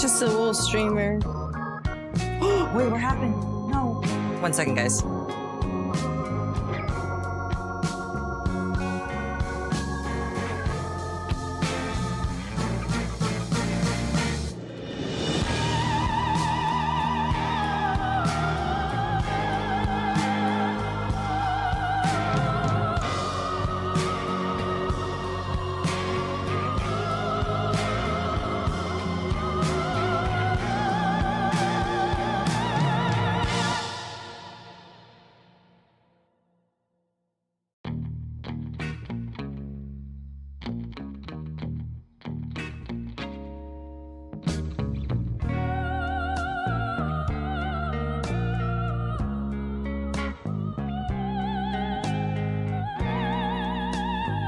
just a little streamer. Wait, what happened? No. 1 second, guys.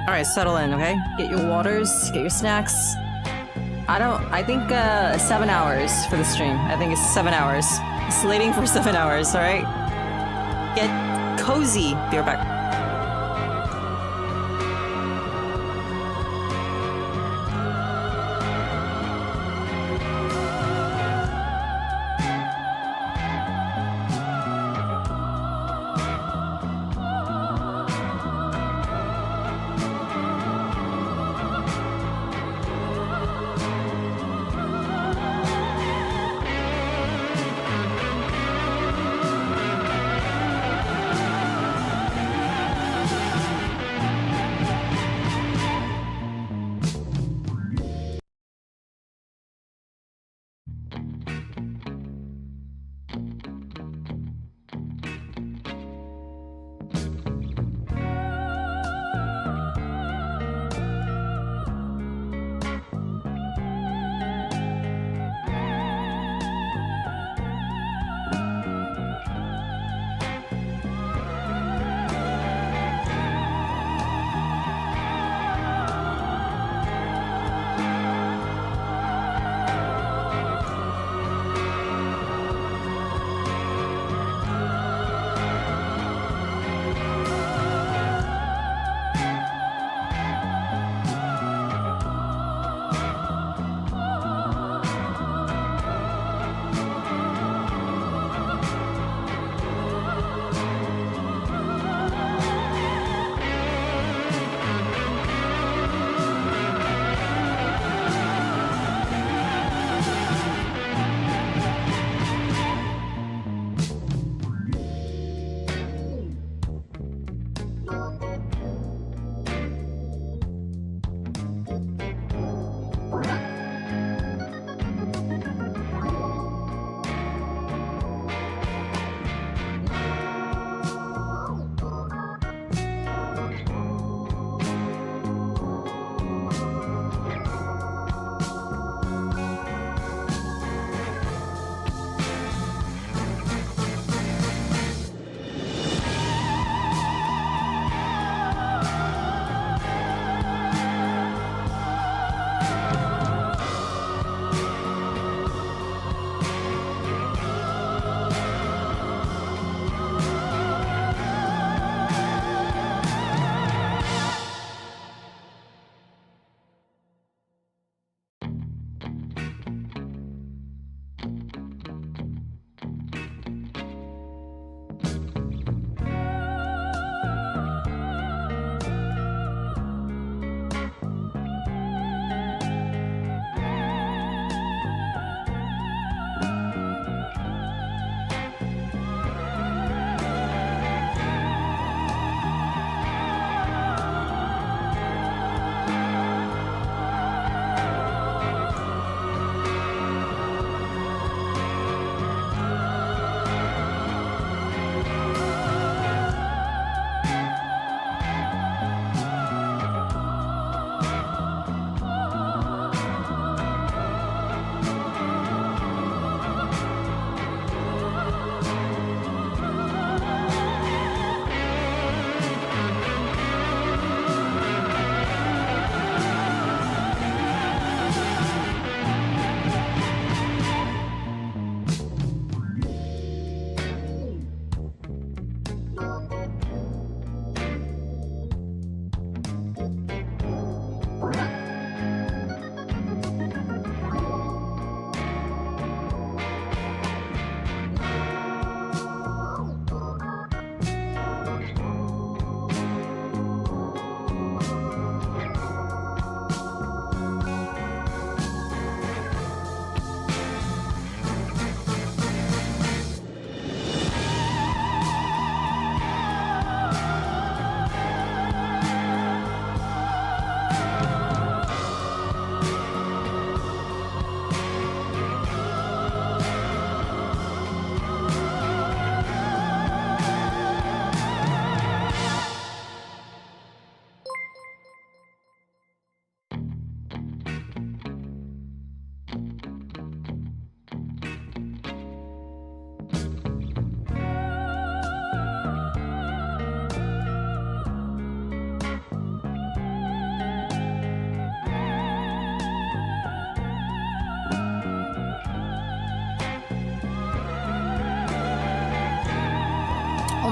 Alright, settle in, okay? Get your waters, get your snacks. I think 7 hours for the stream. I think it's 7 hours. Slating for 7 hours, alright? Get cozy. Be right back.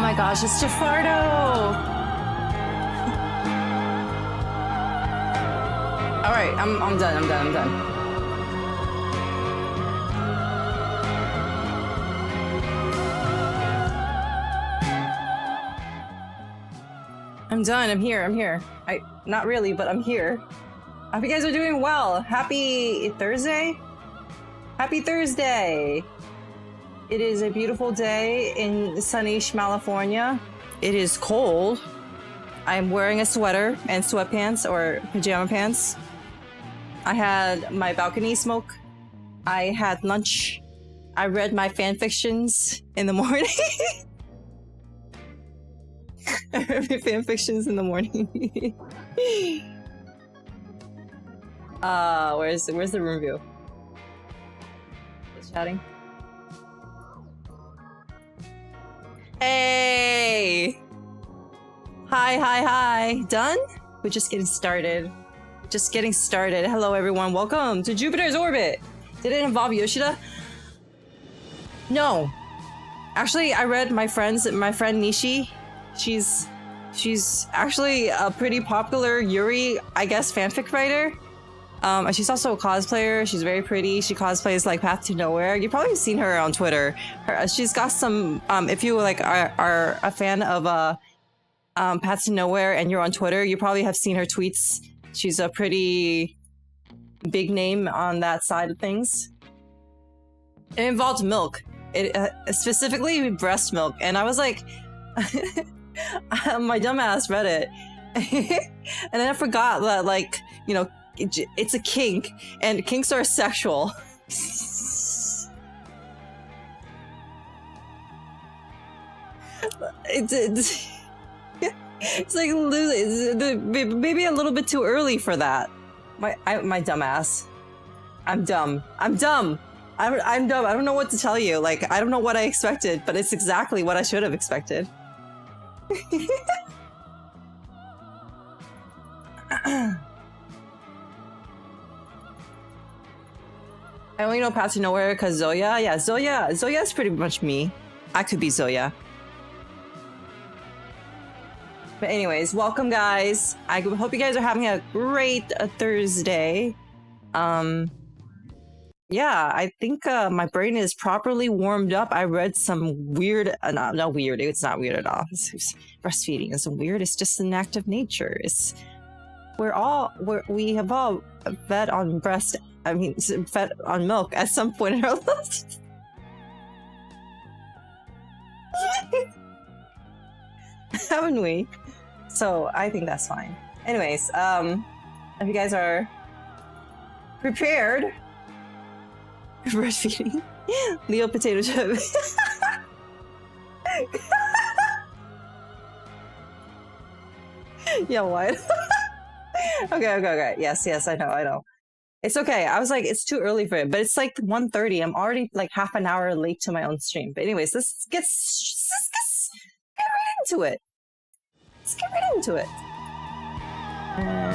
my gosh, it's Jafardo! Alright, I'm done. I'm done, I'm here. Not really, but I'm here. I hope you guys are doing well. Happy Thursday? Happy Thursday! It is a beautiful day in sunny California. It is cold. I'm wearing a sweater and sweatpants or pajama pants. I had my balcony smoke. I had lunch. I read my fan fictions in the morning. I read my fan fictions in the morning. Where's the room view? Just chatting. Hey! Hi. Done? We're just getting started. Hello everyone, welcome to Jupiter's orbit. Did it involve Yoshida? No. Actually, I read my friend Nishi. She's actually a pretty popular Yuri, I guess, fanfic writer. She's also a cosplayer. She's very pretty. She cosplays like Path to Nowhere. You've probably seen her on Twitter. She's got some. If you like are a fan of Path to Nowhere and you're on Twitter, you probably have seen her tweets. She's a pretty big name on that side of things. It involved milk. It specifically breast milk, and I was like, my dumbass read it, and then I forgot that, like, you know, it's a kink, and kinks are sexual. It's like maybe a little bit too early for that. My dumbass. I'm dumb. I'm dumb. I don't know what to tell you. Like, I don't know what I expected, but it's exactly what I should have expected. I only know Path to Nowhere because Zoya. Yeah, Zoya's pretty much me. I could be Zoya. But anyways, welcome guys. I hope you guys are having a great Thursday. Yeah, I think my brain is properly warmed up. I read some weird, not weird, it's not weird at all. Breastfeeding isn't weird, it's just an act of nature. We have all fed on fed on milk at some point in our lives. Haven't we? So I think that's fine. Anyways, if you guys are prepared, breastfeeding, Leo potato chip. Yeah, what? Okay. Yes, I know. It's okay. I was like, it's too early for it, but it's like 1:30. I'm already like half an hour late to my own stream. But anyways, let's get right into it. Let's get right into it. Hang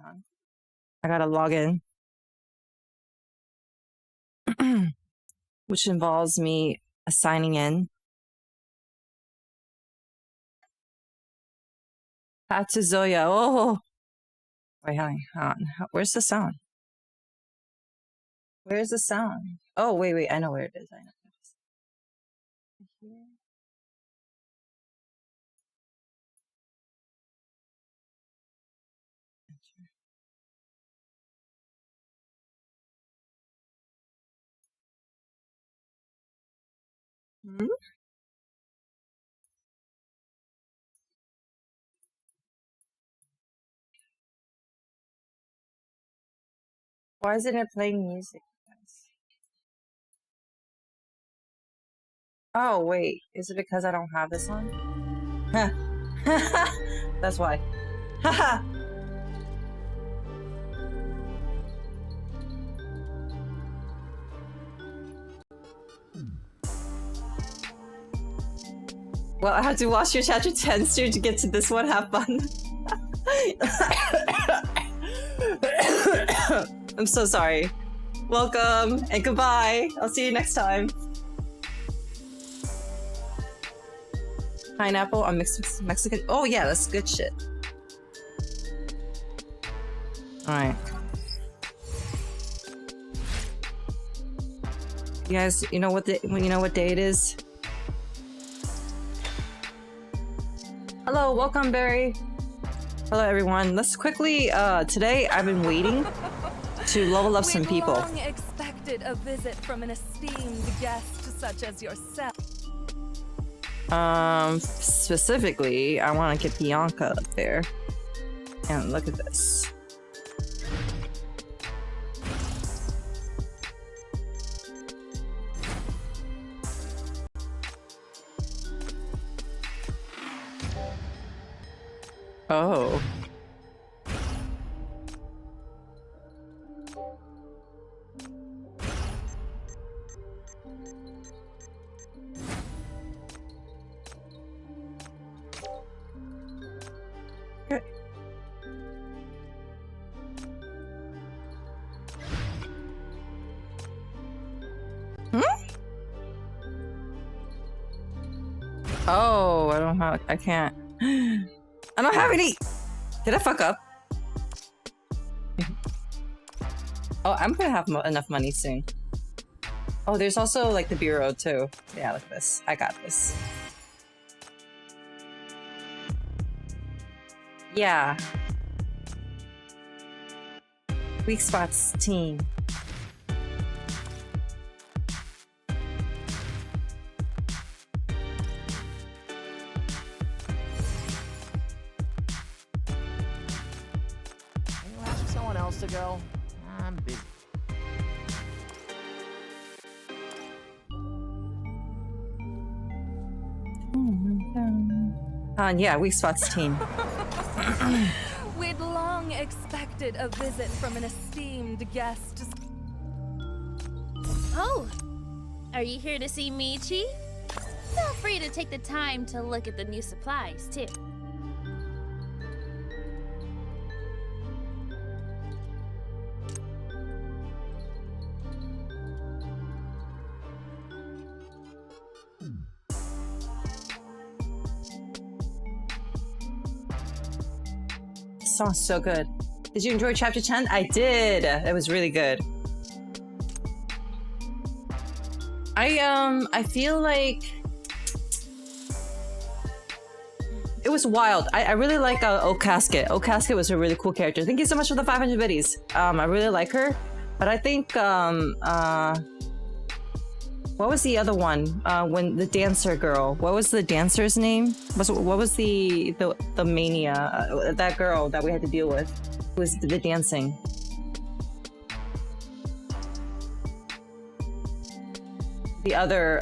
on. I gotta log in. Which involves me signing in. Pat to Zoya. Oh! Wait, hang on. Where's the sound? Where's the sound? Oh, wait. I know where it is. I know. Hmm? Why isn't it playing music? Oh, wait. Is it because I don't have this on? That's why. Haha! Well, I had to watch your chapter 10 stream to get to this one. Have fun. I'm so sorry. Welcome and goodbye. I'll see you next time. Pineapple on mixed Mexican. Oh yeah, that's good shit. All right. You guys, you know what day it is? Hello, welcome, Barry. Hello, everyone. Let's quickly. Today I've been waiting to level up some people. We'd long expected a visit from an esteemed guest such as yourself. Specifically, I want to get Bianca up there. And look at this. Oh. Okay. Oh, I can't. I don't have any. Did I fuck up? Oh, I'm gonna have enough money soon. Oh, there's also like the bureau too. Yeah, look at this. I got this. Yeah. Weak spots team. To go. I'm busy. Yeah, weak spots team. We'd long expected a visit from an esteemed guest. Oh, are you here to see Michi? Feel free to take the time to look at the new supplies, too. Sounds so good. Did you enjoy chapter 10? I did. It was really good. I feel like it was wild. I really like Oak Casket. Oak Casket was a really cool character. Thank you so much for the 500 biddies. I really like her, but I think what was the other one? When the dancer girl. What was the dancer's name? What was the mania? That girl that we had to deal with was the dancing. The other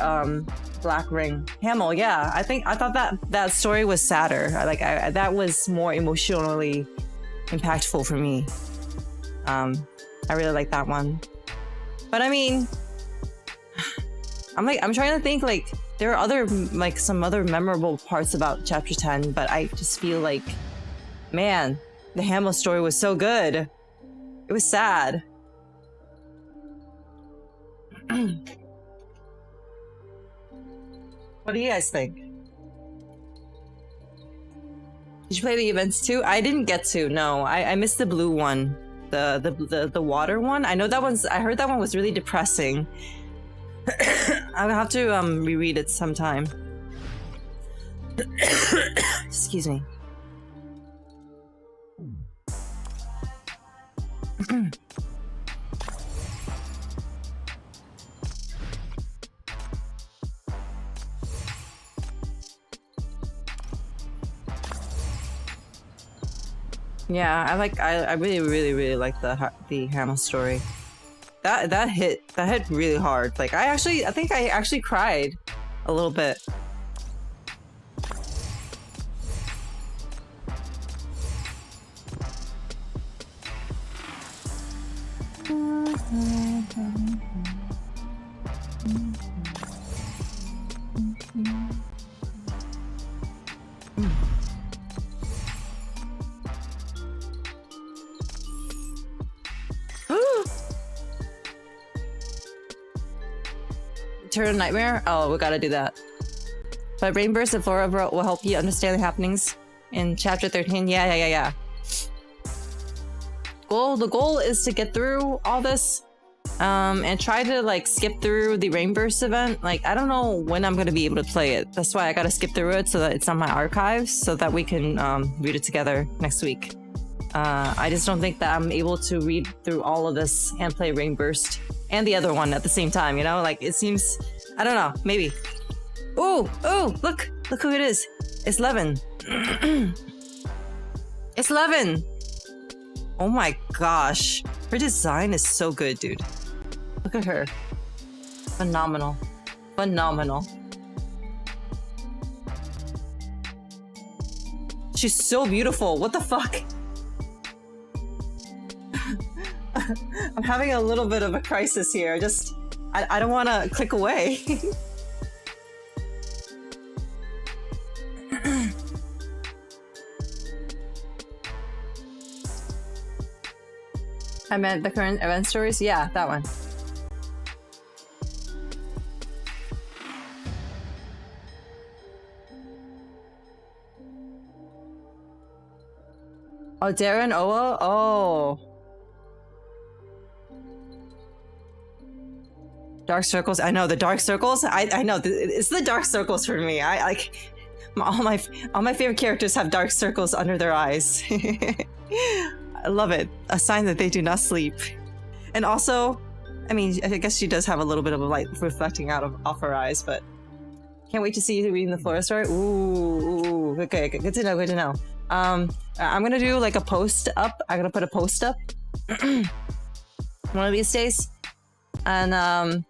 black ring. Hamill, yeah. I thought that story was sadder. That was more emotionally impactful for me. I really like that one. But I mean, I'm trying to think, like, there are other, like, some other memorable parts about chapter 10, but I just feel like, man, the Hamill story was so good. It was sad. What do you guys think? Did you play the events too? I didn't get to, no. I missed the blue one. The water one. I know that one's, I heard that one was really depressing. I'll have to reread it sometime. Excuse me. Yeah, I really like the Hamill story. That hit really hard. Like I think I actually cried a little bit. Eternal Nightmare? Oh, we gotta do that. But Rainburst and Flora will help you understand the happenings in chapter 13. Yeah. The goal is to get through all this. And try to like skip through the Rainburst event. Like, I don't know when I'm gonna be able to play it. That's why I gotta skip through it so that it's on my archives so that we can read it together next week. I just don't think that I'm able to read through all of this and play Rainburst and the other one at the same time, you know? Like, it seems... I don't know. Maybe. Ooh! Look who it is. It's Levin. It's Levin! Oh my gosh. Her design is so good, dude. Look at her. Phenomenal. She's so beautiful. What the fuck? I'm having a little bit of a crisis here. I don't want to click away. I meant the current event stories? Yeah, that one. Oh, Darren Oa? Oh. Dark circles? I know, the dark circles? I know, it's the dark circles for me. I like... All my favorite characters have dark circles under their eyes. I love it. A sign that they do not sleep. And also, I mean, I guess she does have a little bit of a light reflecting off her eyes, but can't wait to see you reading the Flora story. Ooh, okay, good to know. I'm gonna do like a post up. I'm gonna put a post up one of these days, and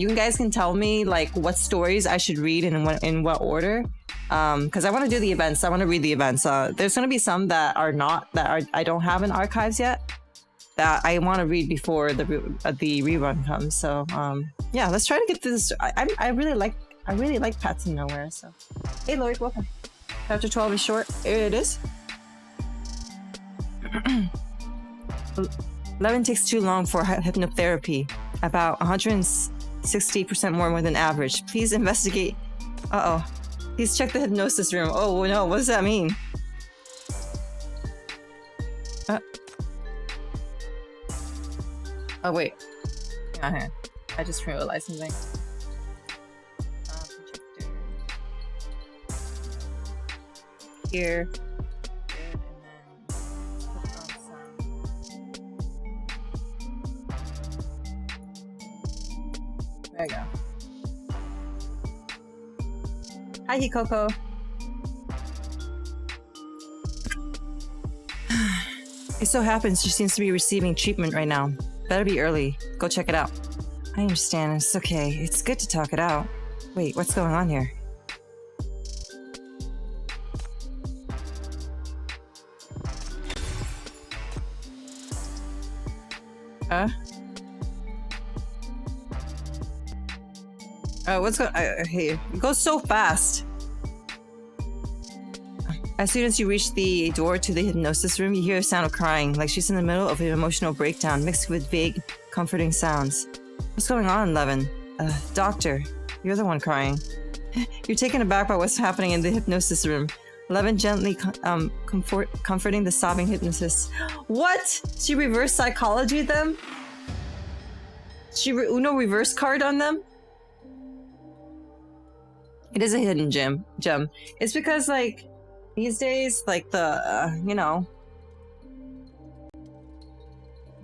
you guys can tell me like what stories I should read and in what order. Because I want to do the events. I want to read the events. There's going to be some that I don't have in archives yet that I want to read before the rerun comes. So yeah, let's try to get through this. I really like Paths of Nowhere. So hey, Lloyd, welcome. Chapter 12 is short. Here it is. 11 takes too long for hypnotherapy. About 160% more than average. Please investigate. Uh-oh. Please check the hypnosis room. Oh no, what does that mean? Oh wait. Hang on. I just realized something. Here. There you go. Hi, Hikoko. It so happens she seems to be receiving treatment right now. Better be early. Go check it out. I understand. It's okay. It's good to talk it out. Wait, what's going on here? What's going on? Hey, it goes so fast. As soon as you reach the door to the hypnosis room, you hear a sound of crying, like she's in the middle of an emotional breakdown mixed with vague, comforting sounds. What's going on, Levin? Doctor, you're the one crying. You're taken aback by what's happening in the hypnosis room. Levin gently comforting the sobbing hypnotist. What? She reverse psychology them? She Uno reverse card on them? It is a hidden gem. It's because, like, these days, like, the, you know,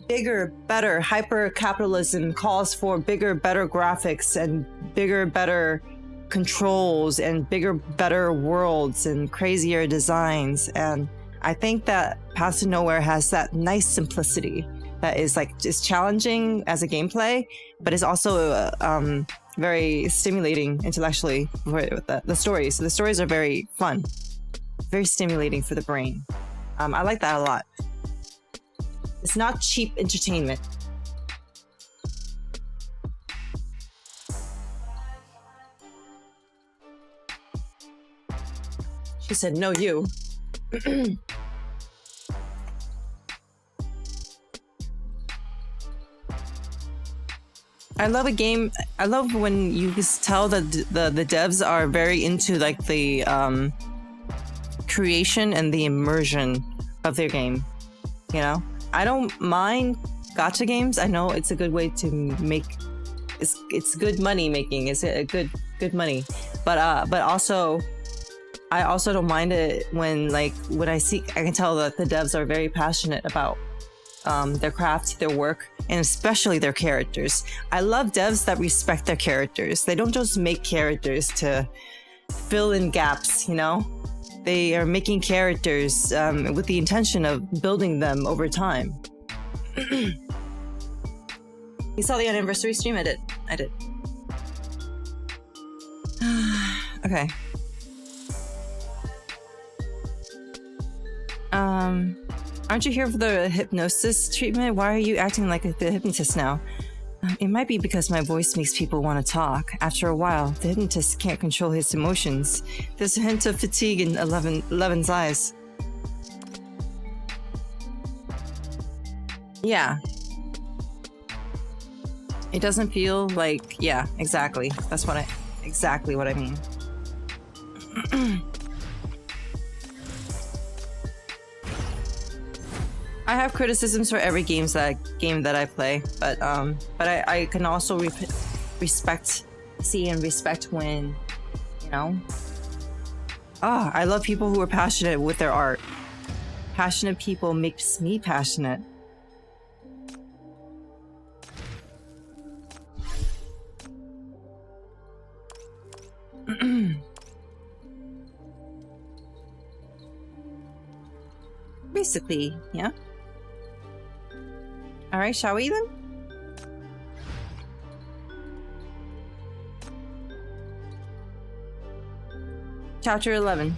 bigger, better, hyper-capitalism calls for bigger, better graphics and bigger, better controls and bigger, better worlds and crazier designs. And I think that Paths of Nowhere has that nice simplicity that is, like, just challenging as a gameplay, but is also very stimulating intellectually with the stories. So the stories are very fun, very stimulating for the brain. I like that a lot. It's not cheap entertainment. She said, no, you. I love a game. I love when you just tell that the devs are very into like the creation and the immersion of their game. You know, I don't mind gacha games. I know it's a good way to make. It's good money making. It's a good money, but also. I also don't mind it when I can tell that the devs are very passionate about their craft, their work, and especially their characters. I love devs that respect their characters. They don't just make characters to fill in gaps, you know? They are making characters with the intention of building them over time. You saw the anniversary stream? I did. Okay. Aren't you here for the hypnosis treatment? Why are you acting like the hypnotist now? It might be because my voice makes people want to talk. After a while, the hypnotist can't control his emotions. There's a hint of fatigue in Eleven's eyes. Yeah. It doesn't feel like... Yeah, exactly. That's what exactly what I mean. I have criticisms for every game that I play, but I can also see and respect when, you know. I love people who are passionate with their art. Passionate people makes me passionate. Basically, yeah. Alright, shall we then? Chapter 11.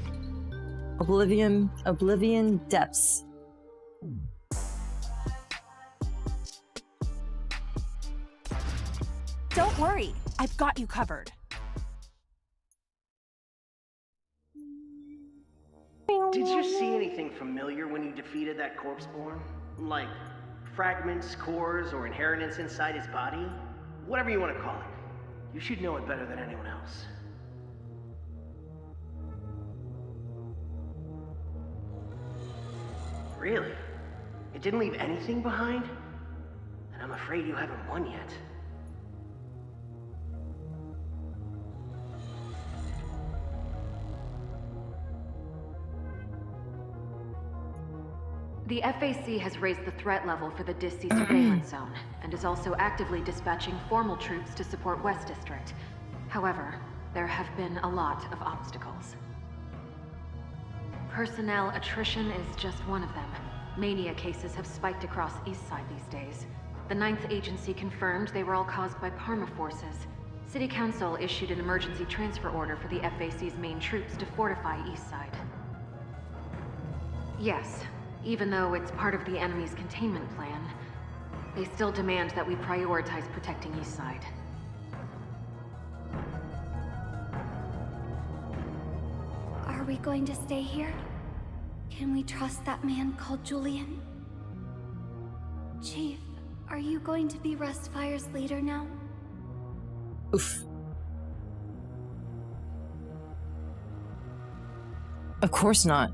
Oblivion Depths. Don't worry, I've got you covered. Did you see anything familiar when you defeated that corpseborn? Like fragments, cores, or inheritance inside his body? Whatever you want to call it. You should know it better than anyone else. Really? It didn't leave anything behind? And I'm afraid you haven't won yet. The FAC has raised the threat level for the DISC surveillance zone, and is also actively dispatching formal troops to support West District. However, there have been a lot of obstacles. Personnel attrition is just one of them. Mania cases have spiked across East Side these days. The 9th Agency confirmed they were all caused by Parma forces. City Council issued an emergency transfer order for the FAC's main troops to fortify East Side. Yes. Even though it's part of the enemy's containment plan, they still demand that we prioritize protecting East Side. Are we going to stay here? Can we trust that man called Julian? Chief, are you going to be Rustfire's leader now? Oof. Of course not.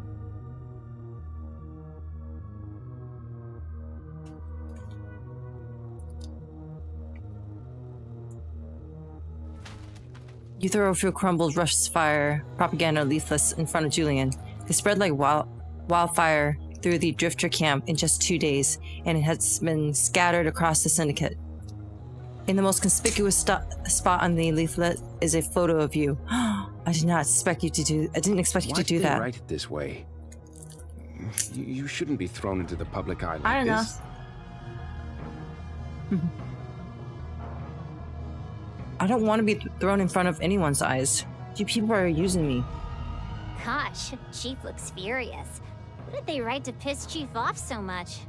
You throw a few crumbled Rustfire propaganda leaflets in front of Julian. They spread like wildfire through the Drifter camp in just 2 days, and it has been scattered across the Syndicate. In the most conspicuous spot on the leaflet is a photo of you. I didn't expect you to do that. Why did they write it this way? You shouldn't be thrown into the public eye like I don't this. know. I don't want to be thrown in front of anyone's eyes. You people are using me. Gosh, Chief looks furious. What did they write to piss Chief off so much?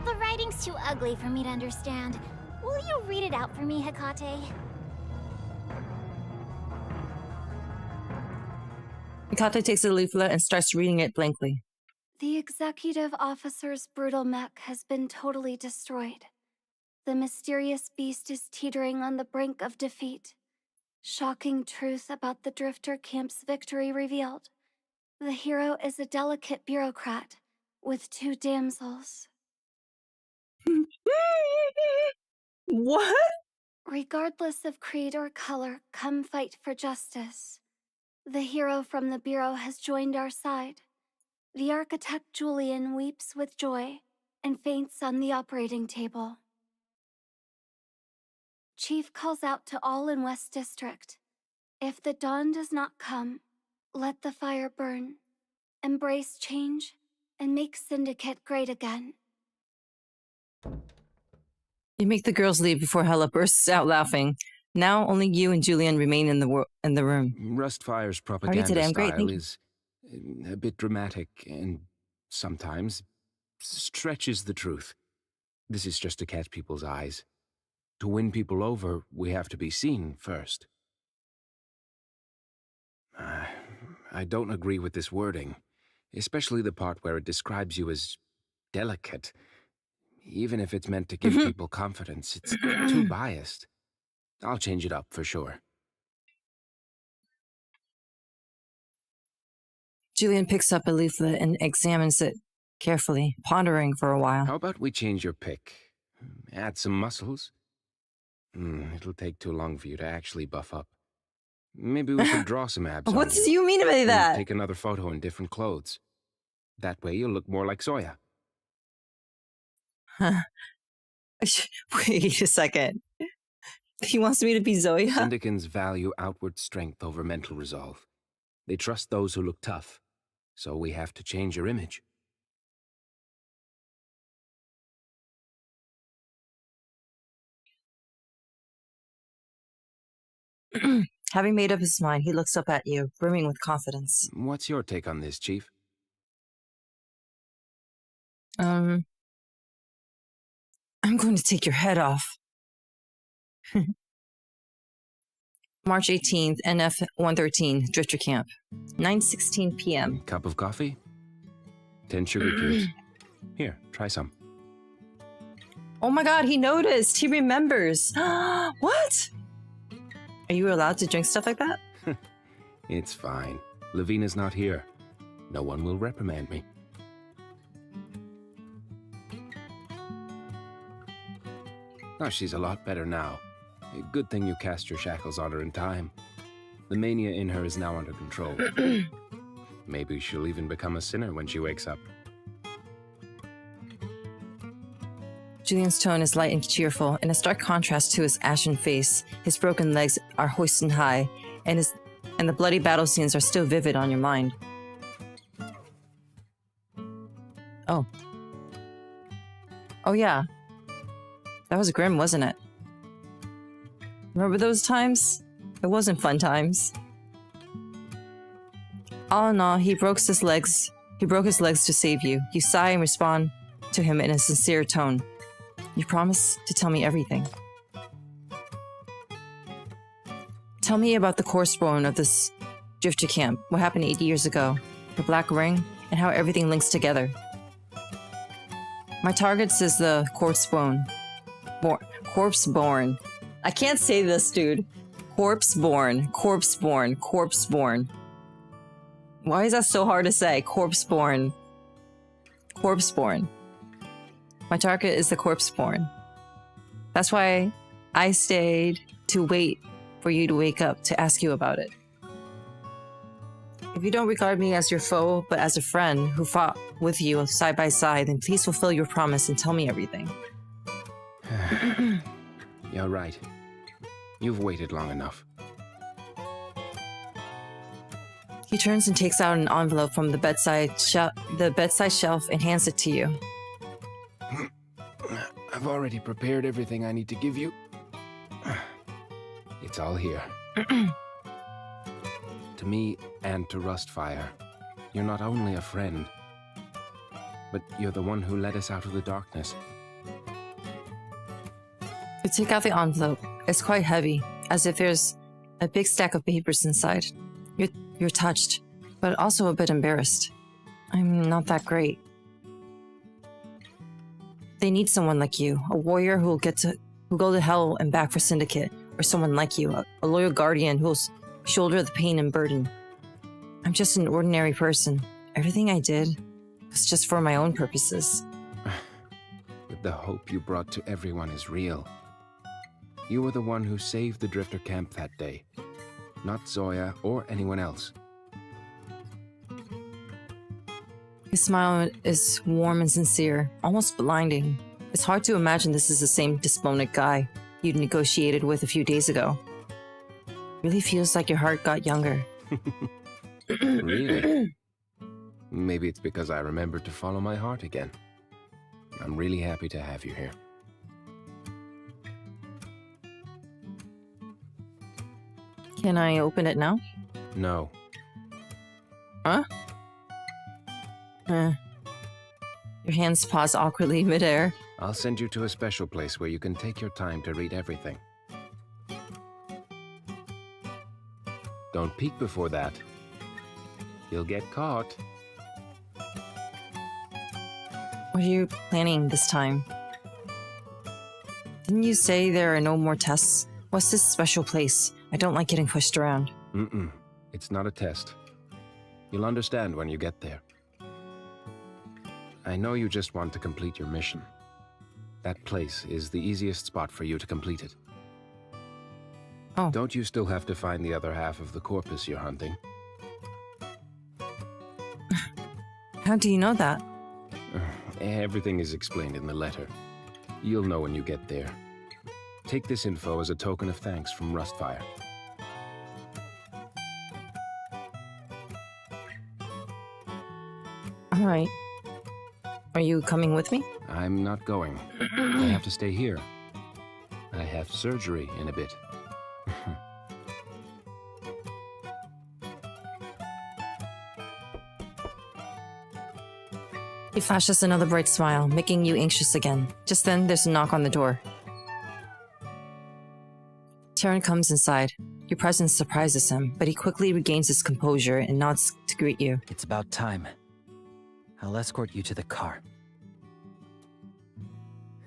The writing's too ugly for me to understand. Will you read it out for me, Hecate? Hecate takes the leaflet and starts reading it blankly. The executive officer's brutal mech has been totally destroyed. The mysterious beast is teetering on the brink of defeat. Shocking truth about the Drifter Camp's victory revealed. The hero is a delicate bureaucrat with 2 damsels. What? Regardless of creed or color, come fight for justice. The hero from the Bureau has joined our side. The architect Julian weeps with joy and faints on the operating table. Chief calls out to all in West District. If the dawn does not come, let the fire burn. Embrace change and make Syndicate great again. You make the girls leave before Hella bursts out laughing. Now only you and Julian remain in the room. Rustfire's propaganda today? I'm great, style thank you. is a bit dramatic and sometimes stretches the truth. This is just to catch people's eyes. To win people over, we have to be seen first. I don't agree with this wording, especially the part where it describes you as delicate. Even if it's meant to give people confidence, it's too biased. I'll change it up for sure. Julian picks up a leaflet and examines it carefully, pondering for a while. How about we change your pick? Add some muscles? It'll take too long for you to actually buff up. Maybe we could draw some abs. What on do you mean by and that? Take another photo in different clothes. That way you'll look more like Zoya. Huh. Wait a second. He wants me to be Zoya? Syndicans value outward strength over mental resolve. They trust those who look tough. So we have to change your image. Having made up his mind, he looks up at you, brimming with confidence. What's your take on this, Chief? I'm going to take your head off. March 18th, NF 113, Drifter Camp. 9:16 p.m. Cup of coffee? 10 sugar cubes. Here, try some. Oh my god, he noticed! He remembers! What? Are you allowed to drink stuff like that? It's fine. Lavina's not here. No one will reprimand me. Oh, she's a lot better now. Good thing you cast your shackles on her in time. The mania in her is now under control. Maybe she'll even become a sinner when she wakes up. Julian's tone is light and cheerful, in a stark contrast to his ashen face. His broken legs are hoisted high, and the bloody battle scenes are still vivid on your mind. Oh. Oh yeah. That was grim, wasn't it? Remember those times? It wasn't fun times. All in all, he broke his legs to save you. You sigh and respond to him in a sincere tone. You promise to tell me everything. Tell me about the corpse-born of this Drifter Camp, what happened 80 years ago, the Black Ring, and how everything links together. My target is the corpse-born. Corpse-born. I can't say this, dude. Corpse-born. Corpse-born. Corpse-born. Why is that so hard to say? Corpse-born. Corpse-born. My target is the corpse-born. That's why I stayed to wait for you to wake up to ask you about it. If you don't regard me as your foe, but as a friend who fought with you side by side, then please fulfill your promise and tell me everything. You're right. You've waited long enough. He turns and takes out an envelope from the bedside shelf and hands it to you. I've already prepared everything I need to give you. It's all here. To me and to Rustfire, you're not only a friend, but you're the one who led us out of the darkness. You take out the envelope. It's quite heavy, as if there's a big stack of papers inside. You're touched, but also a bit embarrassed. I'm not that great. They need someone like you, a warrior who'll go to hell and back for Syndicate, or someone like you, a loyal guardian who'll shoulder the pain and burden. I'm just an ordinary person. Everything I did was just for my own purposes. But the hope you brought to everyone is real. You were the one who saved the Drifter camp that day, not Zoya or anyone else. His smile is warm and sincere, almost blinding. It's hard to imagine this is the same despondent guy you'd negotiated with a few days ago. Really feels like your heart got younger. Really? Maybe it's because I remembered to follow my heart again. I'm really happy to have you here. Can I open it now? No. Huh? Your hands pause awkwardly midair. I'll send you to a special place where you can take your time to read everything. Don't peek before that. You'll get caught. What are you planning this time? Didn't you say there are no more tests? What's this special place? I don't like getting pushed around. It's not a test. You'll understand when you get there. I know you just want to complete your mission. That place is the easiest spot for you to complete it. Oh. Don't you still have to find the other half of the corpus you're hunting? How do you know that? Everything is explained in the letter. You'll know when you get there. Take this info as a token of thanks from Rustfire. All right. Are you coming with me? I'm not going. I have to stay here. I have surgery in a bit. He flashes another bright smile, making you anxious again. Just then, there's a knock on the door. Terran comes inside. Your presence surprises him, but he quickly regains his composure and nods to greet you. It's about time. I'll escort you to the car.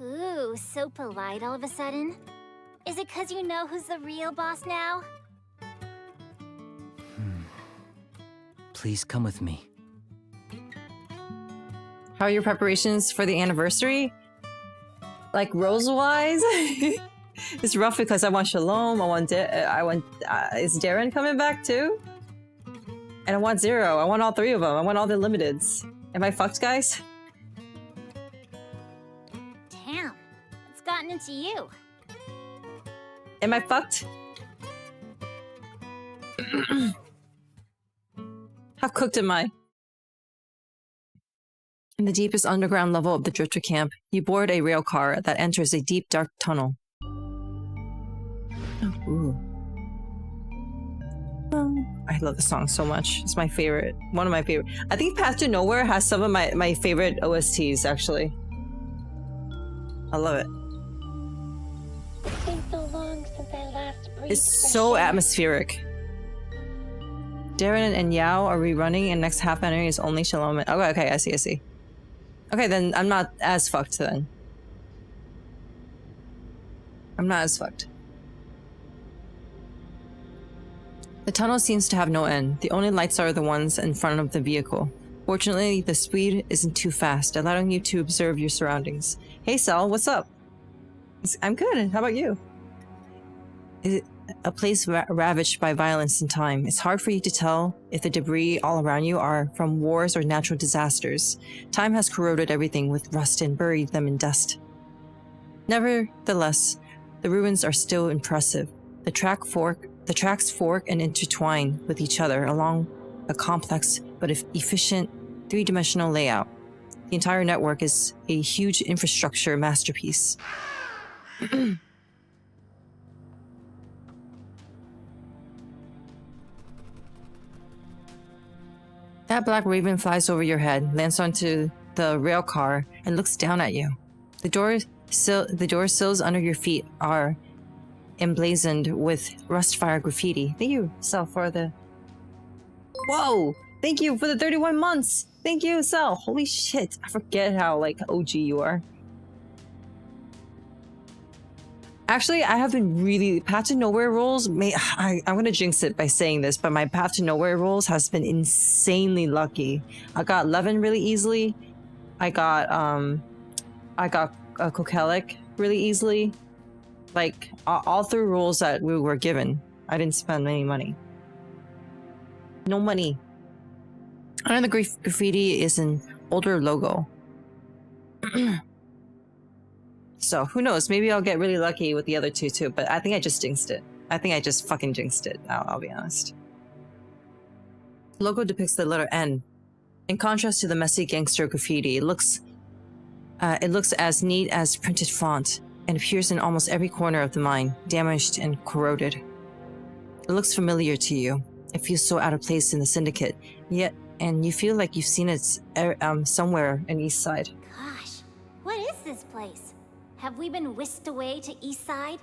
Ooh, so polite all of a sudden. Is it 'cause you know who's the real boss now? Please come with me. How are your preparations for the anniversary? Like rose-wise? It's rough because I want Shalom, is Darren coming back too? And I want Zero, I want all three of them, I want all the limiteds. Am I fucked, guys? Damn, what's gotten into you? Am I fucked? How cooked am I? In the deepest underground level of the Drifter camp, you board a rail car that enters a deep, dark tunnel. Ooh. I love the song so much. It's my favorite. One of my favorite. I think Path to Nowhere has some of my favorite OSTs, actually. I love it. It's been so long since I last breathed. It's so atmospheric. Darren and Yao are rerunning, and next half entering is only Shalom. Okay, I see. Okay, then I'm not as fucked then. I'm not as fucked. The tunnel seems to have no end. The only lights are the ones in front of the vehicle. Fortunately, the speed isn't too fast, allowing you to observe your surroundings. Hey, Sal, what's up? I'm good. How about you? Is it a place ravaged by violence and time? It's hard for you to tell if the debris all around you are from wars or natural disasters. Time has corroded everything with rust and buried them in dust. Nevertheless, the ruins are still impressive. The tracks fork and intertwine with each other along a complex but efficient three-dimensional layout. The entire network is a huge infrastructure masterpiece. That black raven flies over your head, lands onto the rail car, and looks down at you. The door sills under your feet are emblazoned with Rustfire graffiti. Thank you, Sal, for the... Whoa! Thank you for the 31 months! Thank you, Sel. Holy shit. I forget how, like, OG you are. Actually, I have been really... Path to Nowhere rolls... I'm gonna jinx it by saying this, but my Path to Nowhere rolls has been insanely lucky. I got Levin really easily. I got Kokelic really easily. Like, all through rolls that we were given. I didn't spend any money. No money. And the graffiti is an older logo. So, who knows? Maybe I'll get really lucky with the other two too, but I think I just jinxed it. I think I just fucking jinxed it, I'll be honest. The logo depicts the letter N. In contrast to the messy gangster graffiti, it looks as neat as printed font and appears in almost every corner of the mine, damaged and corroded. It looks familiar to you. It feels so out of place in the Syndicate, and you feel like you've seen it somewhere in East Side. Gosh, what is this place? Have we been whisked away to East Side?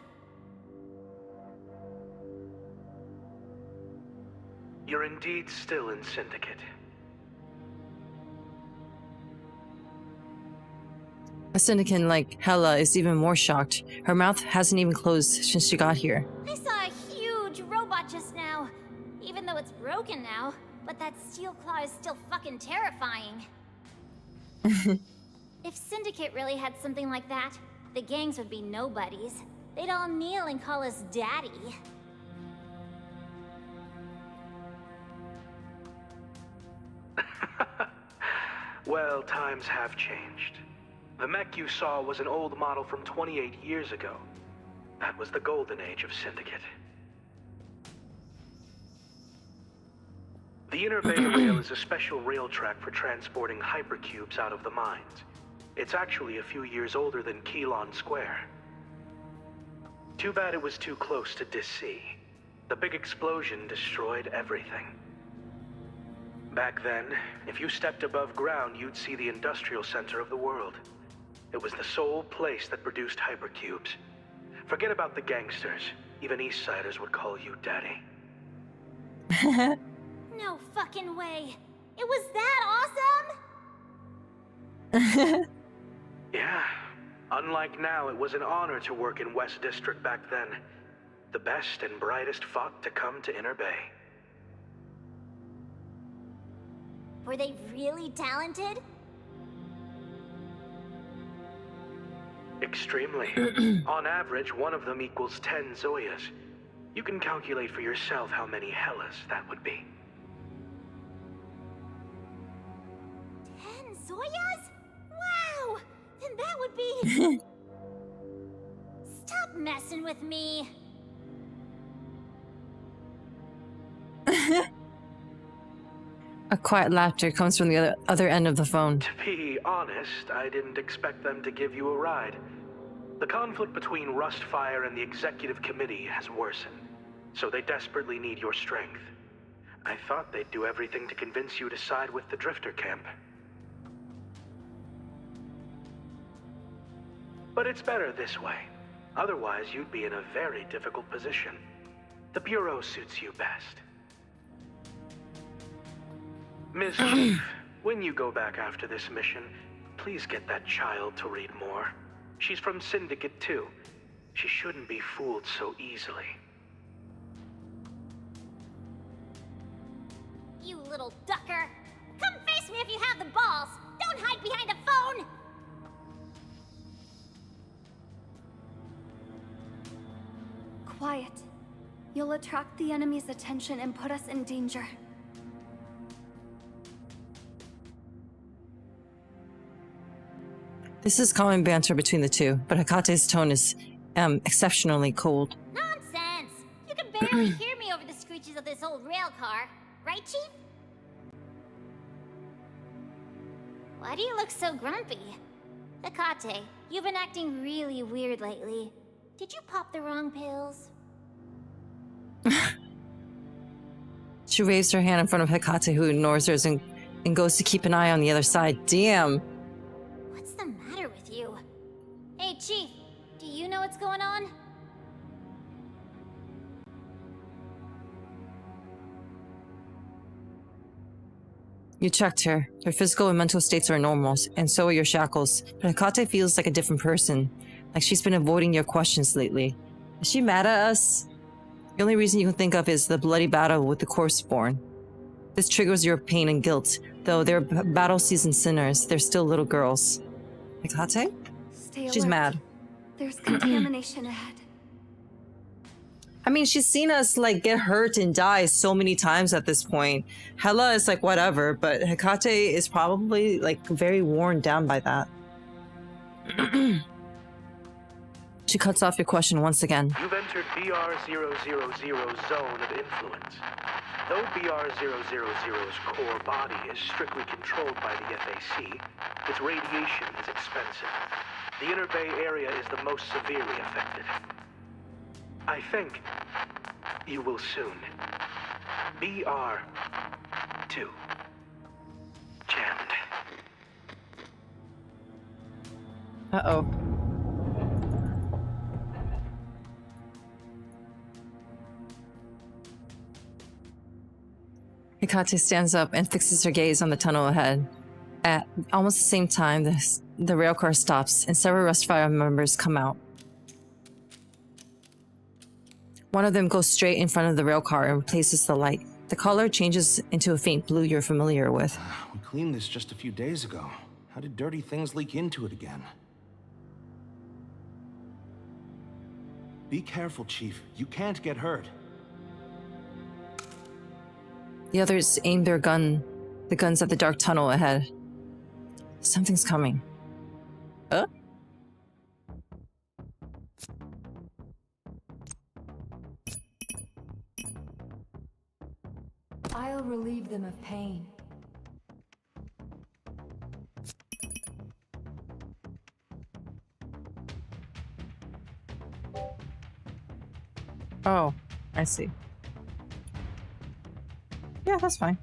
You're indeed still in Syndicate. A Syndicate like Hella is even more shocked. Her mouth hasn't even closed since she got here. I saw a huge robot just now. Even though it's broken now, but that steel claw is still fucking terrifying. If Syndicate really had something like that, the gangs would be nobodies. They'd all kneel and call us daddy. Well, times have changed. The mech you saw was an old model from 28 years ago. That was the golden age of Syndicate. The Inner Bay Rail is a special rail track for transporting hypercubes out of the mines. It's actually a few years older than Keelon Square. Too bad it was too close to Dis-C. The big explosion destroyed everything. Back then, if you stepped above ground, you'd see the industrial center of the world. It was the sole place that produced hypercubes. Forget about the gangsters. Even Eastsiders would call you daddy. No fucking way. It was that awesome? Yeah. Unlike now, it was an honor to work in West District back then. The best and brightest fought to come to Inner Bay. Were they really talented? Extremely. On average, one of them equals 10 Zoyas. You can calculate for yourself how many Hellas that would be. 10 Zoyas? Wow! Then that would be... Stop messing with me. A quiet laughter comes from the other end of the phone. To be honest, I didn't expect them to give you a ride. The conflict between Rustfire and the executive committee has worsened, so they desperately need your strength. I thought they'd do everything to convince you to side with the Drifter camp. But it's better this way. Otherwise, you'd be in a very difficult position. The Bureau suits you best. Ms. Chief, when you go back after this mission, please get that child to read more. She's from Syndicate too. She shouldn't be fooled so easily. You little ducker. Come face me if you have the balls. Don't hide behind a phone. Quiet. You'll attract the enemy's attention and put us in danger. This is common banter between the two, but Hecate's tone is exceptionally cold. Nonsense! You can barely hear me over the screeches of this old rail car. Right, Chief? Why do you look so grumpy? Hecate, you've been acting really weird lately. Did you pop the wrong pills? She waves her hand in front of Hecate, who ignores hers and goes to keep an eye on the other side. Damn! What's the matter with you? Hey, Chief, do you know what's going on? You checked her. Her physical and mental states are normal, and so are your shackles. But Hecate feels like a different person. Like she's been avoiding your questions lately. Is she mad at us? The only reason you can think of is the bloody battle with the corpseborn. This triggers your pain and guilt. Though they're battle-seasoned sinners, they're still little girls. Hecate? Stay She's alert. mad. There's contamination ahead. I mean, she's seen us, like, get hurt and die so many times at this point. Hella is like, whatever, but Hecate is probably, like, very worn down by that. She cuts off your question once again. You've entered BR-000's zone of influence. Though BR-000's core body is strictly controlled by the FAC, its radiation is expensive. The Inner Bay area is the most severely affected. I think you will soon. BR-2. Jammed. Uh-oh. Hecate stands up and fixes her gaze on the tunnel ahead. At almost the same time, the railcar stops and several Rust Fire members come out. One of them goes straight in front of the railcar and replaces the light. The color changes into a faint blue you're familiar with. We cleaned this just a few days ago. How did dirty things leak into it again? Be careful, Chief. You can't get hurt. The others aim the guns at the dark tunnel ahead. Something's coming. I'll relieve them of pain. Oh, I see. Yeah, that's fine.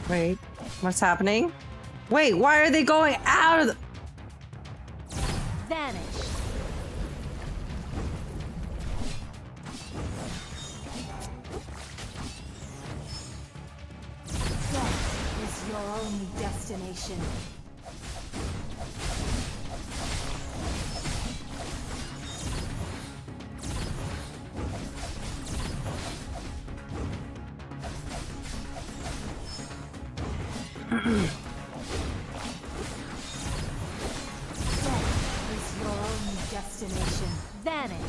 Wait, what's happening? Wait, why are they going out of the... Vanish. Death is your only destination. Death is your only destination. Vanish.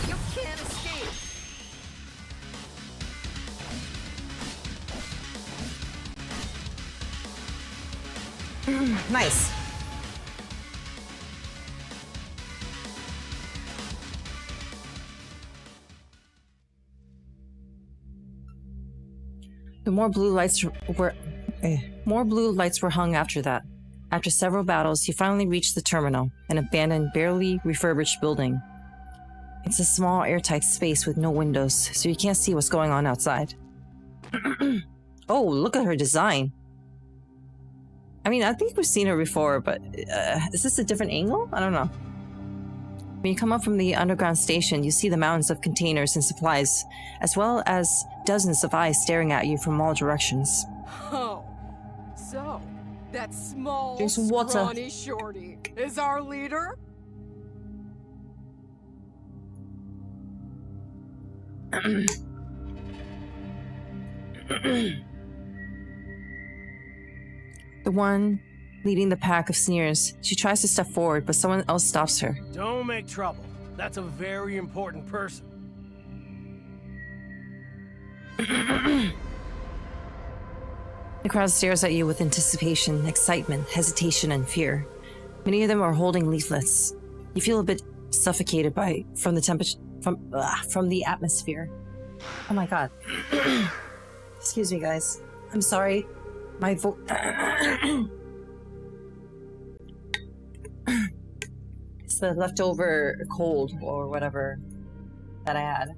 You can't escape. Nice. The more blue lights were hung after that. After several battles, you finally reached the terminal, an abandoned, barely refurbished building. It's a small, airtight space with no windows, so you can't see what's going on outside. Oh, look at her design. I mean, I think we've seen her before, but is this a different angle? I don't know. When you come up from the underground station, you see the mountains of containers and supplies, as well as dozens of eyes staring at you from all directions. Oh, so that small, Drink some water. scrawny shorty is our leader? The one leading the pack of sneers. She tries to step forward, but someone else stops her. Don't make trouble. That's a very important person. The crowd stares at you with anticipation, excitement, hesitation, and fear. Many of them are holding leaflets. You feel a bit suffocated from the atmosphere. Oh my god. Excuse me, guys. I'm sorry. My voice. It's the leftover cold or whatever that I had.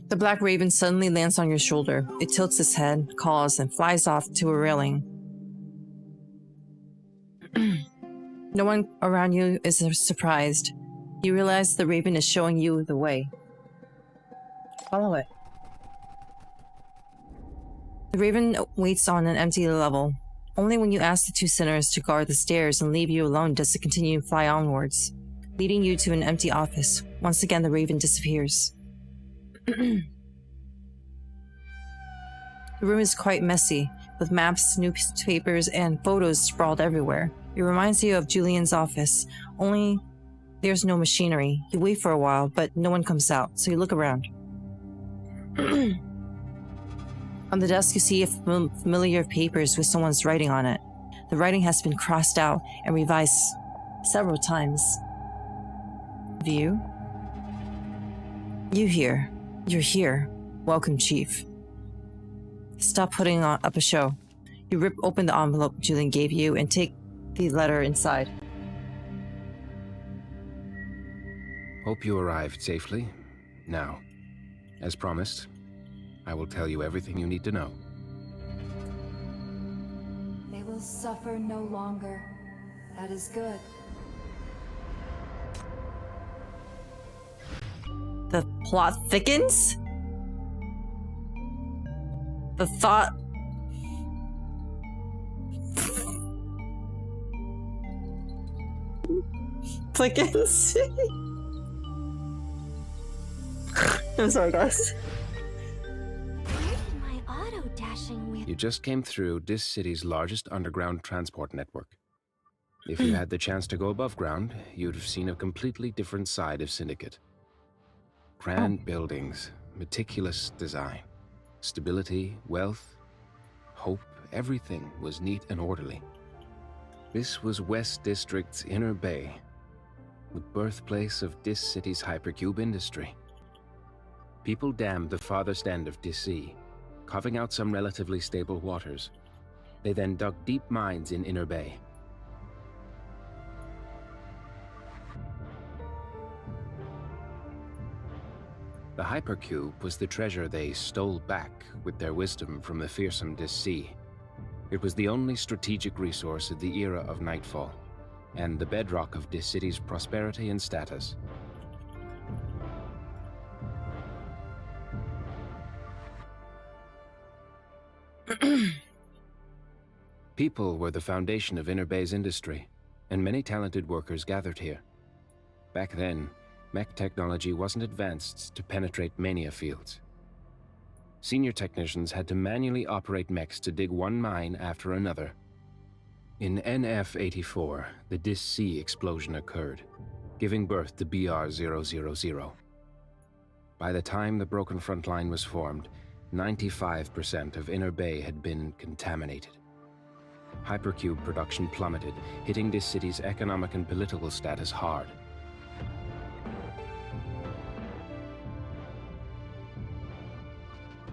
The black raven suddenly lands on your shoulder. It tilts its head, caws, and flies off to a railing. No one around you is surprised. You realize the raven is showing you the way. Follow it. The raven waits on an empty level. Only when you ask the two sinners to guard the stairs and leave you alone does it continue to fly onwards, leading you to an empty office. Once again, the raven disappears. The room is quite messy, with maps, newspapers, and photos sprawled everywhere. It reminds you of Julian's office, only there's no machinery. You wait for a while, but no one comes out, so you look around. On the desk, you see a familiar papers with someone's writing on it. The writing has been crossed out and revised several times. View? You here. You're here. Welcome, Chief. Stop putting up a show. You rip open the envelope Julian gave you and take the letter inside. Hope you arrived safely. Now, as promised, I will tell you everything you need to know. They will suffer no longer. That is good. The plot thickens? The thought... thickens? I'm sorry, guys. My auto-dashing wheel. You just came through this city's largest underground transport network. If you had the chance to go above ground, you'd have seen a completely different side of Syndicate. Grand buildings, meticulous design, stability, wealth, hope, everything was neat and orderly. This was West District's Inner Bay, the birthplace of this city's hypercube industry. People dammed the farthest end of this sea, carving out some relatively stable waters. They then dug deep mines in Inner Bay. The hypercube was the treasure they stole back with their wisdom from the fearsome Dis Sea. It was the only strategic resource of the era of Nightfall, and the bedrock of this city's prosperity and status. People were the foundation of Inner Bay's industry, and many talented workers gathered here. Back then, mech technology wasn't advanced to penetrate mania fields. Senior technicians had to manually operate mechs to dig one mine after another. In NF-84, the Dis Sea explosion occurred, giving birth to BR-000. By the time the Broken Front Line was formed, 95% of Inner Bay had been contaminated. Hypercube production plummeted, hitting this city's economic and political status hard.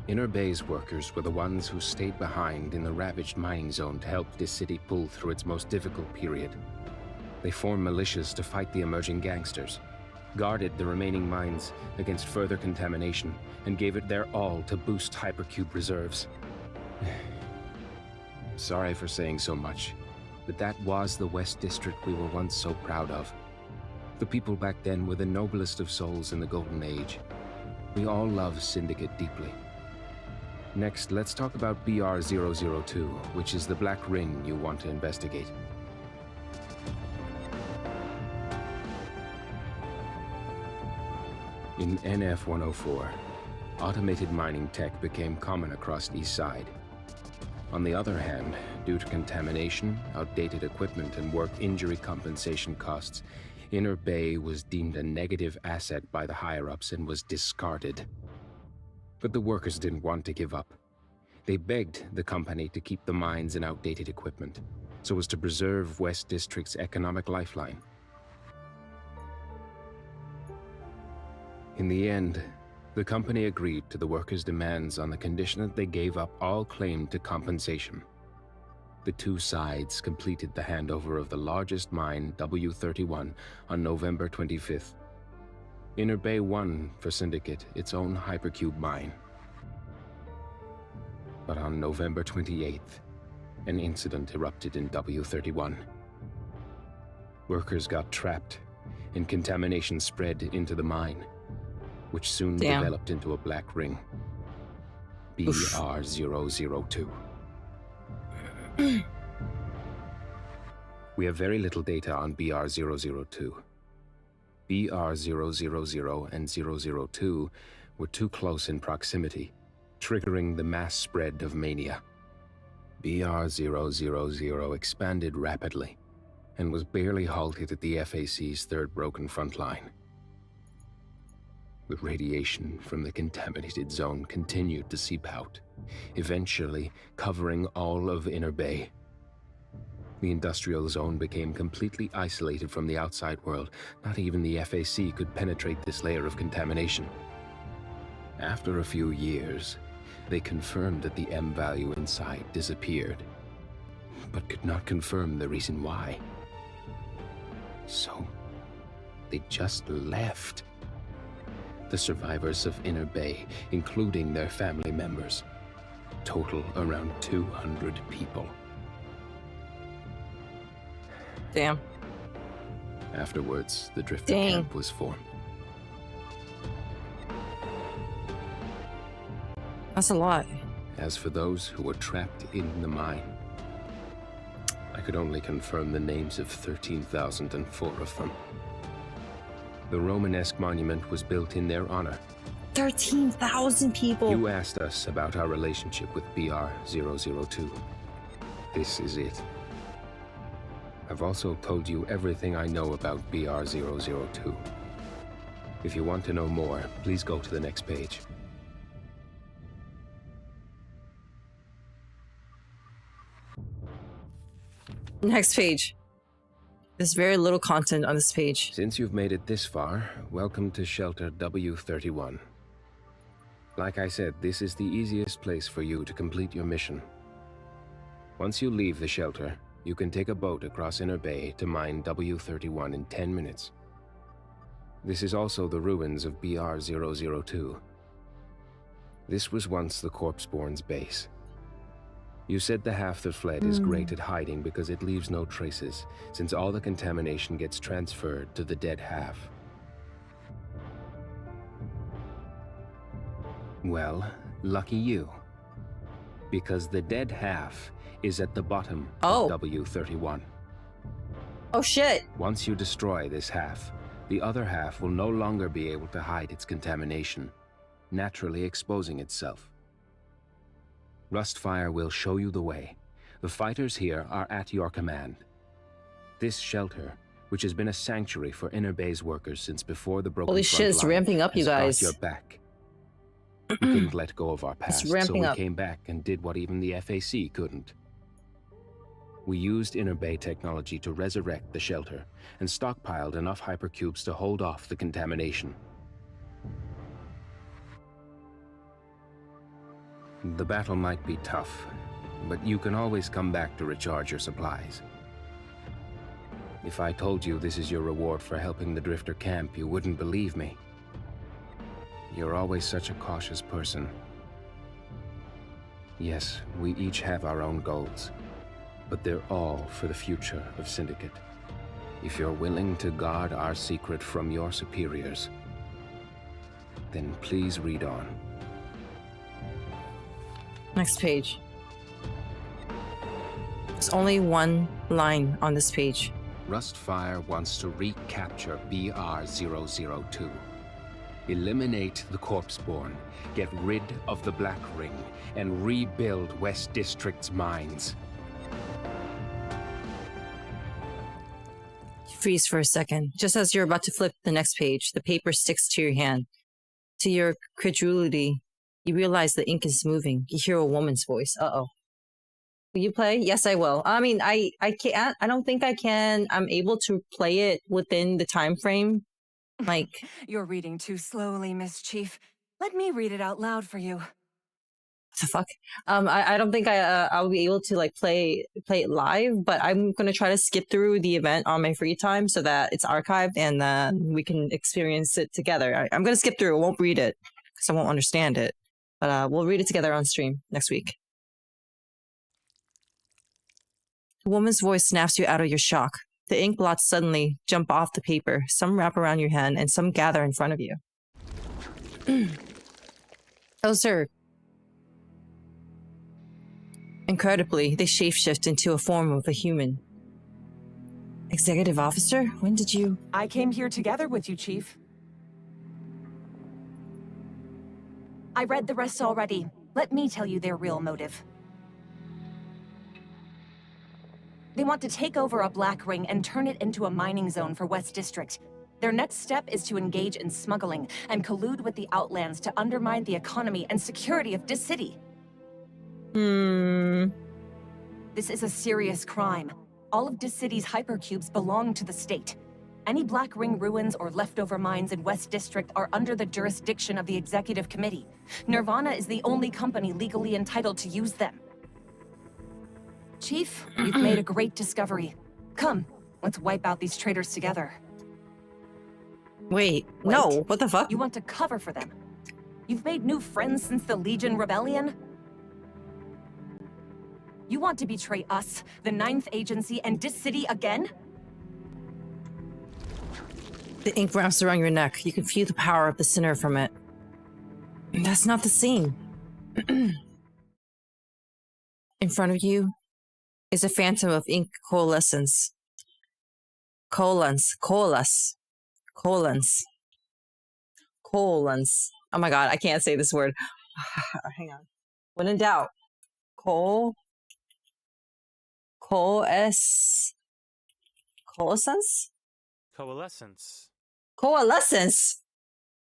Inner Bay's workers were the ones who stayed behind in the ravaged mining zone to help this city pull through its most difficult period. They formed militias to fight the emerging gangsters, guarded the remaining mines against further contamination, and gave it their all to boost Hypercube reserves. Sorry for saying so much, but that was the West District we were once so proud of. The people back then were the noblest of souls in the Golden Age. We all love Syndicate deeply. Next, let's talk about BR-002, which is the black ring you want to investigate. In NF-104, automated mining tech became common across East Side. On the other hand, due to contamination, outdated equipment, and work injury compensation costs, Inner Bay was deemed a negative asset by the higher-ups and was discarded. But the workers didn't want to give up. They begged the company to keep the mines and outdated equipment, so as to preserve West District's economic lifeline. In the end, the company agreed to the workers' demands on the condition that they gave up all claim to compensation. The two sides completed the handover of the largest mine, W31, on November 25th. Inner Bay won for Syndicate its own hypercube mine. But on November 28th, an incident erupted in W31. Workers got trapped, and contamination spread into the mine, which soon developed into a black ring. BR002. We have very little data on BR002. BR000 and 002 were too close in proximity, triggering the mass spread of mania. BR000 expanded rapidly and was barely halted at the FAC's third broken front line. The radiation from the contaminated zone continued to seep out, eventually covering all of Inner Bay. The industrial zone became completely isolated from the outside world. Not even the FAC could penetrate this layer of contamination. After a few years, they confirmed that the M value inside disappeared, but could not confirm the reason why. So, they just left. The survivors of Inner Bay, including their family members, total around 200 people. Damn. Afterwards, the Drifter camp was formed. That's a lot. As for those who were trapped in the mine, I could only confirm the names of 13,004 of them. The Romanesque monument was built in their honor. 13,000 people. You asked us about our relationship with BR002. This is it. I've also told you everything I know about BR002. If you want to know more, please go to the next page. Next page. There's very little content on this page. Since you've made it this far, welcome to Shelter W31. Like I said, this is the easiest place for you to complete your mission. Once you leave the shelter, you can take a boat across Inner Bay to mine W31 in 10 minutes. This is also the ruins of BR002. This was once the Corpseborn's base. You said the half that fled is great at hiding because it leaves no traces, since all the contamination gets transferred to the dead half. Well, lucky you. Because the dead half is at the bottom of W31. Oh shit! Once you destroy this half, the other half will no longer be able to hide its contamination, naturally exposing itself. Rustfire will show you the way. The fighters here are at your command. This shelter, which has been a sanctuary for Inner Bay's workers since before the broken Holy shit, it's ramping up, you guys. Your back. We couldn't let go of our past, so we up. came back and did what even the FAC couldn't. We used Inner Bay technology to resurrect the shelter and stockpiled enough hypercubes to hold off the contamination. The battle might be tough, but you can always come back to recharge your supplies. If I told you this is your reward for helping the Drifter camp, you wouldn't believe me. You're always such a cautious person. Yes, we each have our own goals, but they're all for the future of Syndicate. If you're willing to guard our secret from your superiors, then please read on. Next page. There's only one line on this page. Rustfire wants to recapture BR002. Eliminate the corpseborn, get rid of the Black Ring, and rebuild West District's mines. You freeze for a second. Just as you're about to flip the next page, the paper sticks to your hand. To your credulity, you realize the ink is moving. You hear a woman's voice. Uh-oh. Will you play? Yes, I will. I mean, I can't. I don't think I can. I'm able to play it within the time frame. Like, You're reading too slowly, Miss Chief. Let me read it out loud for you. what the fuck? I don't think I'll be able to like play it live, but I'm gonna try to skip through the event on my free time so that it's archived and we can experience it together. I'm gonna skip through. I won't read it because I won't understand it, but we'll read it together on stream next week. The woman's voice snaps you out of your shock. The ink blots suddenly jump off the paper. Some wrap around your hand and some gather in front of you. Oh, sir. Incredibly, they shapeshift into a form of a human. Executive officer? When did you... I came here together with you, Chief. I read the rest already. Let me tell you their real motive. They want to take over a Black Ring and turn it into a mining zone for West District. Their next step is to engage in smuggling and collude with the Outlands to undermine the economy and security of this city. This is a serious crime. All of this city's hypercubes belong to the state. Any Black Ring ruins or leftover mines in West District are under the jurisdiction of the Executive Committee. Nirvana is the only company legally entitled to use them. Chief, you've made a great discovery. Come, let's wipe out these traitors together. Wait, no, what the fuck? You want to cover for them? You've made new friends since the Legion Rebellion? You want to betray us, the 9th Agency, and this city again? The ink wraps around your neck. You can feel the power of the sinner from it. That's not the scene. In front of you is a phantom of ink coalescence. Coalesce. Oh my god, I can't say this word. Hang on. When in doubt. Coalescence? Coalescence.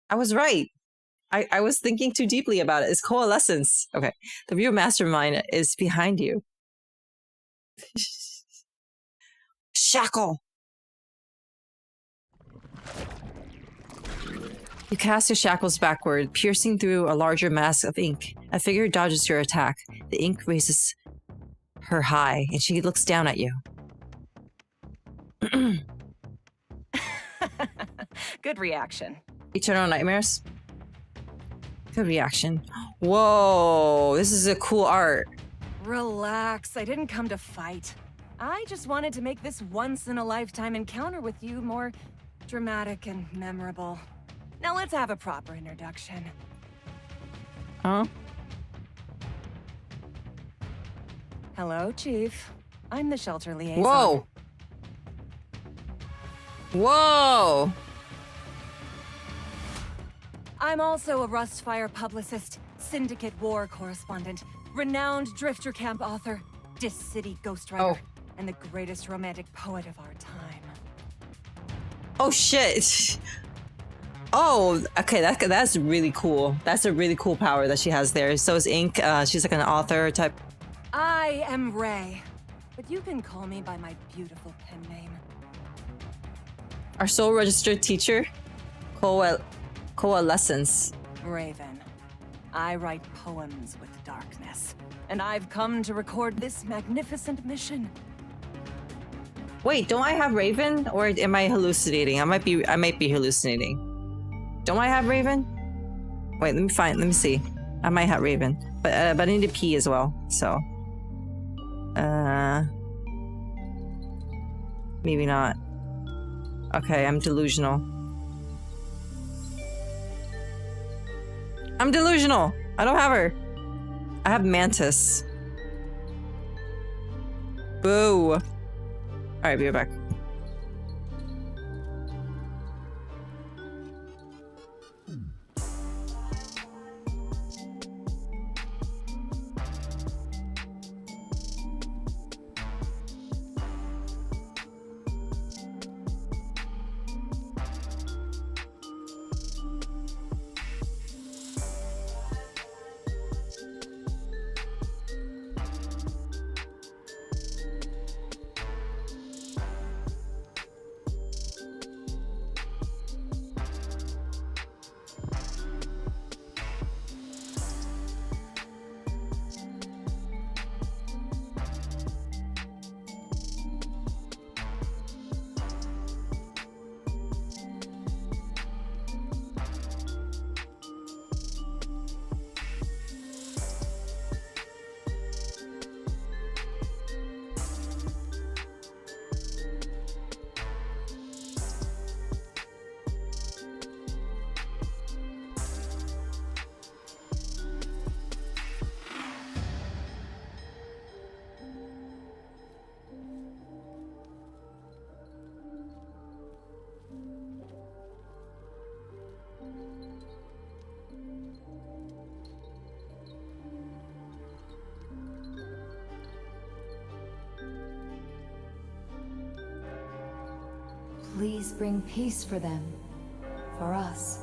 I was right. I was thinking too deeply about it. It's coalescence. Okay. The real mastermind is behind you. Shackle. You cast your shackles backward, piercing through a larger mass of ink. A figure dodges your attack. The ink raises her high, and she looks down at you. Good reaction. Eternal nightmares? Good reaction. Whoa, this is a cool art. Relax, I didn't come to fight. I just wanted to make this once-in-a-lifetime encounter with you more dramatic and memorable. Now let's have a proper introduction. Huh? Hello, Chief. I'm the shelter liaison. Whoa! Whoa! I'm also a Rustfire publicist, Syndicate War correspondent, renowned Drifter Camp author, Dis City ghostwriter, and the greatest romantic poet of our time. Oh shit! Oh, okay, that's really cool. That's a really cool power that she has there. So is Ink, she's like an author type. I am Ray, but you can call me by my beautiful pen name. Our sole registered teacher? Coalescence. Raven. I write poems with darkness, and I've come to record this magnificent mission. Wait, don't I have Raven, or am I hallucinating? I might be hallucinating. Don't I have Raven? Wait, let me see. I might have Raven, but I need to pee as well. So, maybe not. Okay, I'm delusional. I'm delusional. I don't have her. I have Mantis. Boo. All right, be right back. Please bring peace for them. For us.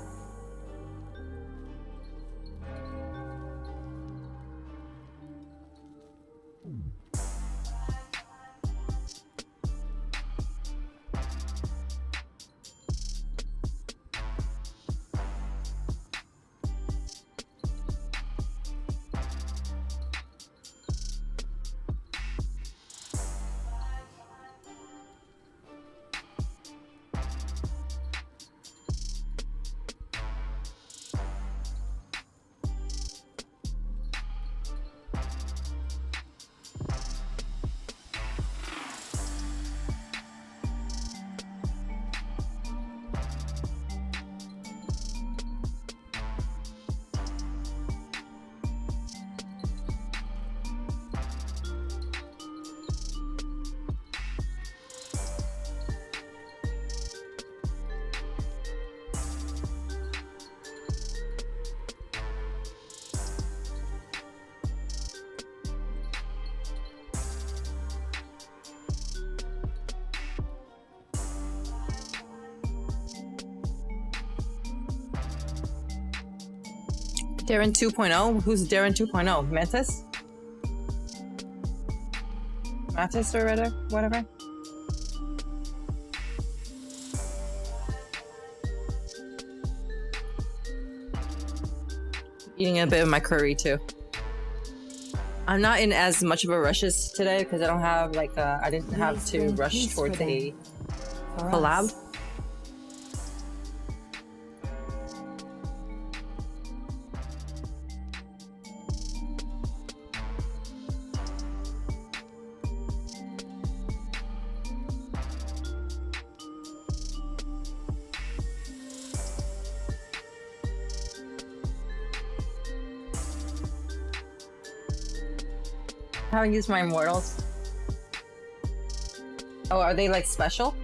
Darren 2.0? Who's Darren 2.0? Mantis? Mantis or whatever? Eating a bit of my curry too. I'm not in as much of a rush as today because I don't have like I didn't have to rush towards a collab. I haven't used my immortals. Oh, are they like special?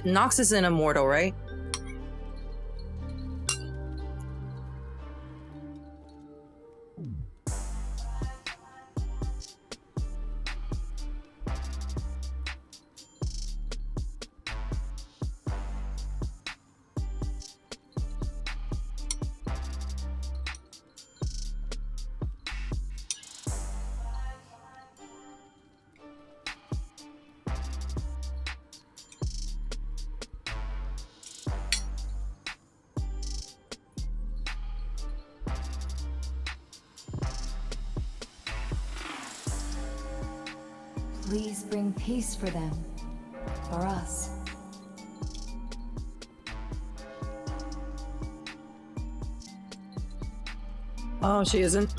Nox is an immortal, right? Please bring peace for them. For us. Oh, she isn't.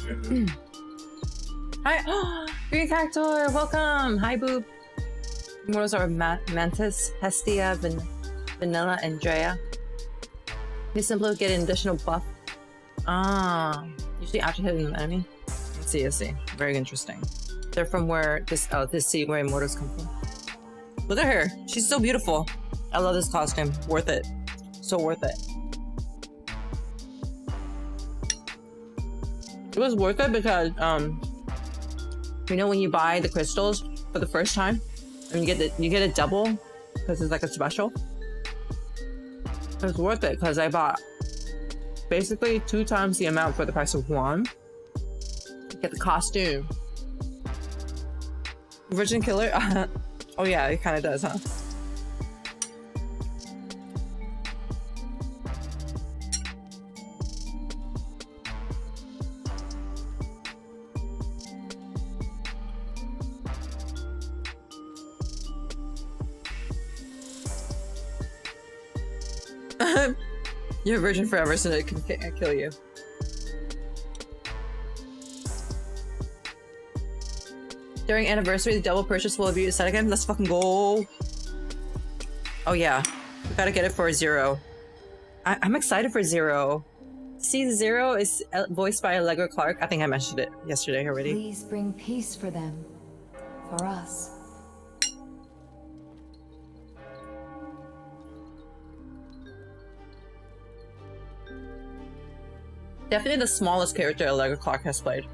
Hi, Green Cactor, welcome. Hi, Boob. Immortals are Mantis, Hestia, Vanilla, and Drea. You simply get an additional buff. Usually after hitting an enemy. I see. Very interesting. They're from where this sea where immortals come from. Look at her. She's so beautiful. I love this costume. Worth it. So worth it. It was worth it because you know when you buy the crystals for the first time and you get a double because it's like a special. It was worth it because I bought basically 2 times the amount for the price of 1. Get the costume. Virgin Killer? Oh yeah, it kind of does, huh? You're a virgin forever, so it can kill you. During anniversary, the double purchase will be set again. Let's fucking go. Oh yeah, we gotta get it for 0. I'm excited for Zero. See, Zero is voiced by Allegra Clark. I think I mentioned it yesterday already. Please bring peace for them. For us. Definitely the smallest character Allegra Clark has played.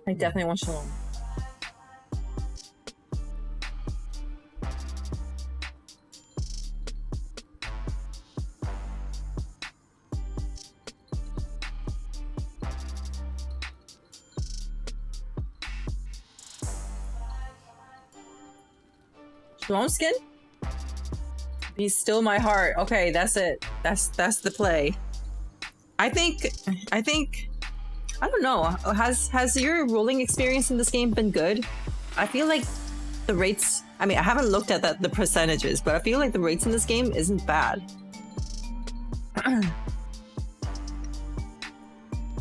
I definitely want Shalom. Shalom skin? Be still my heart. Okay, that's it. That's the play. I think I don't know. Has your rolling experience in this game been good? I feel like the rates, I mean, I haven't looked at the percentages, but I feel like the rates in this game isn't bad.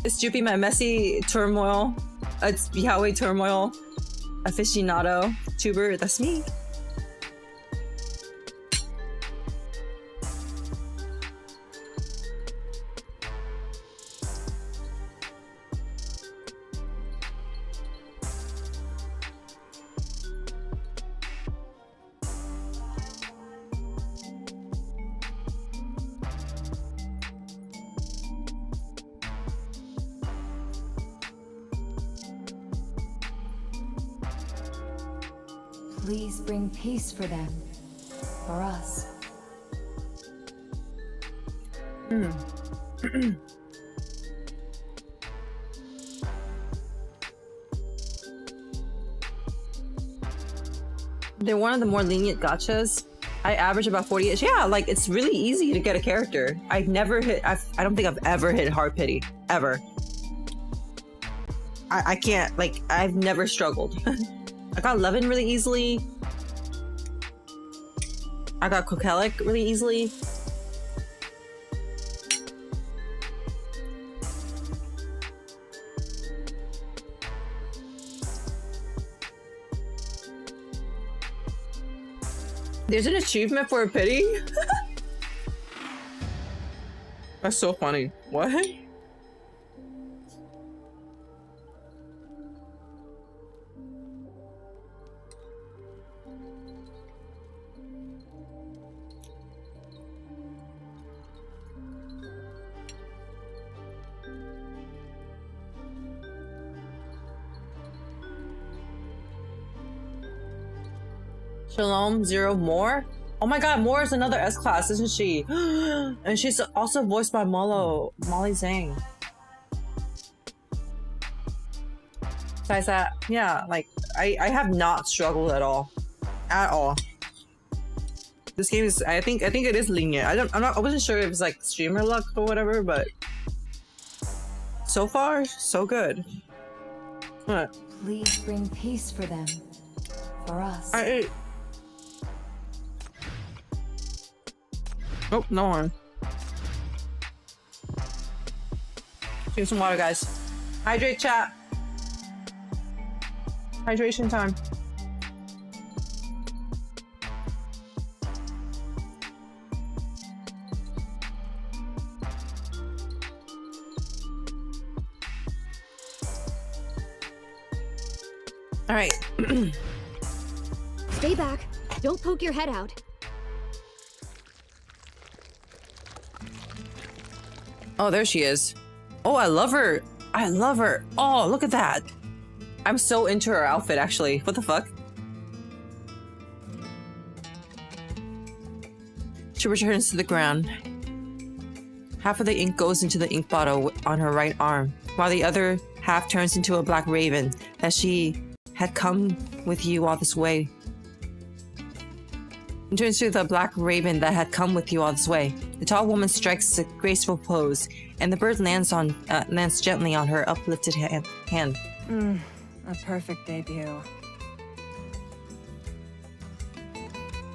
Is Juppy my messy turmoil? It's Yahweh turmoil aficionado tuber. That's me. Please bring peace for them. For us. They're one of the more lenient gachas. I average about 40. Yeah, like it's really easy to get a character. I've never hit. I don't think I've ever hit hard pity ever. I can't. Like I've never struggled. I got Levin really easily. I got Kokelic really easily. There's an achievement for a pity? That's so funny. What? Shalom, Zero, More? Oh my god, More is another S-class, isn't she? And she's also voiced by Molly Zhang. Besides that, yeah, like, I have not struggled at all. At all. This game is, I think it is lenient. I wasn't sure if it's like streamer luck or whatever, but so far, so good. What? Please bring peace for them. For us. Oh, no one. Drink some water, guys. Hydrate, chat. Hydration time. All right. Stay back. Don't poke your head out. Oh, there she is. Oh, I love her. I love her. Oh, look at that. I'm so into her outfit, actually. What the fuck? She returns to the ground. Half of the ink goes into the ink bottle on her right arm, while the other half turns into a black raven that she had come with you all this way. It turns to the black raven that had come with you all this way. The tall woman strikes a graceful pose, and the bird lands gently on her uplifted hand. A perfect debut.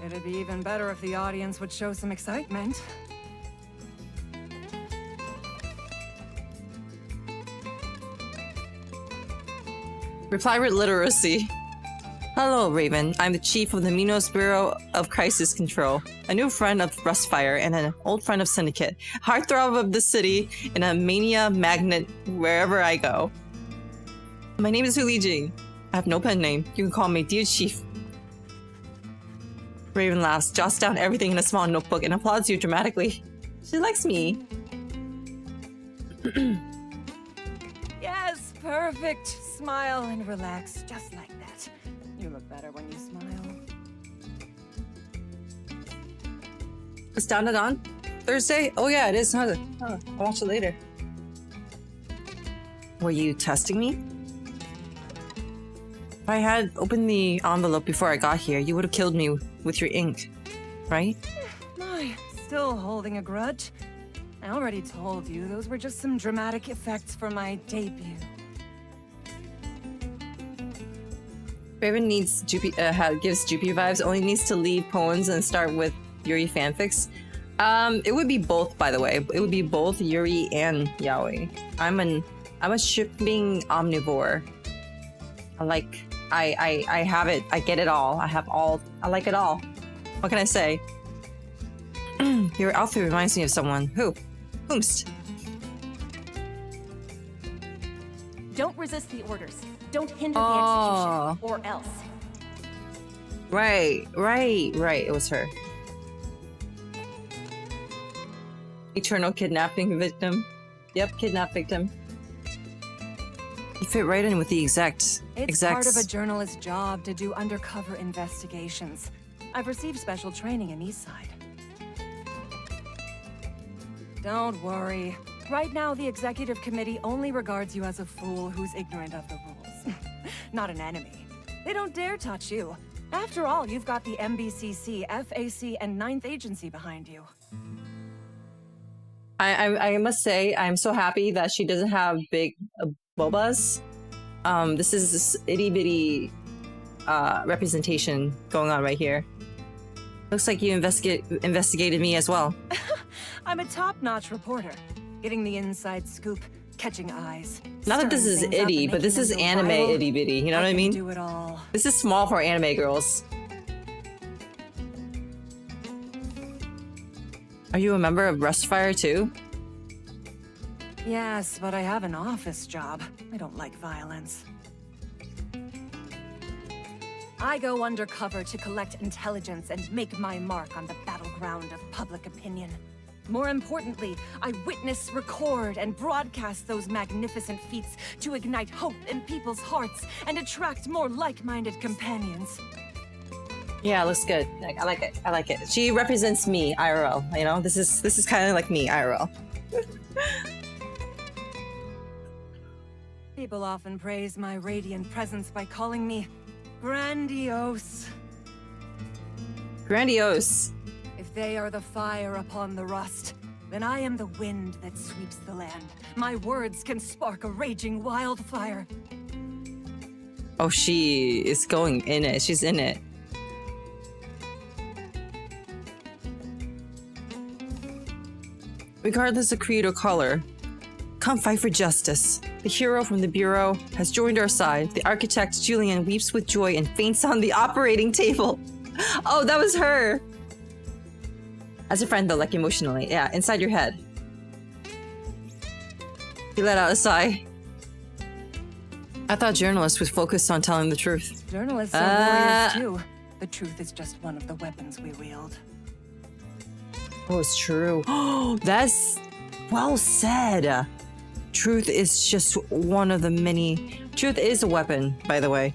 It'd be even better if the audience would show some excitement. Reply with literacy. Hello, Raven. I'm the chief of the Minos Bureau of Crisis Control. A new friend of Rustfire and an old friend of Syndicate. Heartthrob of the city and a mania magnet wherever I go. My name is Hulijing. I have no pen name. You can call me Dear Chief. Raven laughs, jots down everything in a small notebook, and applauds you dramatically. She likes me. Yes, perfect. Smile and relax, just like that. You look better when you smile. It's down and on? Thursday? Oh yeah, it is. Huh? I'll watch it later. Were you testing me? If I had opened the envelope before I got here, you would have killed me with your ink, right? My, still holding a grudge? I already told you, those were just some dramatic effects for my debut. Raven needs gives Jupy vibes, only needs to leave poems and start with Yuri fanfics. It would be both, by the way. It would be both Yuri and yaoi. I'm a shipping omnivore. I have it. I get it all. I like it all. What can I say? Your outfit reminds me of someone. Who? Whomst? Don't resist the orders. Don't hinder the execution, or else. Right. It was her. Eternal kidnapping victim. Yep, kidnap victim. You fit right in with the execs. It's part of a journalist's job to do undercover investigations. I've received special training in Eastside. Don't worry. Right now, the executive committee only regards you as a fool who's ignorant of the rules. Not an enemy. They don't dare touch you. After all, you've got the MBCC, FAC, and 9th Agency behind you. I must say, I'm so happy that she doesn't have big bobas. This is this itty-bitty representation going on right here. Looks like you investigated me as well. I'm a top-notch reporter. Getting the inside scoop, catching eyes. Not that this is itty, but this is anime itty-bitty, you know what I mean? Do it all. This is small for anime girls. Are you a member of Rustfire too? Yes, but I have an office job. I don't like violence. I go undercover to collect intelligence and make my mark on the battleground of public opinion. More importantly, I witness, record, and broadcast those magnificent feats to ignite hope in people's hearts and attract more like-minded companions. Yeah, looks good. I like it. I like it. She represents me, IRL. You know, this is kind of like me, IRL. People often praise my radiant presence by calling me grandiose. Grandiose. If they are the fire upon the rust, then I am the wind that sweeps the land. My words can spark a raging wildfire. Oh, she is going in it. She's in it. Regardless of creed or color, come fight for justice. The hero from the Bureau has joined our side. The architect, Julian, weeps with joy and faints on the operating table. Oh, that was her. As a friend, though, like emotionally. Yeah, inside your head. He let out a sigh. I thought journalists would focus on telling the truth. Journalists are warriors, too. The truth is just one of the weapons we wield. Oh, it's true. Oh, that's well said. Truth is just one of the many. Truth is a weapon, by the way.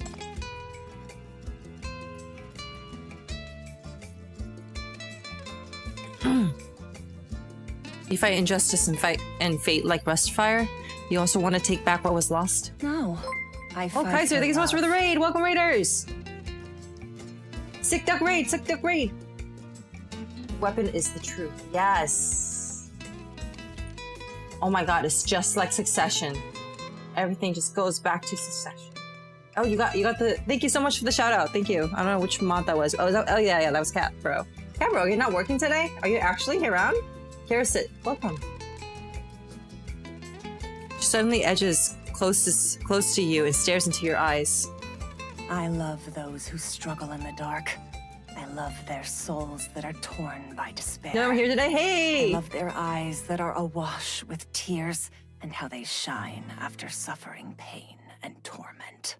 You fight injustice and fate like Rustfire. You also want to take back what was lost? No. I fight Kaiser, thank you so much for the raid. Welcome, raiders. Sick Duck raid, Sick Duck raid. Weapon is the truth. Yes. Oh my god, it's just like Succession. Everything just goes back to Succession. Oh, you got the. Thank you so much for the shout out. Thank you. I don't know which mod that was. Oh, yeah, that was Cat Bro. Cat Bro, you're not working today? Are you actually around? Karasit, welcome. Suddenly edges close to you and stares into your eyes. I love those who struggle in the dark. I love their souls that are torn by despair. No, I'm here today. Hey! I love their eyes that are awash with tears and how they shine after suffering pain and torment.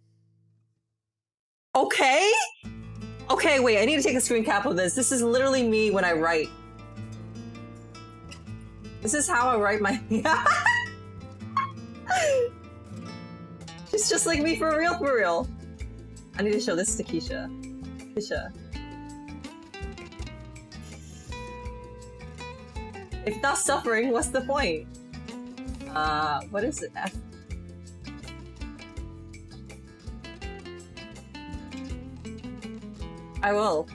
Okay? Okay, wait, I need to take a screen cap of this. This is literally me when I write. This is how I write my... She's just like me for real, for real. I need to show this to Keisha. Keisha. If not suffering, what's the point? What is it? I will.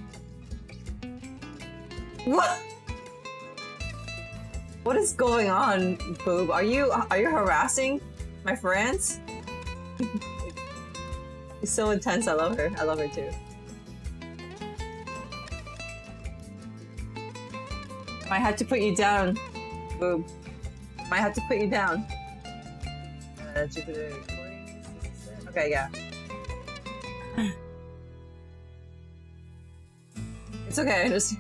What? What is going on, Boob? Are you harassing my friends? She's so intense. I love her. I love her too. I had to put you down, Boob. I had to put you down. Jupiter recordings. Okay, yeah. It's okay. I just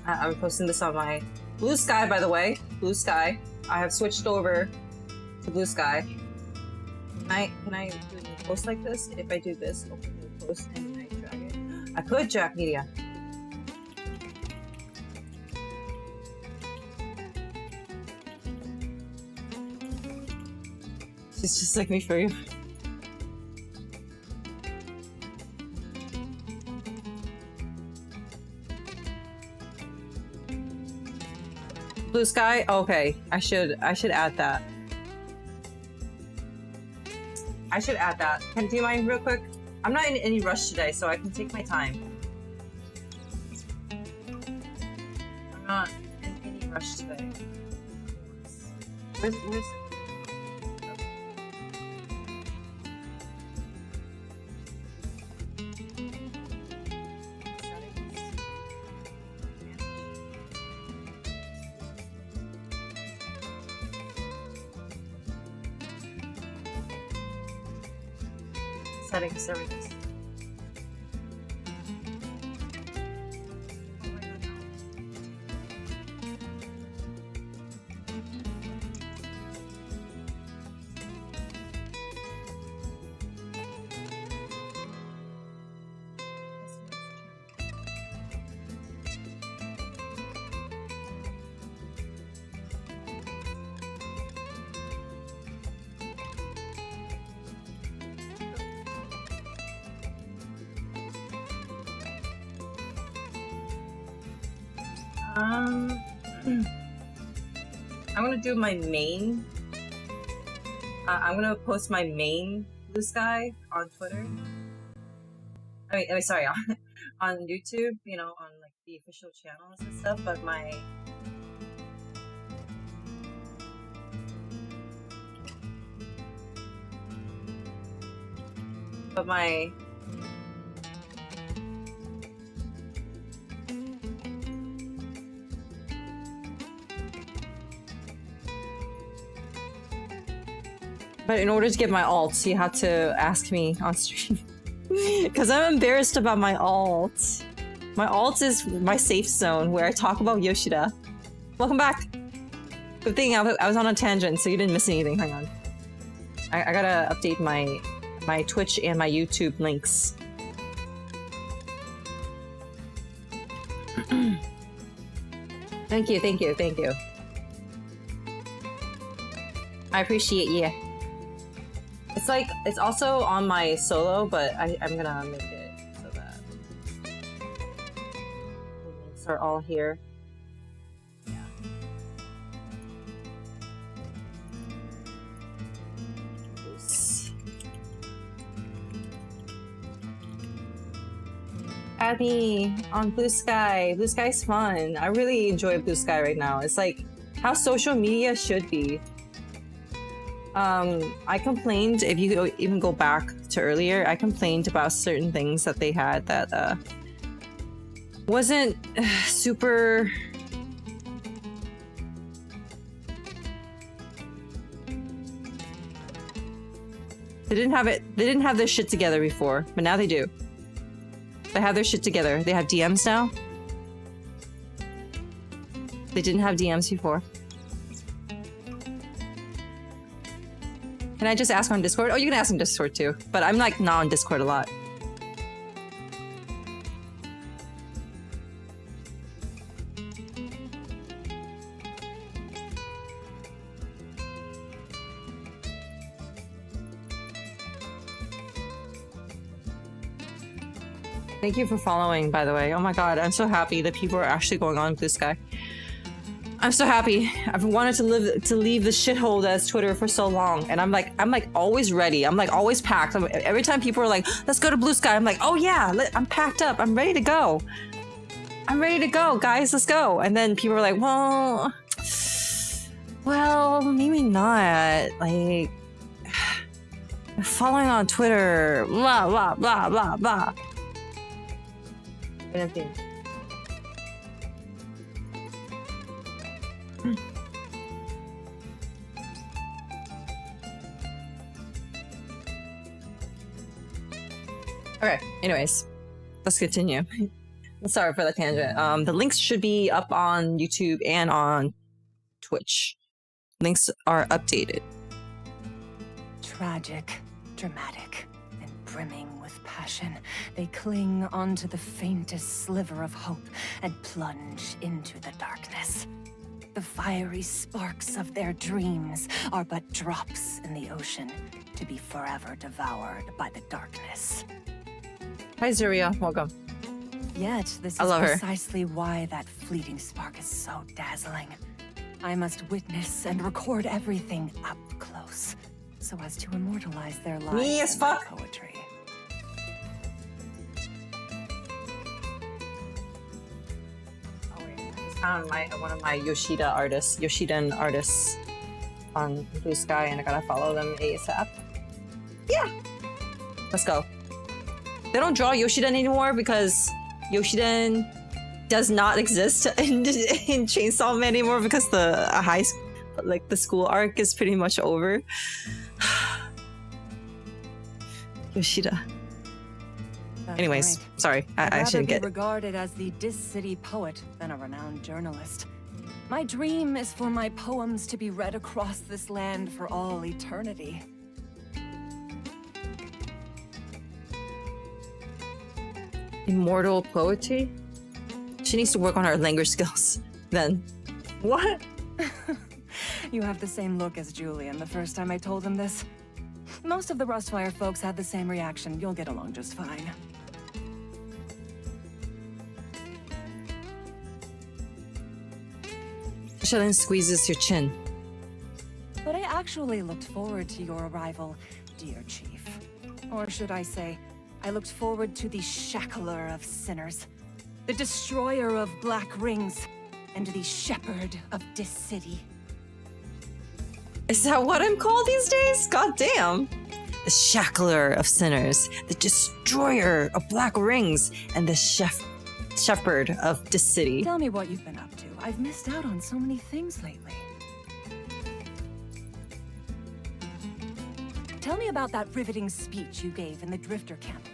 I'm posting this on my Blue Sky, by the way. Blue Sky. I have switched over to Blue Sky. Can I do a post like this? If I do this, open the post and I drag it. I could drag media. She's just like me for you. Blue Sky? Okay, I should add that. I should add that. Do you mind real quick? I'm not in any rush today, so I can take my time. I'm not in any rush today. Where's settings, everything. I'm gonna do my main. I'm gonna post my main Blue Sky on Twitter. I mean, sorry, on YouTube. You know, on like the official channels and stuff. But my But in order to get my alts, you have to ask me on stream. Because I'm embarrassed about my alt. My alt is my safe zone where I talk about Yoshida. Welcome back! Good thing I was on a tangent, so you didn't miss anything. Hang on. I gotta update my Twitch and my YouTube links. Thank you, thank you, thank you. I appreciate you. It's like, it's also on my solo, but I'm gonna make it so that the links are all here. Yeah. Add me on Blue Sky. Blue Sky's fun. I really enjoy Blue Sky right now. It's like how social media should be. I complained, if you even go back to earlier, I complained about certain things that they had that wasn't super... They didn't have it. They didn't have their shit together before, but now they do. They have their shit together. They have DMs now. They didn't have DMs before. Can I just ask on Discord? Oh, you can ask on Discord too. But I'm like not on Discord a lot. Thank you for following, by the way. Oh my god, I'm so happy that people are actually going on with this guy. I'm so happy. I've wanted to leave the shithole that's Twitter for so long, and I'm like always ready. I'm like always packed. Every time people are like, "Let's go to Blue Sky," I'm like, "Oh yeah, I'm packed up. I'm ready to go. I'm ready to go, guys. Let's go." And then people are like, "Well, maybe not. Like, following on Twitter, blah blah blah blah blah." Anything. Okay, anyways, let's continue. Sorry for the tangent. The links should be up on YouTube and on Twitch. Links are updated. Tragic, dramatic, and brimming with passion, they cling onto the faintest sliver of hope and plunge into the darkness. The fiery sparks of their dreams are but drops in the ocean, to be forever devoured by the darkness. Hi Zuria, welcome. Yet, this is precisely why that fleeting spark is so dazzling. I must witness and record everything up close, so as to immortalize their lives Me as in fuck. my poetry. Found one of my Yoshida artists on Blue Sky, and I gotta follow them ASAP. Yeah, let's go. They don't draw Yoshiden anymore because Yoshiden does not exist in Chainsaw Man anymore because the the school arc is pretty much over. Yoshida. That's Anyways, right. sorry, I shouldn't get. I'd rather be regarded as the Dis-City poet than a renowned journalist. My dream is for my poems to be read across this land for all eternity. Immortal poetry? She needs to work on her language skills. Then, what? You have the same look as Julian the first time I told him this. Most of the Rustfire folks had the same reaction. You'll get along just fine. Sheldon squeezes your chin. But I actually looked forward to your arrival, dear Chief. Or should I say, I looked forward to the shackler of sinners, the destroyer of black rings, and the shepherd of Dis-City. Is that what I'm called these days? God damn. The shackler of sinners, the destroyer of black rings, and the shepherd of Dis-City. Tell me what you've been up to. I've missed out on so many things lately. Tell me about that riveting speech you gave in the Drifter camp.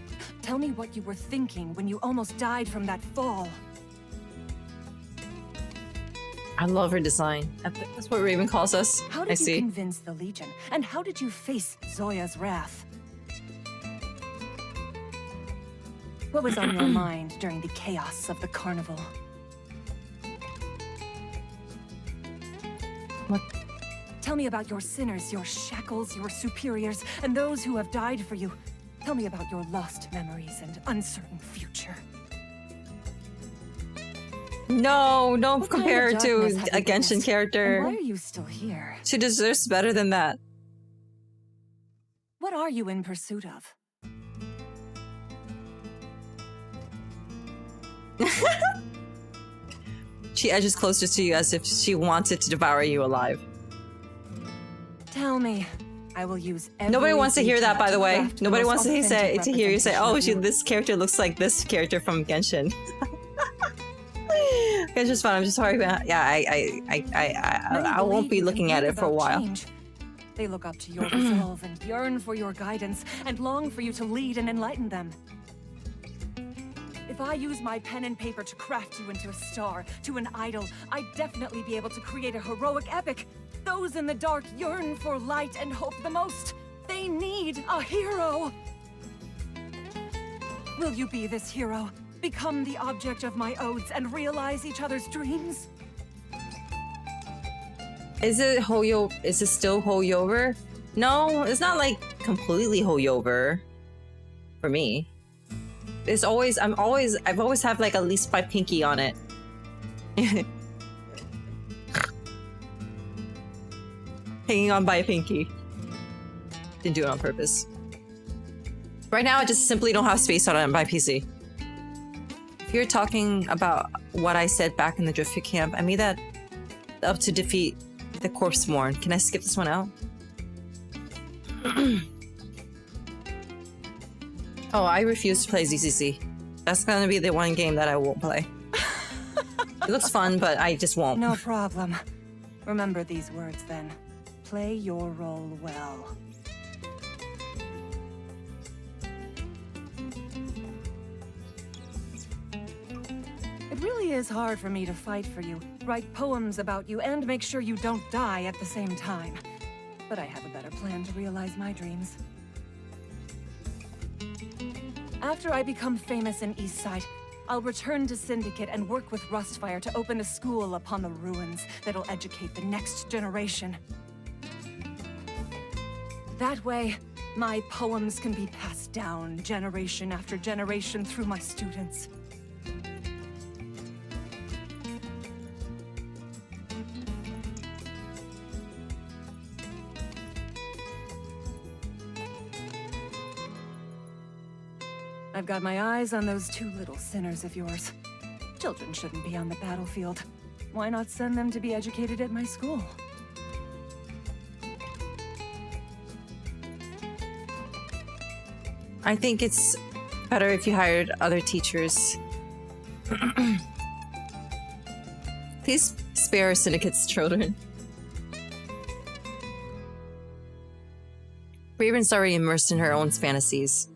Tell me what you were thinking when you almost died from that fall. I love her design. That's what Raven calls us. How did you convince the Legion? And how did you face Zoya's wrath? What was on your mind during the chaos of the carnival? What? Tell me about your sinners, your shackles, your superiors, and those who have died for you. Tell me about your lost memories and uncertain future. No, don't compare her to a Genshin character. And why are you still here? She deserves better than that. What are you in pursuit of? She edges closer to you as if she wanted to devour you alive. Tell me. I will use Nobody wants to hear that, by the way. Nobody wants to hear you say, "Oh, this character looks like this character from Genshin." It's just fun. I'm just sorry, but yeah, I won't be looking at it for a while. They look up to your resolve and yearn for your guidance and long for you to lead and enlighten them. If I use my pen and paper to craft you into a star, to an idol, I'd definitely be able to create a heroic epic. Those in the dark yearn for light and hope the most. They need a hero. Will you be this hero? Become the object of my odes and realize each other's dreams? Is it Hoyo? Is it still Hoyover? No, it's not like completely Hoyover for me. It's always, I've always have like at least my pinky on it. Hanging on by a pinky. Didn't do it on purpose. Right now, I just simply don't have space on my PC. If you're talking about what I said back in the Drifter camp, I made that up to defeat the Corpseborn. Can I skip this one out? Oh, I refuse to play ZCC. That's gonna be the one game that I won't play. It looks fun, but I just won't. No problem. Remember these words then. Play your role well. It really is hard for me to fight for you, write poems about you, and make sure you don't die at the same time. But I have a better plan to realize my dreams. After I become famous in Eastside, I'll return to Syndicate and work with Rustfire to open a school upon the ruins that'll educate the next generation. That way, my poems can be passed down generation after generation through my students. I've got my eyes on those two little sinners of yours. Children shouldn't be on the battlefield. Why not send them to be educated at my school? I think it's better if you hired other teachers. Please spare Syndicate's children. Raven's already immersed in her own fantasies.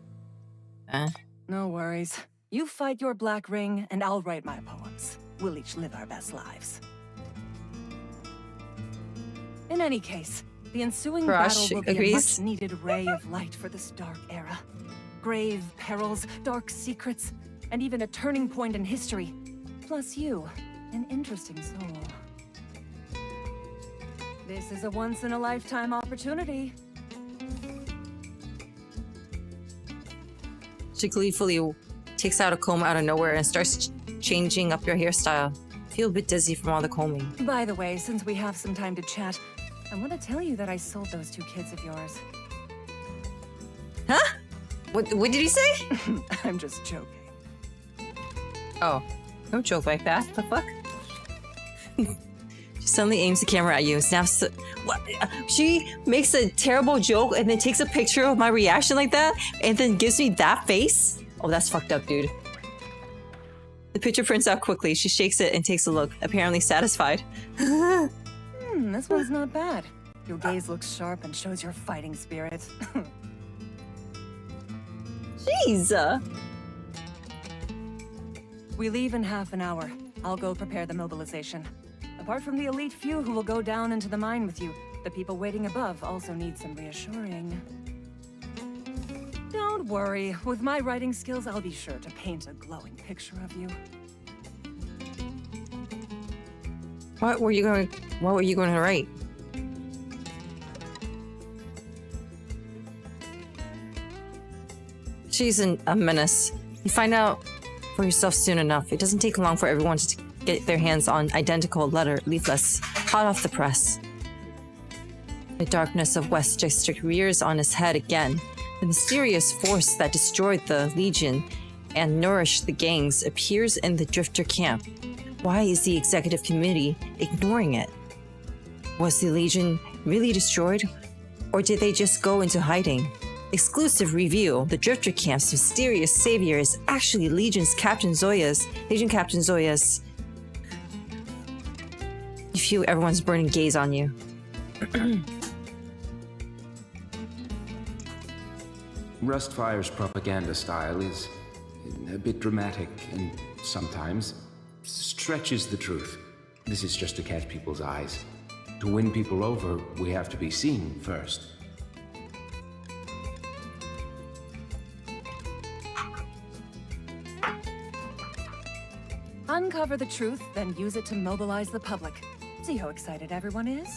No worries. You fight your black ring, and I'll write my poems. We'll each live our best lives. In any case, the ensuing battle will be a much-needed ray of light for this dark era. Grave perils, dark secrets, and even a turning point in history. Plus you, an interesting soul. This is a once-in-a-lifetime opportunity. She gleefully takes out a comb out of nowhere and starts changing up your hairstyle. I feel a bit dizzy from all the combing. By the way, since we have some time to chat, I want to tell you that I sold those two kids of yours. Huh? What did you say? I'm just joking. Oh, don't joke like that. The fuck? She suddenly aims the camera at you. Snaps. What? She makes a terrible joke and then takes a picture of my reaction like that, and then gives me that face. Oh, that's fucked up, dude. The picture prints out quickly. She shakes it and takes a look, apparently satisfied. This one's not bad. Your gaze looks sharp and shows your fighting spirit. Jeez. We leave in half an hour. I'll go prepare the mobilization. Apart from the elite few who will go down into the mine with you, the people waiting above also need some reassuring. Don't worry. With my writing skills, I'll be sure to paint a glowing picture of you. What were you going to write? She's a menace. You find out for yourself soon enough. It doesn't take long for everyone to get their hands on identical leaflets, hot off the press. The darkness of West District rears on its head again. The mysterious force that destroyed the Legion and nourished the gangs appears in the Drifter camp. Why is the executive committee ignoring it? Was the Legion really destroyed? Or did they just go into hiding? Exclusive review, the Drifter camp's mysterious savior is actually Legion Captain Zoya's. You feel everyone's burning gaze on you. Rustfire's propaganda style is a bit dramatic and sometimes stretches the truth. This is just to catch people's eyes. To win people over, we have to be seen first. Uncover the truth, then use it to mobilize the public. See how excited everyone is?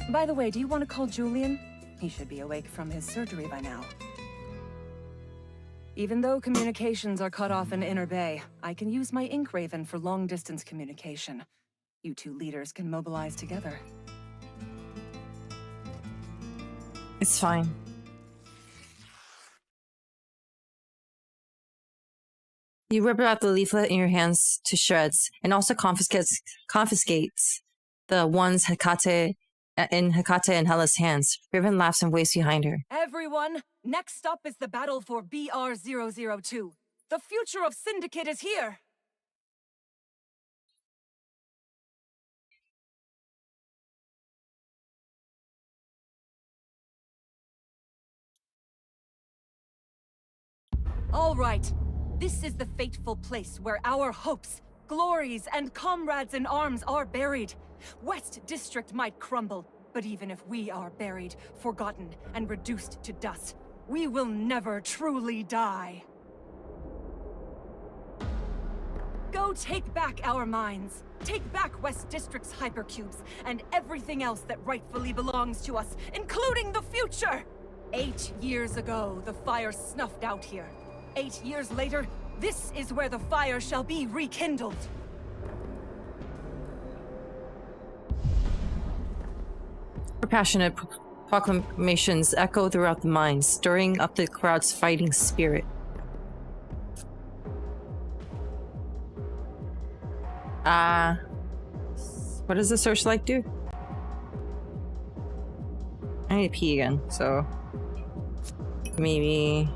By the way, do you want to call Julian? He should be awake from his surgery by now. Even though communications are cut off in Inner Bay, I can use my Ink Raven for long-distance communication. You two leaders can mobilize together. It's fine. You rip out the leaflet in your hands to shreds, and also confiscates the ones in Hecate and Hella's hands. Raven laughs and waves behind her. Everyone, next up is the battle for BR-002. The future of Syndicate is here! All right. This is the fateful place where our hopes, glories, and comrades in arms are buried. West District might crumble, but even if we are buried, forgotten, and reduced to dust, we will never truly die. Go take back our minds. Take back West District's hypercubes, and everything else that rightfully belongs to us, including the future! 8 years ago, the fire snuffed out here. 8 years later, this is where the fire shall be rekindled. Her passionate proclamations echo throughout the mines, stirring up the crowd's fighting spirit. What does the searchlight do? I need to pee again, so maybe.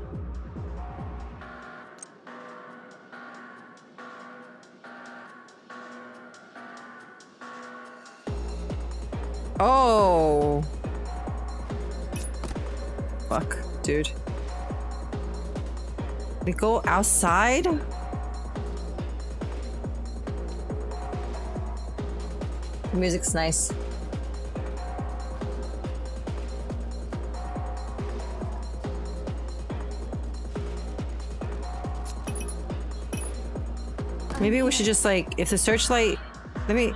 Oh. Fuck, dude. We go outside? The music's nice. Maybe we should just like, if the searchlight, let me,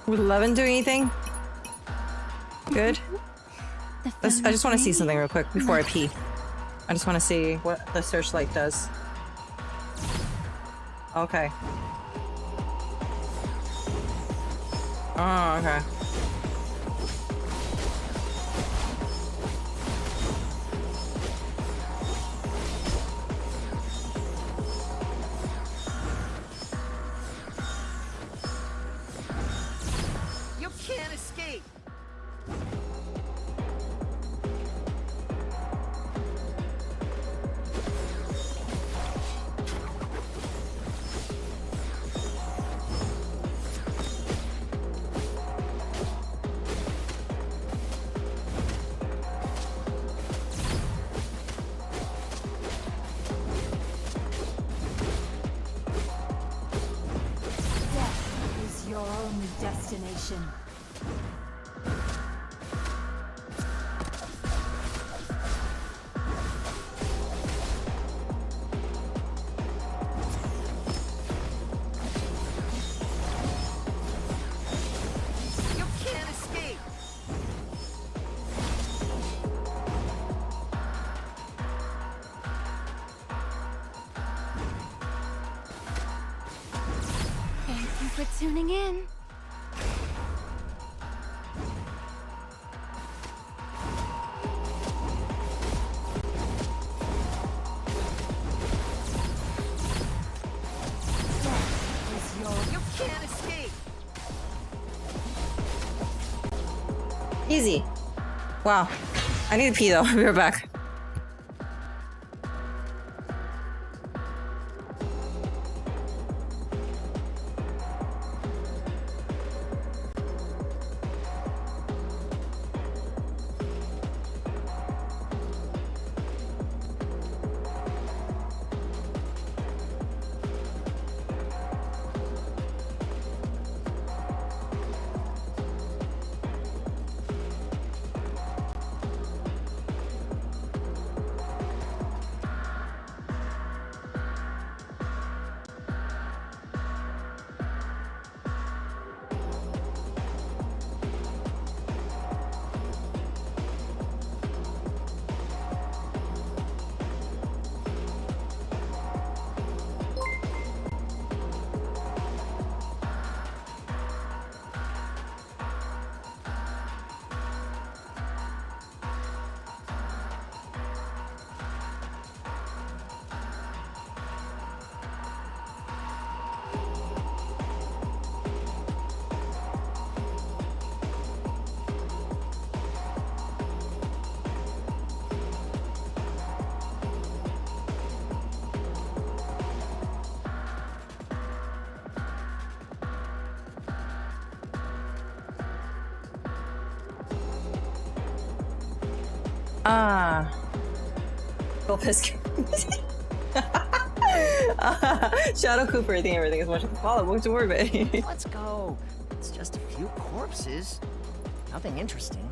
Would 11 do anything? Good. I just want to see something real quick before I pee. I just want to see what the searchlight does. Okay. Oh, okay. You can't escape. Destination. You can't escape. Thank you for tuning in. You can't escape. Easy. Wow. I need to pee though. I'll be right back. Go piss. Shadow Cooper, I think everything is much of a follow. What's the word, baby? Let's go. It's just a few corpses. Nothing interesting.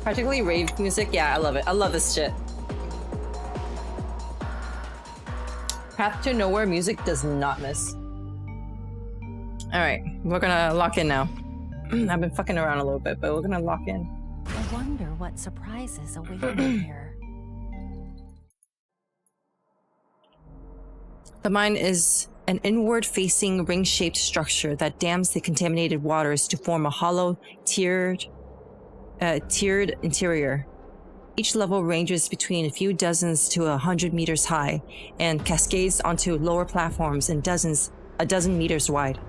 Particularly rave music, yeah, I love it. I love this shit. Path to Nowhere music does not miss. Alright, we're gonna lock in now. I've been fucking around a little bit, but we're gonna lock in. I wonder what surprises await me here. The mine is an inward-facing ring-shaped structure that dams the contaminated waters to form a hollow, tiered interior. Each level ranges between a few dozens to 100 meters high and cascades onto lower platforms and a dozen meters wide.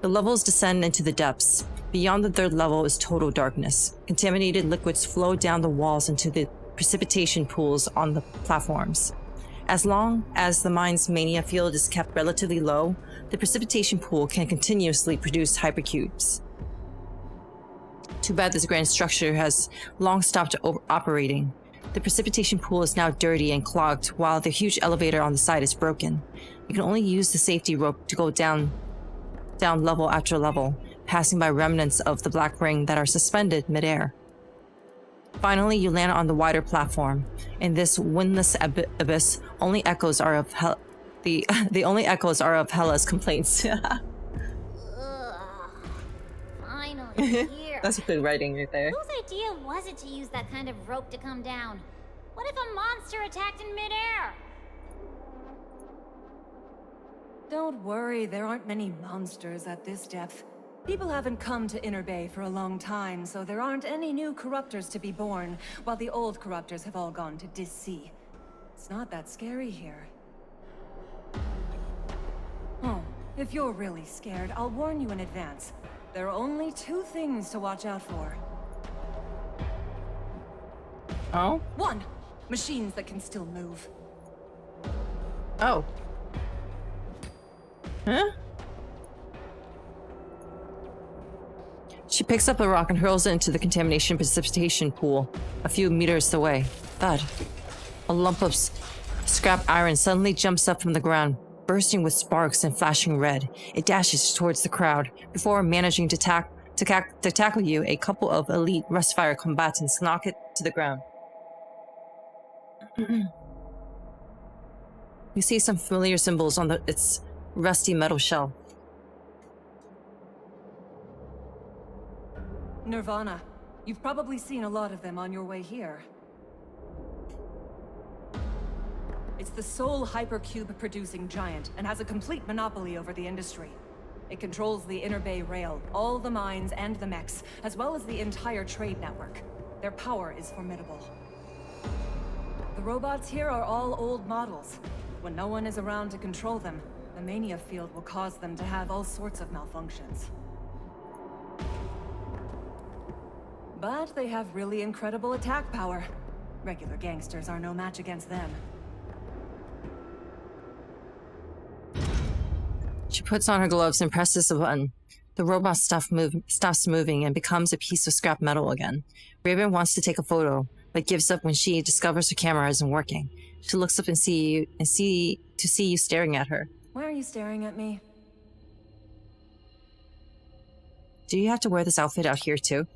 The levels descend into the depths. Beyond the third level is total darkness. Contaminated liquids flow down the walls into the precipitation pools on the platforms. As long as the mine's mania field is kept relatively low, the precipitation pool can continuously produce hypercubes. Too bad this grand structure has long stopped operating. The precipitation pool is now dirty and clogged, while the huge elevator on the side is broken. You can only use the safety rope to go down level after level, passing by remnants of the black ring that are suspended midair. Finally, you land on the wider platform. In this windless abyss, only echoes are of the only echoes are of Hella's complaints. Finally here. That's good writing right there. Whose idea was it to use that kind of rope to come down? What if a monster attacked in midair? Don't worry, there aren't many monsters at this depth. People haven't come to Inner Bay for a long time, so there aren't any new corruptors to be born, while the old corruptors have all gone to Dis-Sea. It's not that scary here. Oh, if you're really scared, I'll warn you in advance. There are only two things to watch out for. Oh? 1. Machines that can still move. Oh. Huh? She picks up a rock and hurls it into the contamination precipitation pool a few meters away. Thud. A lump of scrap iron suddenly jumps up from the ground, bursting with sparks and flashing red. It dashes towards the crowd before managing to tackle you. A couple of elite Rustfire combatants knock it to the ground. You see some familiar symbols on its rusty metal shell. Nirvana. You've probably seen a lot of them on your way here. It's the sole hypercube-producing giant, and has a complete monopoly over the industry. It controls the Inner Bay Rail, all the mines and the mechs, as well as the entire trade network. Their power is formidable. The robots here are all old models. When no one is around to control them, the mania field will cause them to have all sorts of malfunctions. But they have really incredible attack power. Regular gangsters are no match against them. She puts on her gloves and presses a button. The robot stops moving and becomes a piece of scrap metal again. Raven wants to take a photo, but gives up when she discovers her camera isn't working. She looks up and see you staring at her. Why are you staring at me? Do you have to wear this outfit out here too?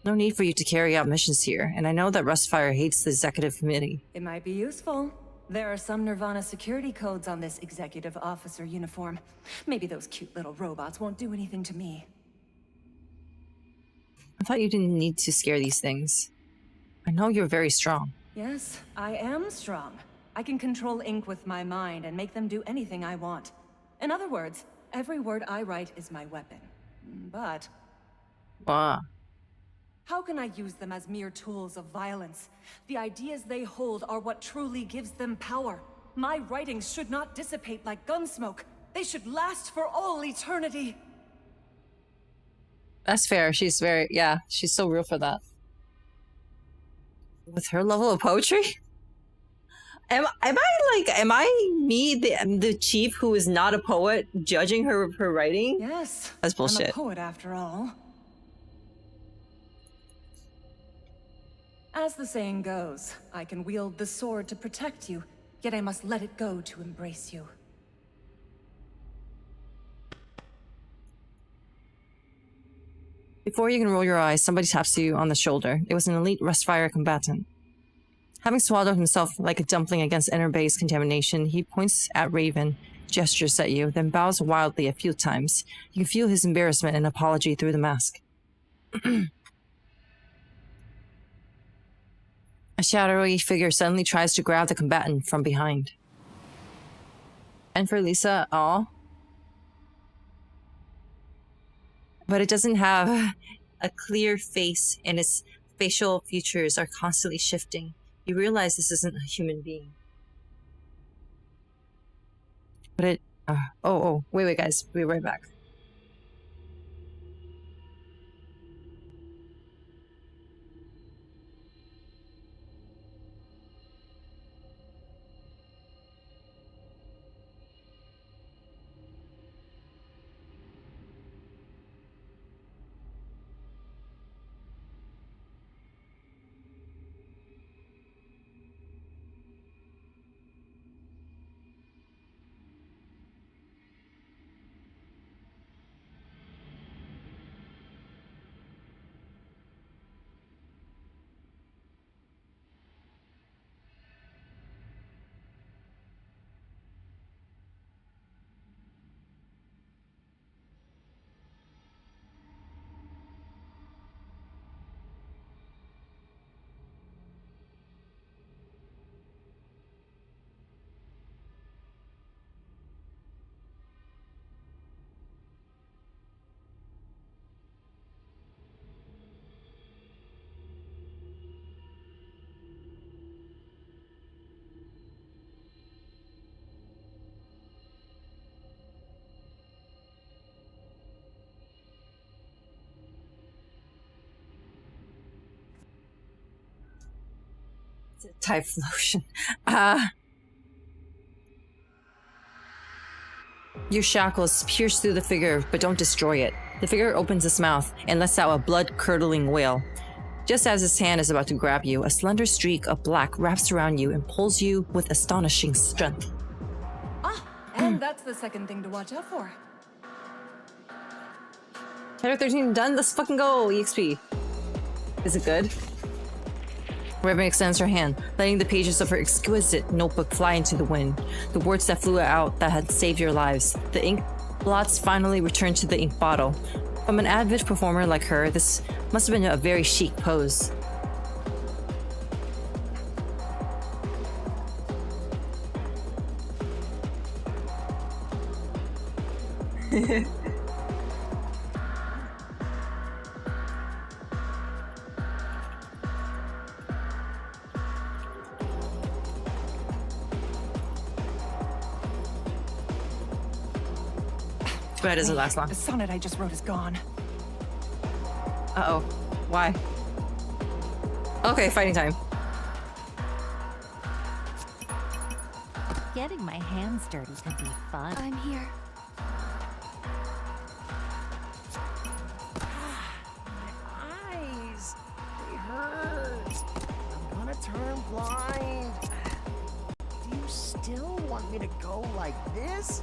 No need for you to carry out missions here, and I know that Rustfire hates the executive committee. It might be useful. There are some Nirvana security codes on this executive officer uniform. Maybe those cute little robots won't do anything to me. I thought you didn't need to scare these things. I know you're very strong. Yes, I am strong. I can control ink with my mind and make them do anything I want. In other words, every word I write is my weapon. But... Wow. how can I use them as mere tools of violence? The ideas they hold are what truly gives them power. My writings should not dissipate like gunsmoke. They should last for all eternity. That's fair. She's very, yeah, she's so real for that. With her level of poetry? Am I me, the chief who is not a poet, judging her writing? Yes. That's bullshit. I'm a poet after all. As the saying goes, I can wield the sword to protect you, yet I must let it go to embrace you. Before you can roll your eyes, somebody taps you on the shoulder. It was an elite Rustfire combatant. Having swallowed himself like a dumpling against Inner Bay's contamination, he points at Raven, gestures at you, then bows wildly a few times. You can feel his embarrassment and apology through the mask. A shadowy figure suddenly tries to grab the combatant from behind. And for Lisa, aw. But it doesn't have a clear face, and its facial features are constantly shifting. You realize this isn't a human being. But it... wait, guys. We'll be right back. Typhlosion. Your shackles pierce through the figure, but don't destroy it. The figure opens its mouth and lets out a blood-curdling wail. Just as its hand is about to grab you, a slender streak of black wraps around you and pulls you with astonishing strength. And that's the second thing to watch out for. Chapter 13 done? Let's fucking go, EXP. Is it good? Raven extends her hand, letting the pages of her exquisite notebook fly into the wind. The words that flew out that had saved your lives. The ink blots finally return to the ink bottle. From an avid performer like her, this must have been a very chic pose. It doesn't last long. The sonnet I just wrote is gone. Uh-oh. Why? Okay, fighting time. Getting my hands dirty could be fun. I'm here. My eyes, they hurt. I'm gonna turn blind. Do you still want me to go like this?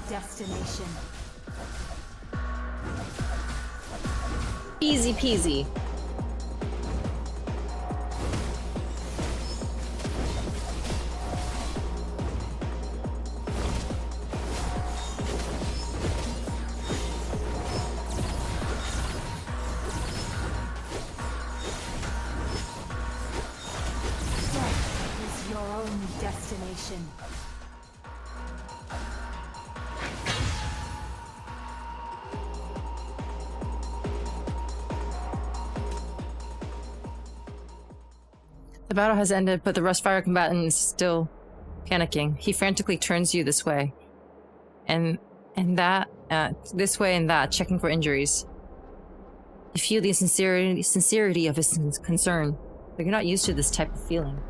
Destination. Easy peasy. Death is your only destination. The battle has ended, but the Rustfire combatant is still panicking. He frantically turns you this way, and that, this way and that, checking for injuries. You feel the sincerity of his concern, but you're not used to this type of feeling.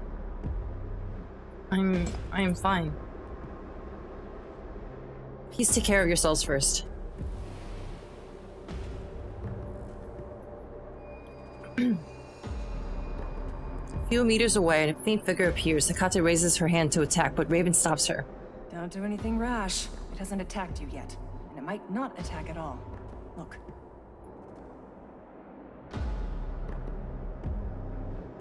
I am fine. Please take care of yourselves first. A few meters away, a faint figure appears. Hecate raises her hand to attack, but Raven stops her. Don't do anything rash. It hasn't attacked you yet, and it might not attack at all. Look.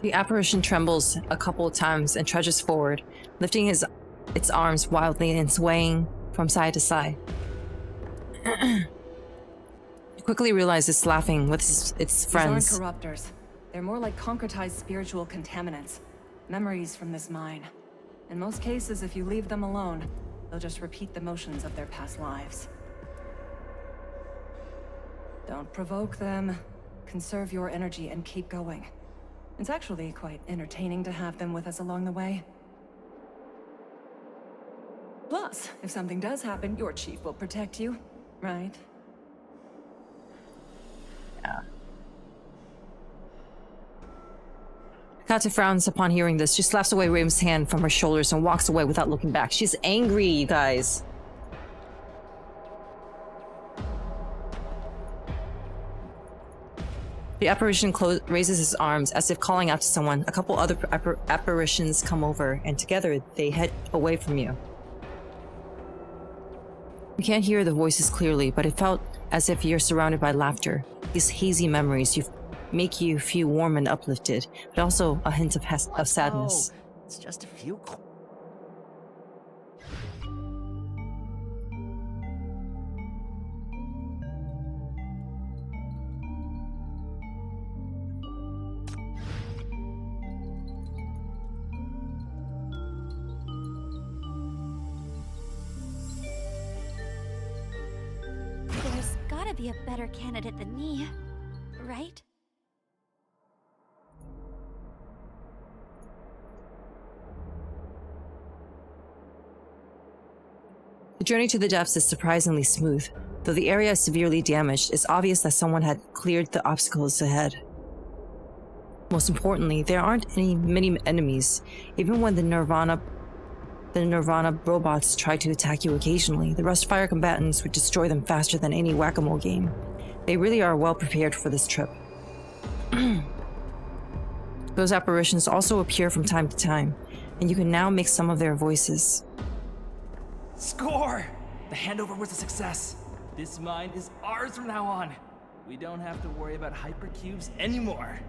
The apparition trembles a couple of times and trudges forward, lifting its arms wildly and swaying from side to side. You quickly realize it's laughing with its friends. These aren't corruptors. They're more like concretized spiritual contaminants. Memories from this mine. In most cases, if you leave them alone, they'll just repeat the motions of their past lives. Don't provoke them. Conserve your energy and keep going. It's actually quite entertaining to have them with us along the way. Plus, if something does happen, your chief will protect you, right? Yeah. Hecate frowns upon hearing this. She slaps away Raven's hand from her shoulders and walks away without looking back. She's angry, you guys. The apparition raises his arms as if calling out to someone. A couple other apparitions come over, and together they head away from you. You can't hear the voices clearly, but it felt as if you're surrounded by laughter. These hazy memories make you feel warm and uplifted, but also a hint of sadness. Oh, it's just a few. There's gotta be a better candidate than me, right? The journey to the depths is surprisingly smooth. Though the area is severely damaged, it's obvious that someone had cleared the obstacles ahead. Most importantly, there aren't many enemies. Even when the Nirvana robots try to attack you occasionally, the Rustfire combatants would destroy them faster than any whack-a-mole game. They really are well prepared for this trip. Those apparitions also appear from time to time, and you can now make some of their voices. Score! The handover was a success. This mine is ours from now on. We don't have to worry about hypercubes anymore.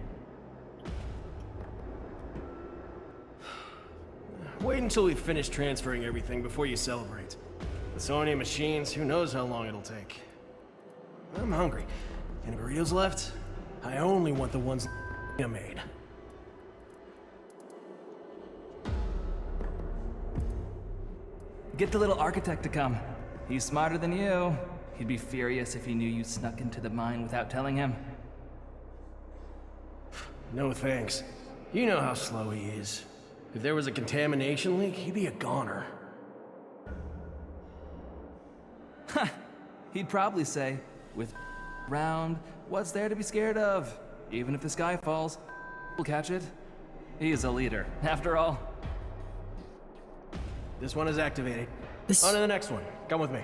Wait until we finish transferring everything before you celebrate. With so many machines, who knows how long it'll take. I'm hungry. Any burritos left? I only want the ones I made. Get the little architect to come. He's smarter than you. He'd be furious if he knew you snuck into the mine without telling him. No thanks. You know how slow he is. If there was a contamination leak, he'd be a goner. He'd probably say, with round, what's there to be scared of? Even if the sky falls, we'll catch it. He's a leader, after all. This one is activated. On to the next one. Come with me.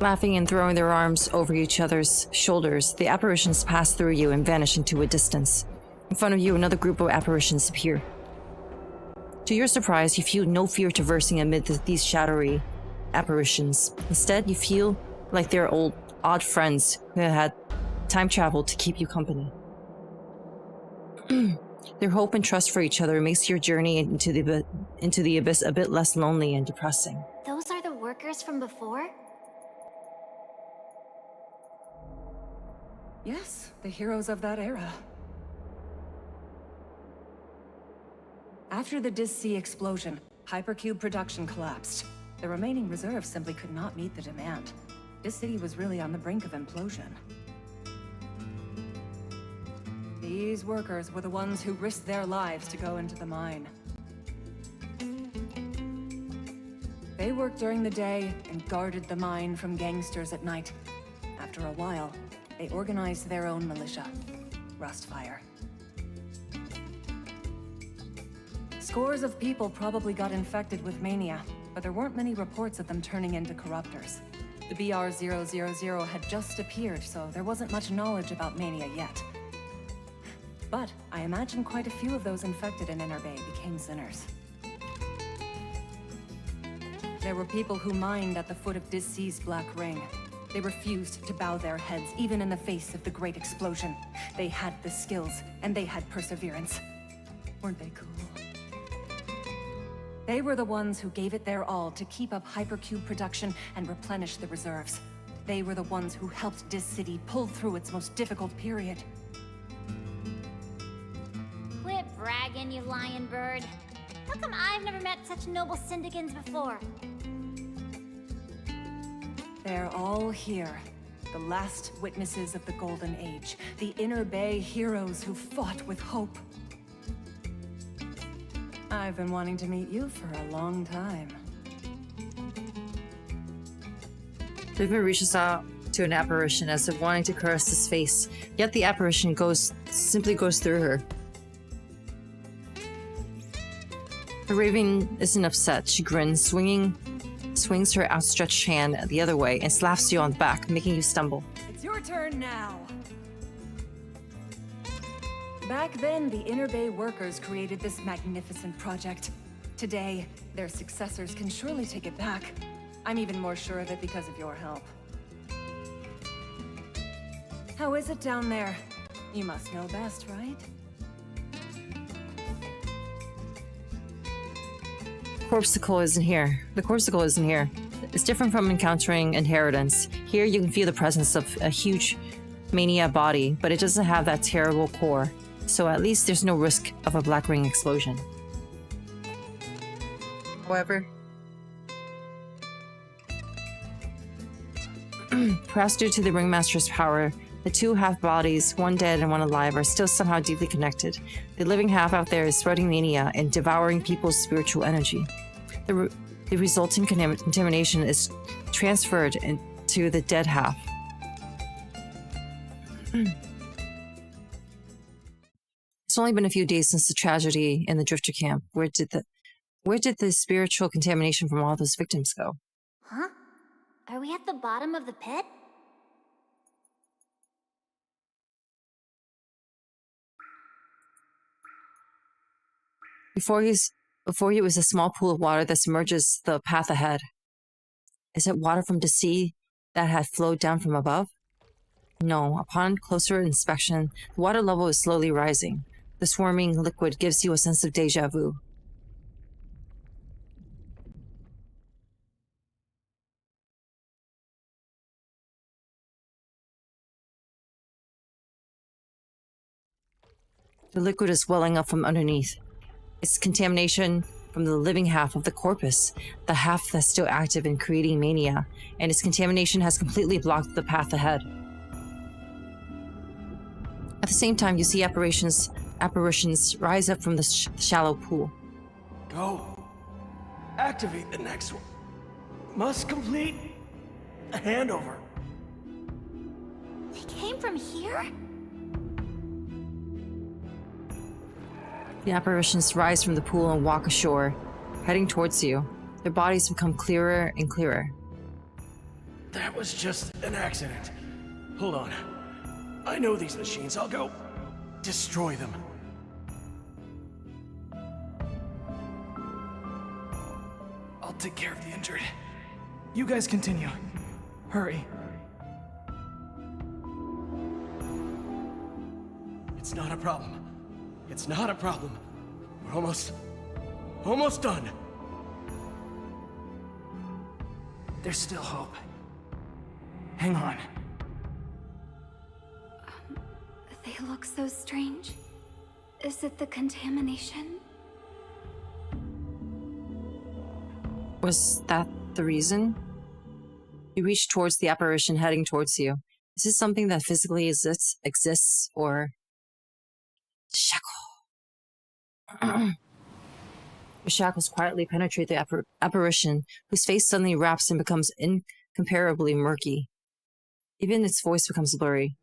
Laughing and throwing their arms over each other's shoulders, the apparitions pass through you and vanish into a distance. In front of you, another group of apparitions appear. To your surprise, you feel no fear traversing amid these shadowy apparitions. Instead, you feel like they're odd friends who had time traveled to keep you company. Their hope and trust for each other makes your journey into the abyss a bit less lonely and depressing. Those are the workers from before? Yes, the heroes of that era. After the Dis-C explosion, Hypercube production collapsed. The remaining reserves simply could not meet the demand. This city was really on the brink of implosion. These workers were the ones who risked their lives to go into the mine. They worked during the day and guarded the mine from gangsters at night. After a while, they organized their own militia, Rustfire. Scores of people probably got infected with mania, but there weren't many reports of them turning into corruptors. The BR-000 had just appeared, so there wasn't much knowledge about mania yet. But I imagine quite a few of those infected in Inner Bay became sinners. There were people who mined at the foot of Dis-C's Black Ring. They refused to bow their heads, even in the face of the Great Explosion. They had the skills, and they had perseverance. Weren't they cool? They were the ones who gave it their all to keep up Hypercube production and replenish the reserves. They were the ones who helped Dis City pull through its most difficult period. Quit bragging, you lion bird. How come I've never met such noble syndicans before? They're all here. The last witnesses of the Golden Age. The Inner Bay heroes who fought with hope. I've been wanting to meet you for a long time. River reaches out to an apparition as if wanting to caress his face, yet the apparition simply goes through her. The Raven isn't upset. She grins, swings her outstretched hand the other way, and slaps you on the back, making you stumble. It's your turn now. Back then, the Inner Bay workers created this magnificent project. Today, their successors can surely take it back. I'm even more sure of it because of your help. How is it down there? You must know best, right? Corpsicle isn't here. The Corpsicle isn't here. It's different from encountering inheritance. Here you can feel the presence of a huge mania body, but it doesn't have that terrible core. So at least there's no risk of a Black Ring explosion. However, perhaps due to the Ringmaster's power, the two half-bodies, one dead and one alive, are still somehow deeply connected. The living half out there is spreading mania and devouring people's spiritual energy. The resulting contamination is transferred into the dead half. It's only been a few days since the tragedy in the Drifter camp. Where did the spiritual contamination from all those victims go? Huh? Are we at the bottom of the pit? Before you was a small pool of water that submerges the path ahead. Is it water from the sea that had flowed down from above? No, upon closer inspection, the water level is slowly rising. The swarming liquid gives you a sense of deja vu. The liquid is welling up from underneath. It's contamination from the living half of the corpus, the half that's still active in creating mania, and its contamination has completely blocked the path ahead. At the same time, you see apparitions rise up from the shallow pool. Go. Activate the next one. Must complete a handover. They came from here? The apparitions rise from the pool and walk ashore, heading towards you. Their bodies become clearer and clearer. That was just an accident. Hold on. I know these machines. I'll go destroy them. I'll take care of the injured. You guys continue. Hurry. It's not a problem. It's not a problem. We're almost done. There's still hope. Hang on. They look so strange. Is it the contamination? Was that the reason? You reach towards the apparition heading towards you. Is this something that physically exists, or... Shackle. The shackles quietly penetrate the apparition, whose face suddenly wraps and becomes incomparably murky. Even its voice becomes blurry.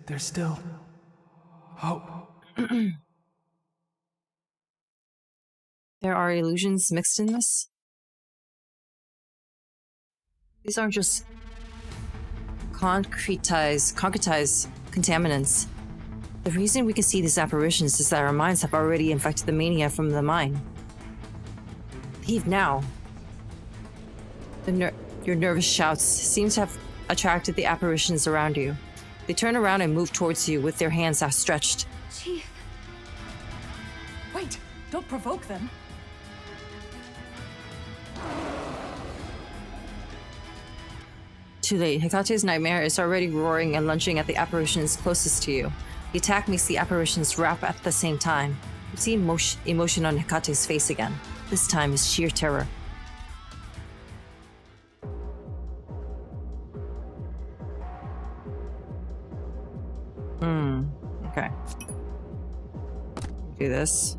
There's still hope. There are illusions mixed in this? These aren't just concretized contaminants. The reason we can see these apparitions is that our minds have already infected the mania from the mine. Leave now. Your nervous shouts seem to have attracted the apparitions around you. They turn around and move towards you with their hands outstretched. Chief. Wait, don't provoke them. Too late. Hecate's nightmare is already roaring and lunging at the apparitions closest to you. The attack makes the apparitions wrap at the same time. You see emotion on Hecate's face again. This time is sheer terror. Okay. Do this.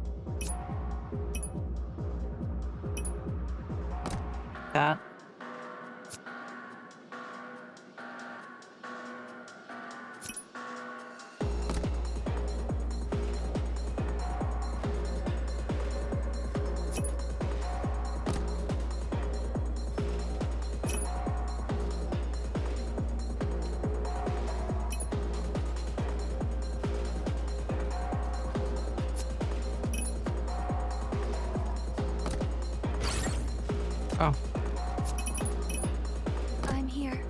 That. Oh. I'm here.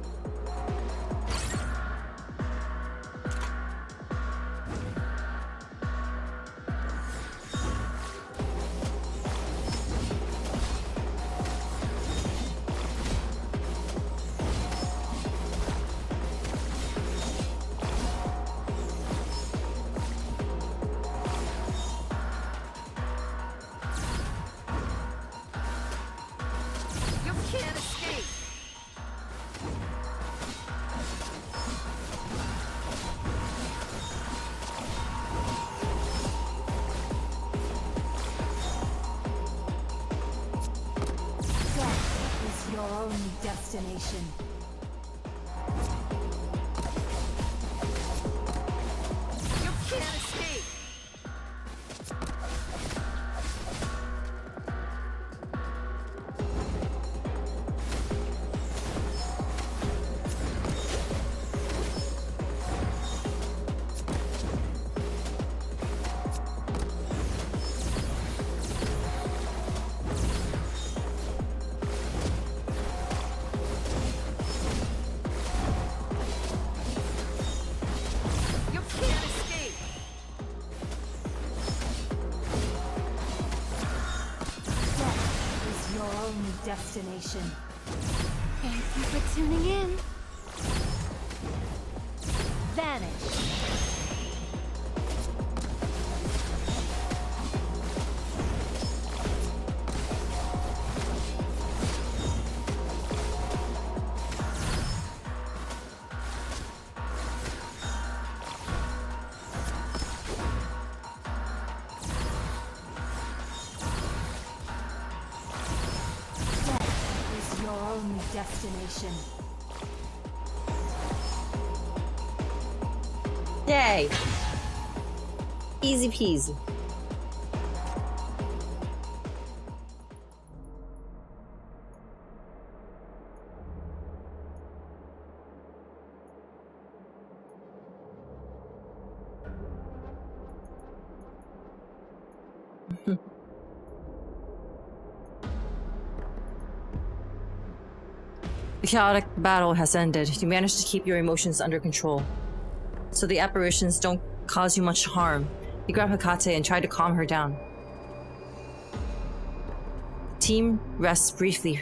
Can't escape. Death is your only destination. your only destination. Thank you for tuning in. Vanish. Death is your only destination. Yay! Easy peasy. The chaotic battle has ended. You managed to keep your emotions under control, so the apparitions don't cause you much harm. You grab Hecate and try to calm her down. The team rests briefly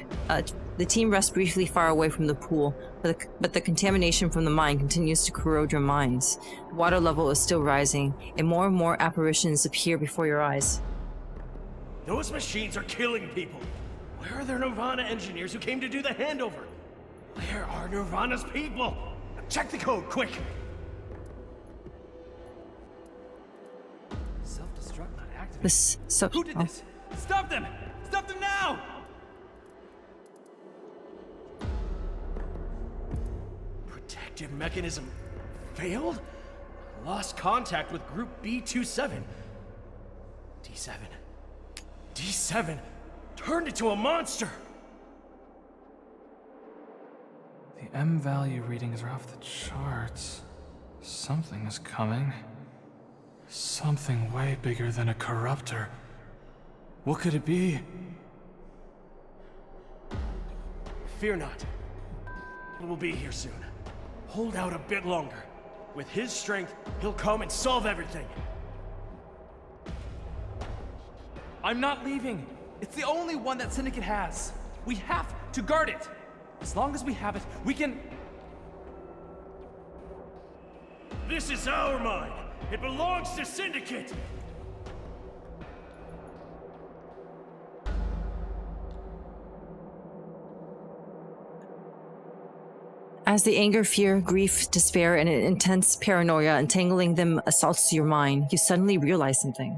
far away from the pool, but the contamination from the mine continues to corrode your minds. The water level is still rising, and more apparitions appear before your eyes. Those machines are killing people. Where are their Nirvana engineers who came to do the handover? Where are Nirvana's people? Check the code, quick! Self-destruct not activated. Who did this? Stop them! Stop them now! Protective mechanism failed? Lost contact with group B27. D7 turned into a monster! The M value readings are off the charts. Something is coming. Something way bigger than a corruptor. What could it be? Fear not. It will be here soon. Hold out a bit longer. With his strength, he'll come and solve everything. I'm not leaving. It's the only one that Syndicate has. We have to guard it. As long as we have it, we can... This is our mine. It belongs to Syndicate. As the anger, fear, grief, despair, and an intense paranoia entangling them assaults your mind, you suddenly realize something.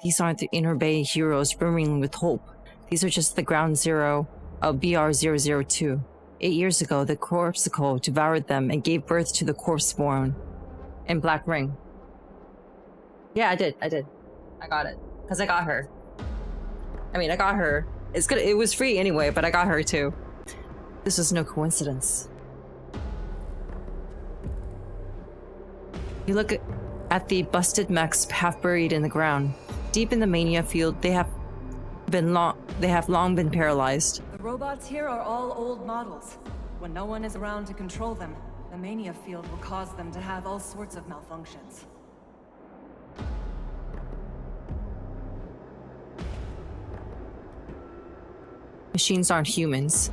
These aren't the Inner Bay heroes brimming with hope. These are just the ground zero of BR-002. 8 years ago, the Corpsicle devoured them and gave birth to the Corpseborn and Black Ring. Yeah, I did. I got it. Because I got her. I got her. It's good. It was free anyway, but I got her too. This was no coincidence. You look at the busted mechs half buried in the ground. Deep in the Mania field, they have long been paralyzed. The robots here are all old models. When no one is around to control them, the Mania field will cause them to have all sorts of malfunctions. Machines aren't humans.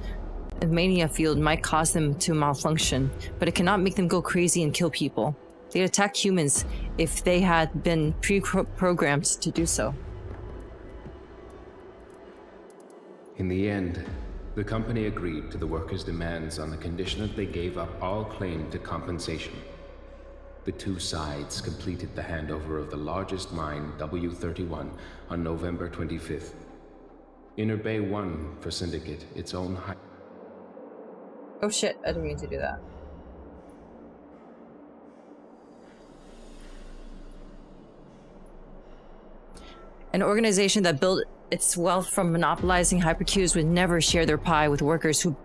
The Mania field might cause them to malfunction, but it cannot make them go crazy and kill people. They'd attack humans if they had been pre-programmed to do so. In the end, the company agreed to the workers' demands on the condition that they gave up all claim to compensation. The two sides completed the handover of the largest mine, W31, on November 25th. Inner Bay won for Syndicate its own Oh shit, I didn't mean to do that. An organization that built its wealth from monopolizing hypercubes would never share their pie with workers who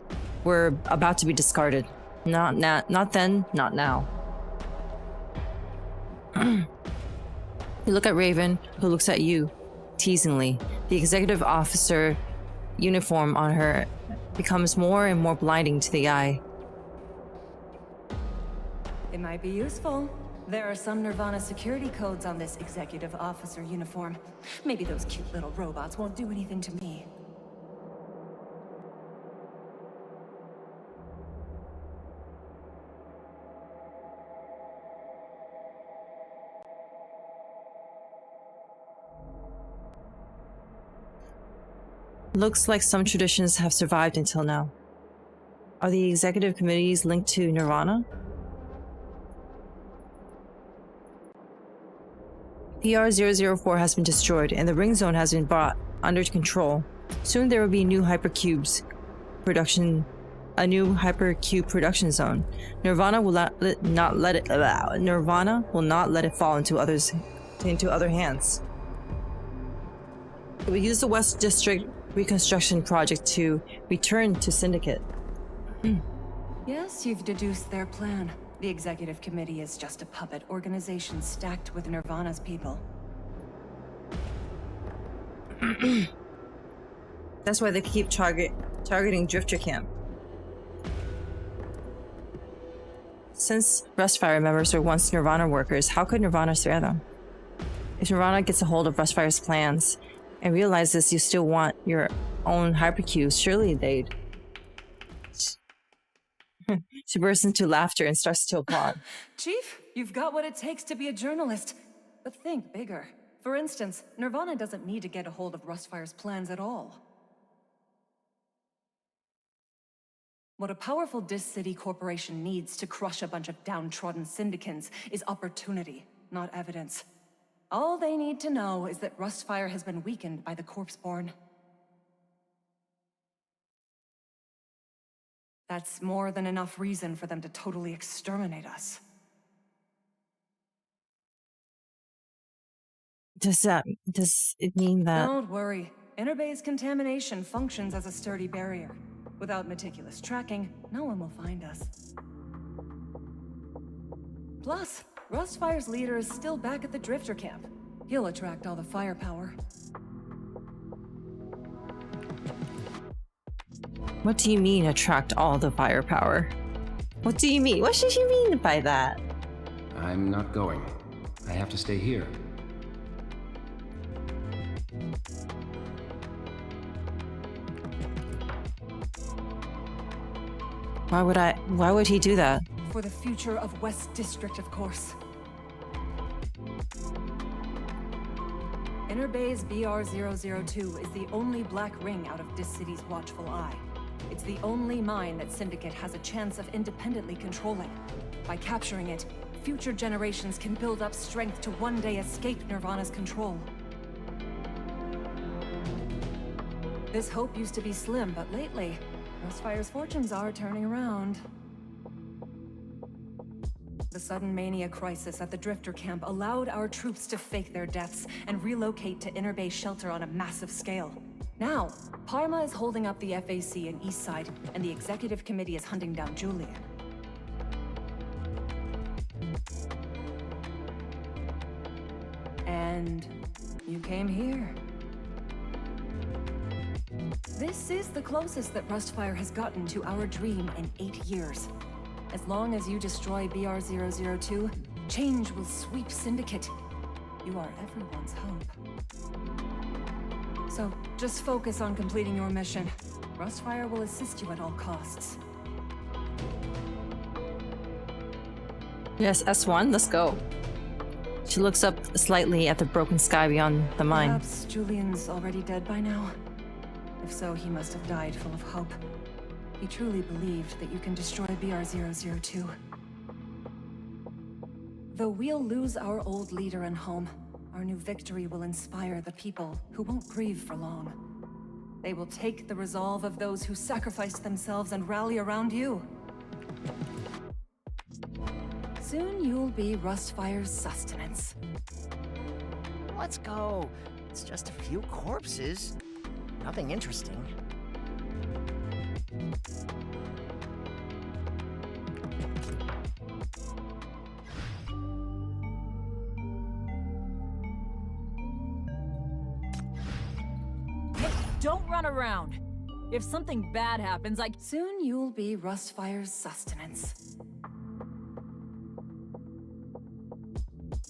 were about to be discarded. Not then, not now. You look at Raven, who looks at you, teasingly. The executive officer uniform on her becomes more and more blinding to the eye. It might be useful. There are some Nirvana security codes on this executive officer uniform. Maybe those cute little robots won't do anything to me. Looks like some traditions have survived until now. Are the executive committees linked to Nirvana? PR-004 has been destroyed, and the ring zone has been brought under control. Soon there will be new hypercubes production, a new hypercube production zone. Nirvana will not let it fall into other hands. We use the West District reconstruction project to return to Syndicate. Yes, you've deduced their plan. The executive committee is just a puppet organization stacked with Nirvana's people. That's why they keep targeting Drifter Camp. Since Rustfire members were once Nirvana workers, how could Nirvana spare them? If Nirvana gets a hold of Rustfire's plans and realizes you still want your own hypercubes, surely they'd... She bursts into laughter and starts to applaud. Chief, you've got what it takes to be a journalist. But think bigger. For instance, Nirvana doesn't need to get a hold of Rustfire's plans at all. What a powerful Dis City corporation needs to crush a bunch of downtrodden syndicants is opportunity, not evidence. All they need to know is that Rustfire has been weakened by the Corpseborn. That's more than enough reason for them to totally exterminate us. Does it mean that... Don't worry. Interbay's contamination functions as a sturdy barrier. Without meticulous tracking, no one will find us. Plus, Rustfire's leader is still back at the Drifter camp. He'll attract all the firepower. What do you mean, attract all the firepower? What do you mean? What should you mean by that? I'm not going. I have to stay here. Why would he do that? For the future of West District, of course. Interbay's BR-002 is the only black ring out of Dis City's watchful eye. It's the only mine that Syndicate has a chance of independently controlling. By capturing it, future generations can build up strength to one day escape Nirvana's control. This hope used to be slim, but lately, Rustfire's fortunes are turning around. The sudden mania crisis at the Drifter camp allowed our troops to fake their deaths and relocate to Interbay shelter on a massive scale. Now, Parma is holding up the FAC in Eastside, and the executive committee is hunting down Julian. And you came here. This is the closest that Rustfire has gotten to our dream in 8 years. As long as you destroy BR-002, change will sweep Syndicate. You are everyone's hope. So, just focus on completing your mission. Rustfire will assist you at all costs. Yes, S1, let's go. She looks up slightly at the broken sky beyond the mine. Perhaps Julian's already dead by now. If so, he must have died full of hope. He truly believed that you can destroy BR-002. Though we'll lose our old leader and home, our new victory will inspire the people who won't grieve for long. They will take the resolve of those who sacrificed themselves and rally around you. Soon you'll be Rustfire's sustenance. Let's go. It's just a few corpses. Nothing interesting. Hey, don't run around. If something bad happens, Soon you'll be Rustfire's sustenance.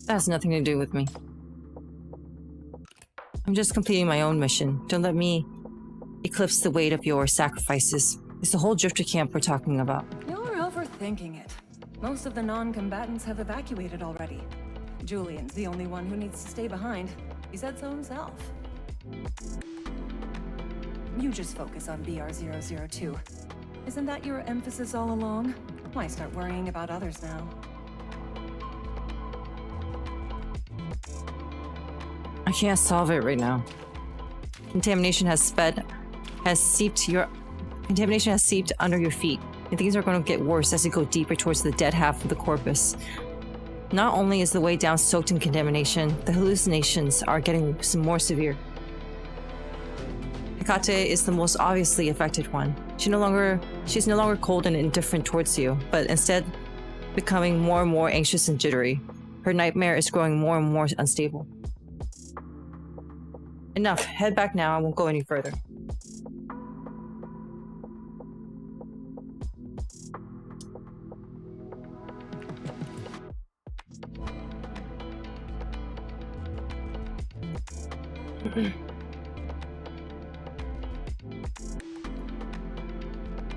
That has nothing to do with me. I'm just completing my own mission. Don't let me eclipse the weight of your sacrifices. It's the whole Drifter camp we're talking about. You're overthinking it. Most of the non-combatants have evacuated already. Julian's the only one who needs to stay behind. He said so himself. You just focus on BR-002. Isn't that your emphasis all along? Why start worrying about others now? I can't solve it right now. Contamination has seeped under your feet, and things are going to get worse as you go deeper towards the dead half of the corpus. Not only is the way down soaked in contamination, the hallucinations are getting some more severe. Hecate is the most obviously affected one. She's no longer cold and indifferent towards you, but instead becoming more and more anxious and jittery. Her nightmare is growing more and more unstable. Enough. Head back now. I won't go any further.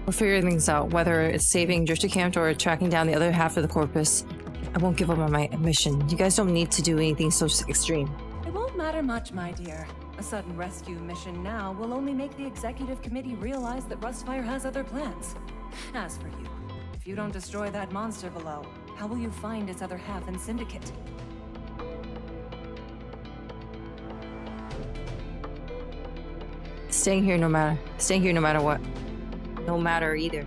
We're figuring things out, whether it's saving Drifter Camp or tracking down the other half of the corpus. I won't give up on my mission. You guys don't need to do anything so extreme. It won't matter much, my dear. A sudden rescue mission now will only make the executive committee realize that Rustfire has other plans. As for you, if you don't destroy that monster below, how will you find its other half in Syndicate? Staying here no matter what. No matter either.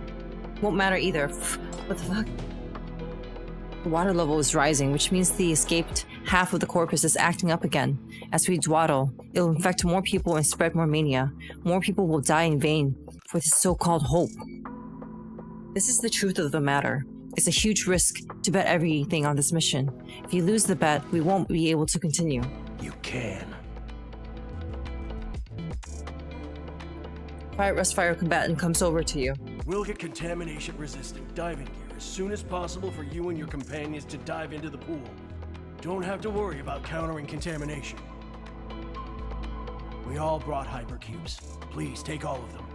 Won't matter either. What the fuck? The water level is rising, which means the escaped half of the corpus is acting up again. As we dwaddle, it'll infect more people and spread more mania. More people will die in vain for this so-called hope. This is the truth of the matter. It's a huge risk to bet everything on this mission. If you lose the bet, we won't be able to continue. You can. Quiet Rustfire combatant comes over to you. We'll get contamination-resistant diving gear as soon as possible for you and your companions to dive into the pool. Don't have to worry about countering contamination. We all brought hypercubes. Please take all of them.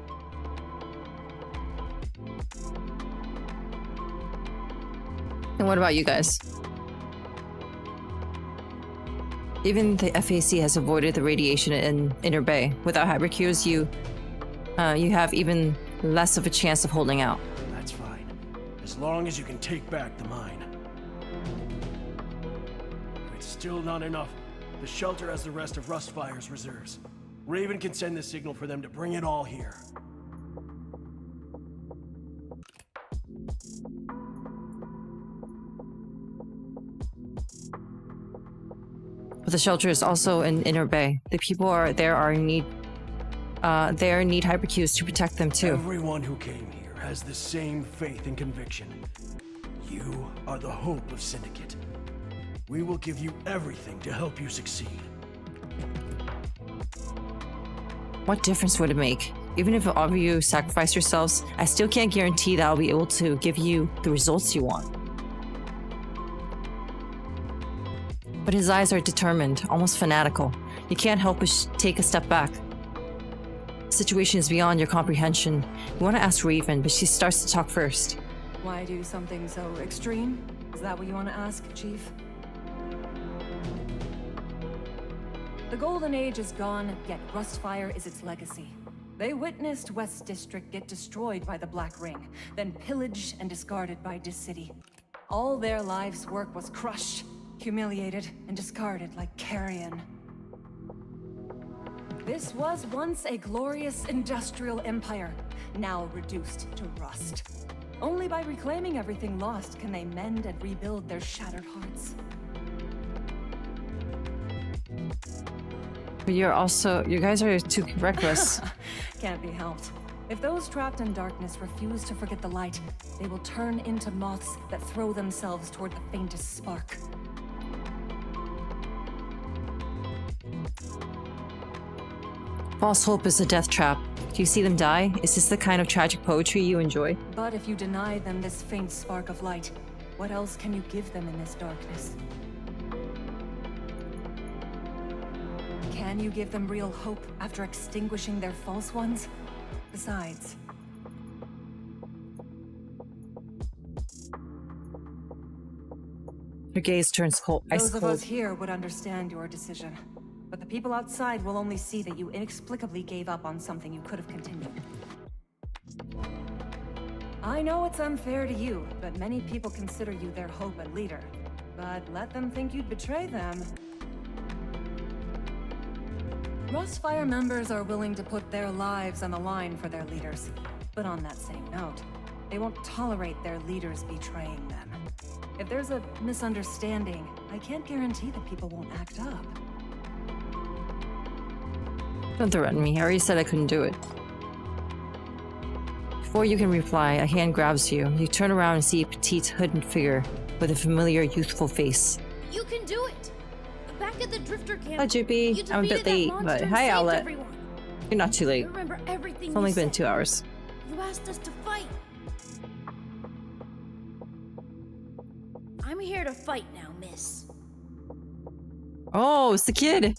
And what about you guys? Even the FAC has avoided the radiation in Inner Bay. Without hypercubes, you have even less of a chance of holding out. That's fine. As long as you can take back the mine. If it's still not enough, the shelter has the rest of Rustfire's reserves. Raven can send the signal for them to bring it all here. But the shelter is also in Inner Bay. The people there are in need hypercubes to protect them too. Everyone who came here has the same faith and conviction. You are the hope of Syndicate. We will give you everything to help you succeed. What difference would it make? Even if all of you sacrifice yourselves, I still can't guarantee that I'll be able to give you the results you want. But his eyes are determined, almost fanatical. You can't help but take a step back. The situation is beyond your comprehension. You want to ask Raven, but she starts to talk first. Why do something so extreme? Is that what you want to ask, Chief? The Golden Age is gone, yet Rustfire is its legacy. They witnessed West District get destroyed by the Black Ring, then pillaged and discarded by Dis City. All their lives' work was crushed, humiliated, and discarded like carrion. This was once a glorious industrial empire, now reduced to rust. Only by reclaiming everything lost can they mend and rebuild their shattered hearts. But you guys are too reckless. Can't be helped. If those trapped in darkness refuse to forget the light, they will turn into moths that throw themselves toward the faintest spark. False hope is a death trap. Do you see them die? Is this the kind of tragic poetry you enjoy? But if you deny them this faint spark of light, what else can you give them in this darkness? Can you give them real hope after extinguishing their false ones? Besides... Her gaze turns cold, ice Those cold. of us here would understand your decision, but the people outside will only see that you inexplicably gave up on something you could have continued. I know it's unfair to you, but many people consider you their hope and leader. But let them think you'd betray them. Rustfire members are willing to put their lives on the line for their leaders. But on that same note, they won't tolerate their leaders betraying them. If there's a misunderstanding, I can't guarantee that people won't act up. Don't threaten me. I already said I couldn't do it. Before you can reply, a hand grabs you. You turn around and see a petite hooded figure with a familiar youthful face. You can do it! Back at the Drifter camp. Hi, JP. I'm a bit late, but hi, Owlet. You're not too late. Remember everything It's only you been said. 2 hours. You asked us to fight. I'm here to fight now, miss. Oh, it's the kid.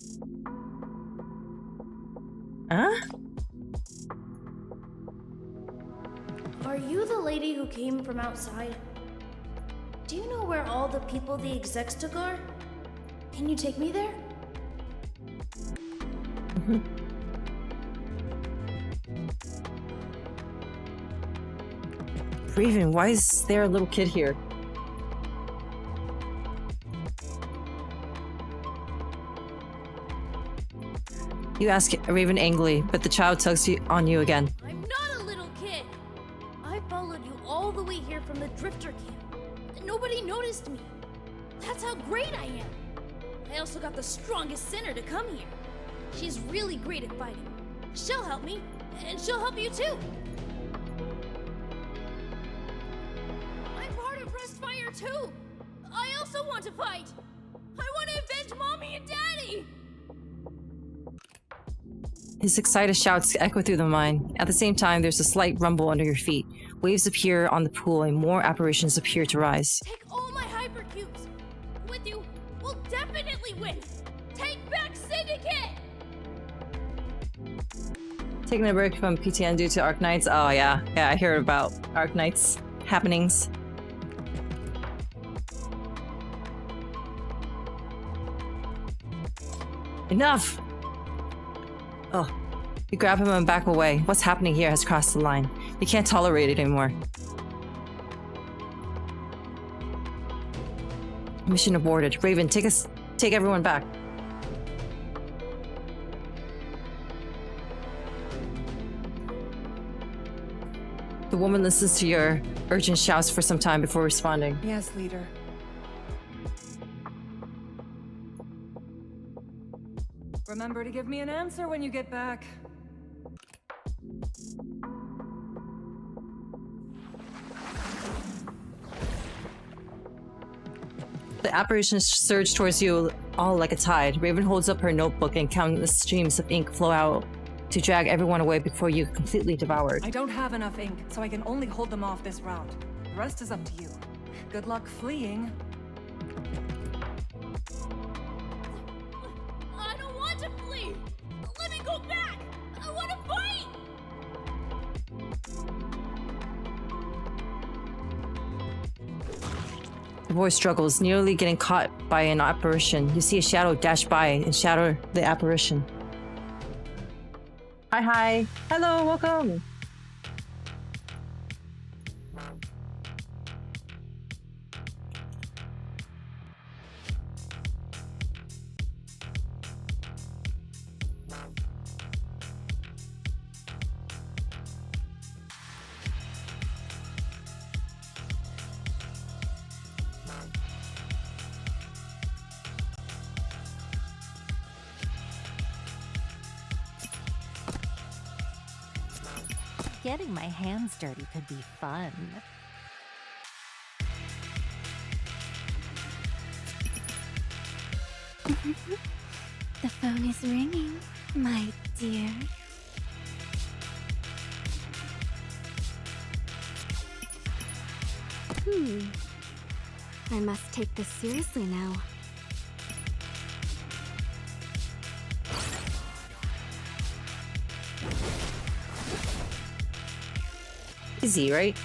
Huh? Are you the lady who came from outside? Do you know where all the people the execs took are? Can you take me there? Raven, why is there a little kid here? You ask Raven angrily, but the child tugs on you again. I'm not a little kid. I followed you all the way here from the Drifter camp. And nobody noticed me. That's how great I am. I also got the strongest sinner to come here. She's really great at fighting. She'll help me, and she'll help you too. I'm part of Rustfire too. I also want to fight. I want to avenge Mommy and Daddy. His excited shouts echo through the mine. At the same time, there's a slight rumble under your feet. Waves appear on the pool and more apparitions appear to rise. Take all my hypercubes. With you, we'll definitely win. Take back Syndicate! Taking a break from PTN due to Arc Knights? Oh yeah. Yeah, I heard about Arc Knights happenings. Enough! Oh. You grab him and back away. What's happening here has crossed the line. You can't tolerate it anymore. Mission aborted. Raven, take everyone back. The woman listens to your urgent shouts for some time before responding. Yes, leader. Remember to give me an answer when you get back. The apparitions surge towards you all like a tide. Raven holds up her notebook and countless streams of ink flow out to drag everyone away before you completely devoured. I don't have enough ink, so I can only hold them off this round. The rest is up to you. Good luck fleeing. I don't want to flee! Let me go back! I want to fight! The boy struggles, nearly getting caught by an apparition. You see a shadow dash by and shatter the apparition. Hi. Hello, welcome. Getting my hands dirty could be fun. The phone is ringing, my dear. I must take this seriously now. Easy, right?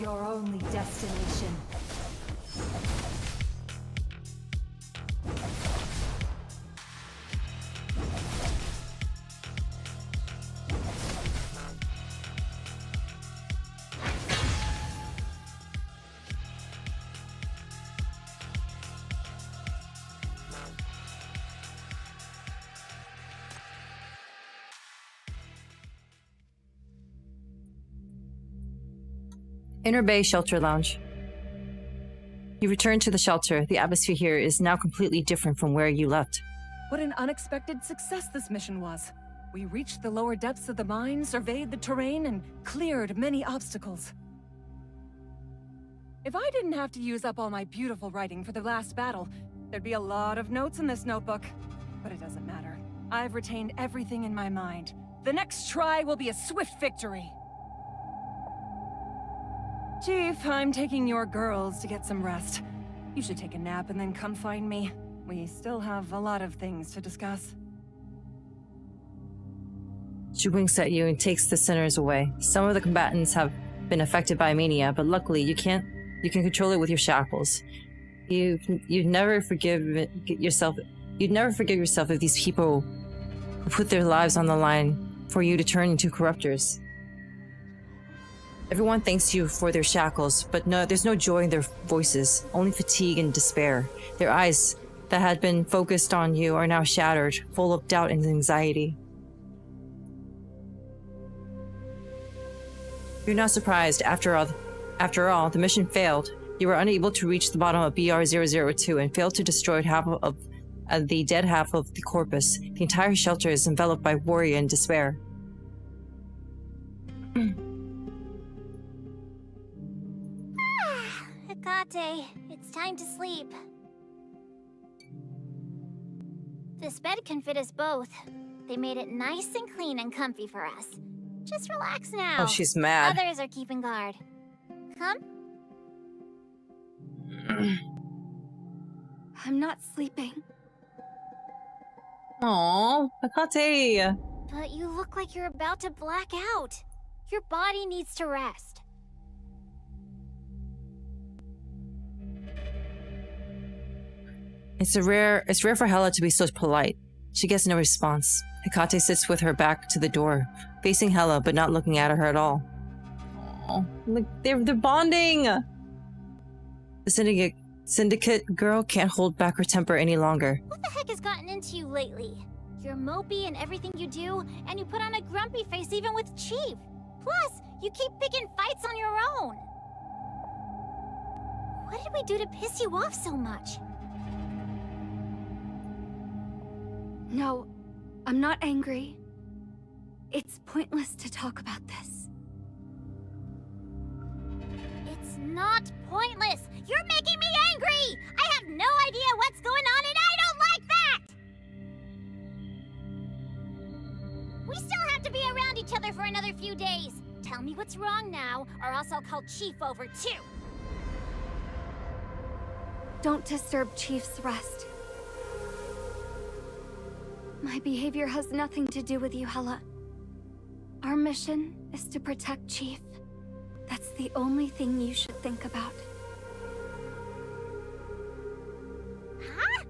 your only destination. Inner Bay Shelter Lounge. You return to the shelter. The atmosphere here is now completely different from where you left. What an unexpected success this mission was. We reached the lower depths of the mine, surveyed the terrain, and cleared many obstacles. If I didn't have to use up all my beautiful writing for the last battle, there'd be a lot of notes in this notebook. But it doesn't matter. I've retained everything in my mind. The next try will be a swift victory. Chief, I'm taking your girls to get some rest. You should take a nap and then come find me. We still have a lot of things to discuss. She winks at you and takes the sinners away. Some of the combatants have been affected by mania, but luckily you can control it with your shackles. You'd never forgive yourself if these people who put their lives on the line for you to turn into corruptors. Everyone thanks you for their shackles, but no, there's no joy in their voices, only fatigue and despair. Their eyes that had been focused on you are now shattered, full of doubt and anxiety. You're not surprised. After all, the mission failed. You were unable to reach the bottom of BR-002 and failed to destroy half of the dead half of the corpus. The entire shelter is enveloped by worry and despair. Hecate, it's time to sleep. This bed can fit us both. They made it nice and clean and comfy for us. Just relax now. Oh, she's mad. Others are keeping guard. Come. I'm not sleeping. Aww, Hecate. But you look like you're about to black out. Your body needs to rest. It's rare for Hella to be so polite. She gets no response. Hecate sits with her back to the door, facing Hella but not looking at her at all. Aww, look, they're bonding! The syndicate girl can't hold back her temper any longer. What the heck has gotten into you lately? You're mopey in everything you do, and you put on a grumpy face even with Chief. Plus, you keep picking fights on your own. What did we do to piss you off so much? No, I'm not angry. It's pointless to talk about this. It's not pointless! You're making me angry! I have no idea what's going on and I don't like that! We still have to be around each other for another few days. Tell me what's wrong now, or else I'll call Chief over too. Don't disturb Chief's rest. My behavior has nothing to do with you, Hella. Our mission is to protect Chief. That's the only thing you should think about. Huh?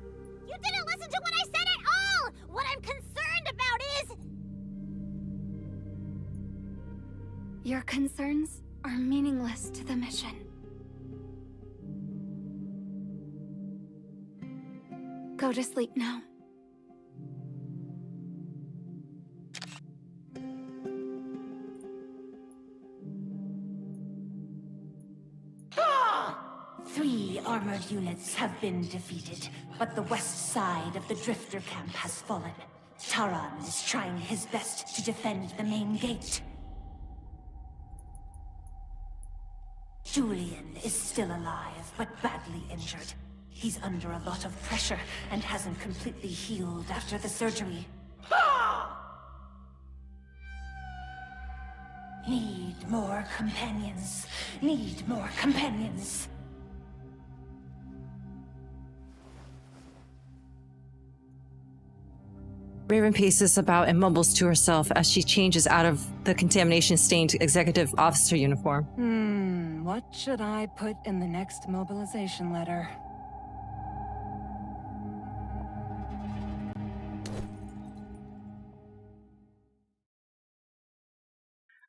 You didn't listen to what I said at all! What I'm concerned about is... Your concerns are meaningless to the mission. Go to sleep now. Three armored units have been defeated, but the west side of the Drifter camp has fallen. Taran is trying his best to defend the main gate. Julian is still alive, but badly injured. He's under a lot of pressure and hasn't completely healed after the surgery. Need more companions. Need more companions. Raven paces about and mumbles to herself as she changes out of the contamination-stained executive officer uniform. What should I put in the next mobilization letter?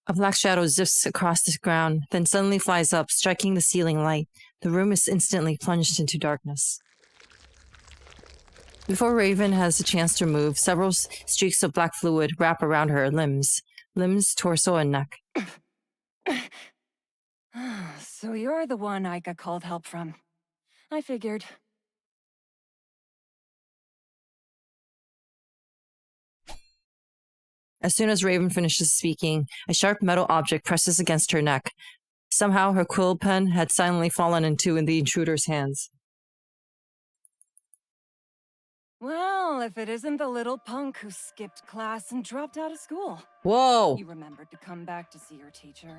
A black shadow zips across the ground, then suddenly flies up, striking the ceiling light. The room is instantly plunged into darkness. Before Raven has a chance to move, several streaks of black fluid wrap around her limbs, torso, and neck. So you're the one Ica called help from. I figured. As soon as Raven finishes speaking, a sharp metal object presses against her neck. Somehow her quill pen had silently fallen into the intruder's hands. Well, if it isn't the little punk who skipped class and dropped out of school. Whoa! You remembered to come back to see your teacher.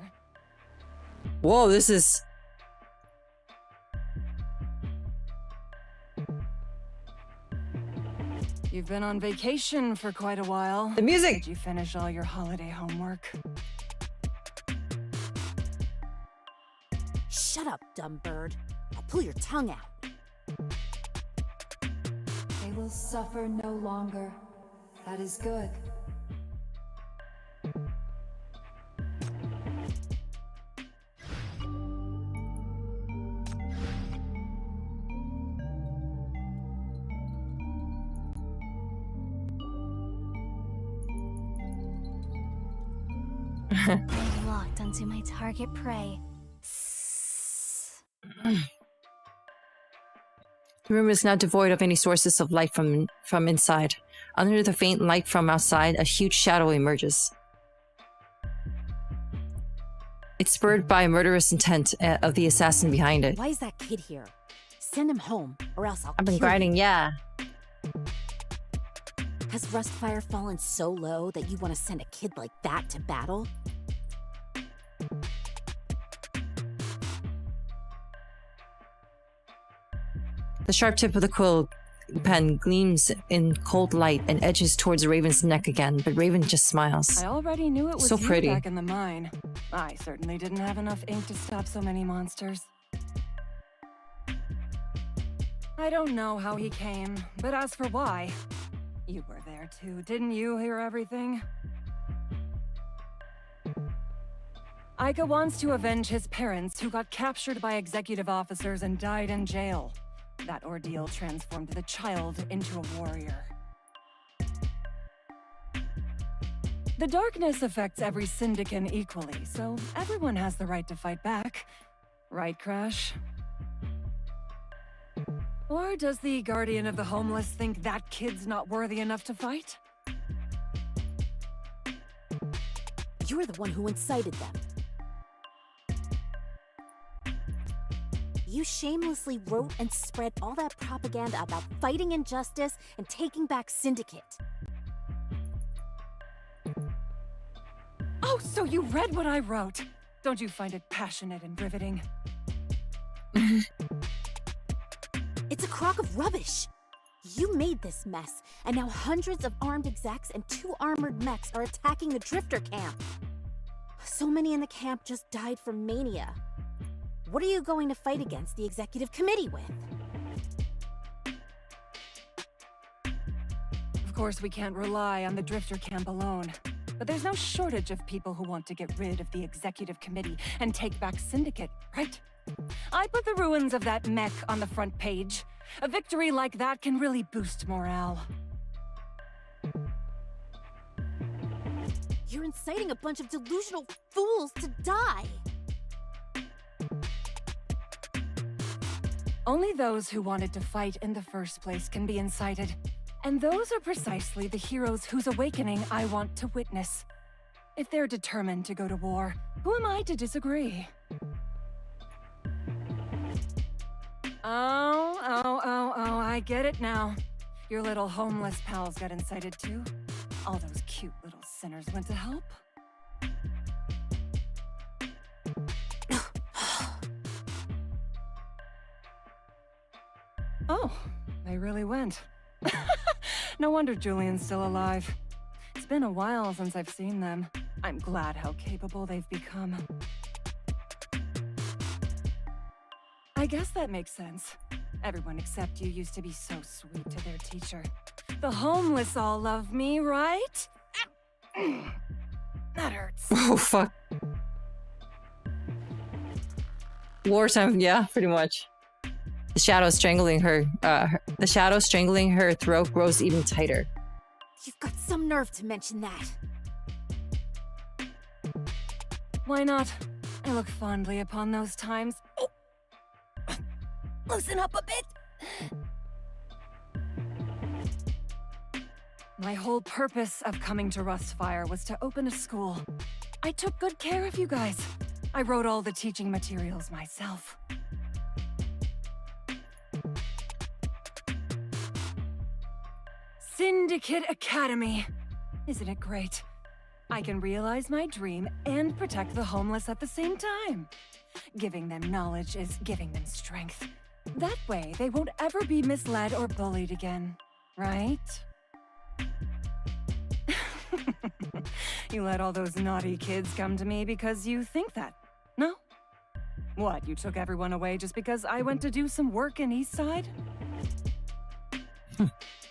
Whoa, this is... You've been on vacation for quite a while. The music! Did you finish all your holiday homework? Shut up, dumb bird. I'll pull your tongue out. They will suffer no longer. That is good. I've locked onto my target prey. The room is now devoid of any sources of light from inside. Under the faint light from outside, a huge shadow emerges. It's spurred by a murderous intent of the assassin behind it. Why is that kid here? Send him home, or else I'll I've been kill grinding, you. yeah. Has Rustfire fallen so low that you want to send a kid like that to battle? The sharp tip of the quill pen gleams in cold light and edges towards Raven's neck again, but Raven just smiles. I already knew it was so you pretty. back in the mine. I certainly didn't have enough ink to stop so many monsters. I don't know how he came, but as for why, you were there too. Didn't you hear everything? Ica wants to avenge his parents who got captured by executive officers and died in jail. That ordeal transformed the child into a warrior. The darkness affects every syndicate equally, so everyone has the right to fight back. Right, Crash? Or does the Guardian of the Homeless think that kid's not worthy enough to fight? You're the one who incited them. You shamelessly wrote and spread all that propaganda about fighting injustice and taking back Syndicate. Oh, so you read what I wrote. Don't you find it passionate and riveting? It's a crock of rubbish. You made this mess, and now hundreds of armed execs and 2 armored mechs are attacking the Drifter camp. So many in the camp just died from mania. What are you going to fight against the executive committee with? Of course, we can't rely on the Drifter camp alone. But there's no shortage of people who want to get rid of the executive committee and take back Syndicate, right? I put the ruins of that mech on the front page. A victory like that can really boost morale. You're inciting a bunch of delusional fools to die. Only those who wanted to fight in the first place can be incited. And those are precisely the heroes whose awakening I want to witness. If they're determined to go to war, who am I to disagree? Oh, I get it now. Your little homeless pals got incited too. All those cute little sinners went to help. Oh, they really went. No wonder Julian's still alive. It's been a while since I've seen them. I'm glad how capable they've become. I guess that makes sense. Everyone except you used to be so sweet to their teacher. The homeless all love me, right? That hurts. Oh, fuck. Wartime, yeah, pretty much. The shadow strangling her, the shadow strangling her throat grows even tighter. You've got some nerve to mention that. Why not? I look fondly upon those times. Oh. Loosen up a bit. My whole purpose of coming to Rustfire was to open a school. I took good care of you guys. I wrote all the teaching materials myself. Syndicate Academy. Isn't it great? I can realize my dream and protect the homeless at the same time. Giving them knowledge is giving them strength. That way, they won't ever be misled or bullied again, right? You let all those naughty kids come to me because you think that, no? What, you took everyone away just because I went to do some work in Eastside?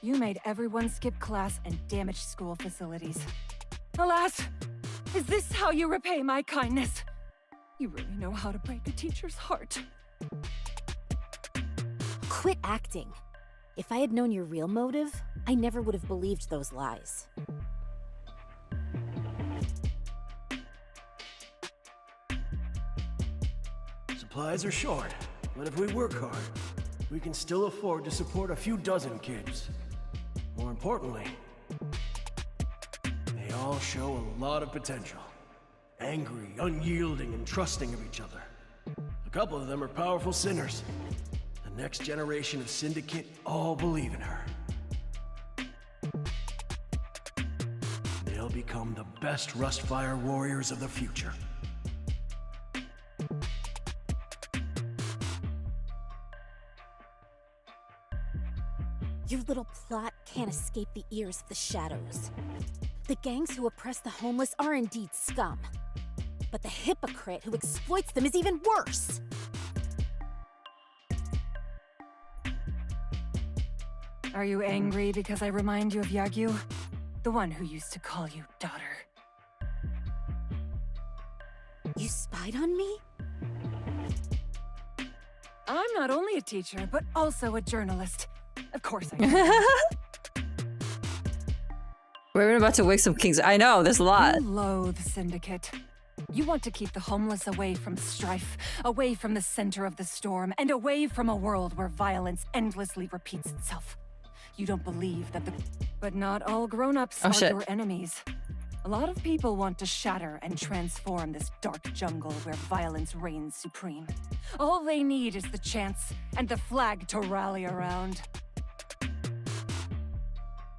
You made everyone skip class and damage school facilities. Alas, is this how you repay my kindness? You really know how to break a teacher's heart. Quit acting. If I had known your real motive, I never would have believed those lies. Supplies are short, but if we work hard, we can still afford to support a few dozen kids. More importantly, they all show a lot of potential. Angry, unyielding, and trusting of each other. A couple of them are powerful sinners. The next generation of Syndicate all believe in her. They'll become the best Rustfire warriors of the future. Your little plot can't escape the ears of the shadows. The gangs who oppress the homeless are indeed scum. But the hypocrite who exploits them is even worse! Are you angry because I remind you of Yagyu? The one who used to call you daughter. You spied on me? I'm not only a teacher, but also a journalist. Of course I am. We're about to wake some kings. I know, there's a lot. You loathe Syndicate. You want to keep the homeless away from strife, away from the center of the storm, and away from a world where violence endlessly repeats itself. You don't believe that the... But not all grown-ups are your enemies. A lot of people want to shatter and transform this dark jungle where violence reigns supreme. All they need is the chance and the flag to rally around.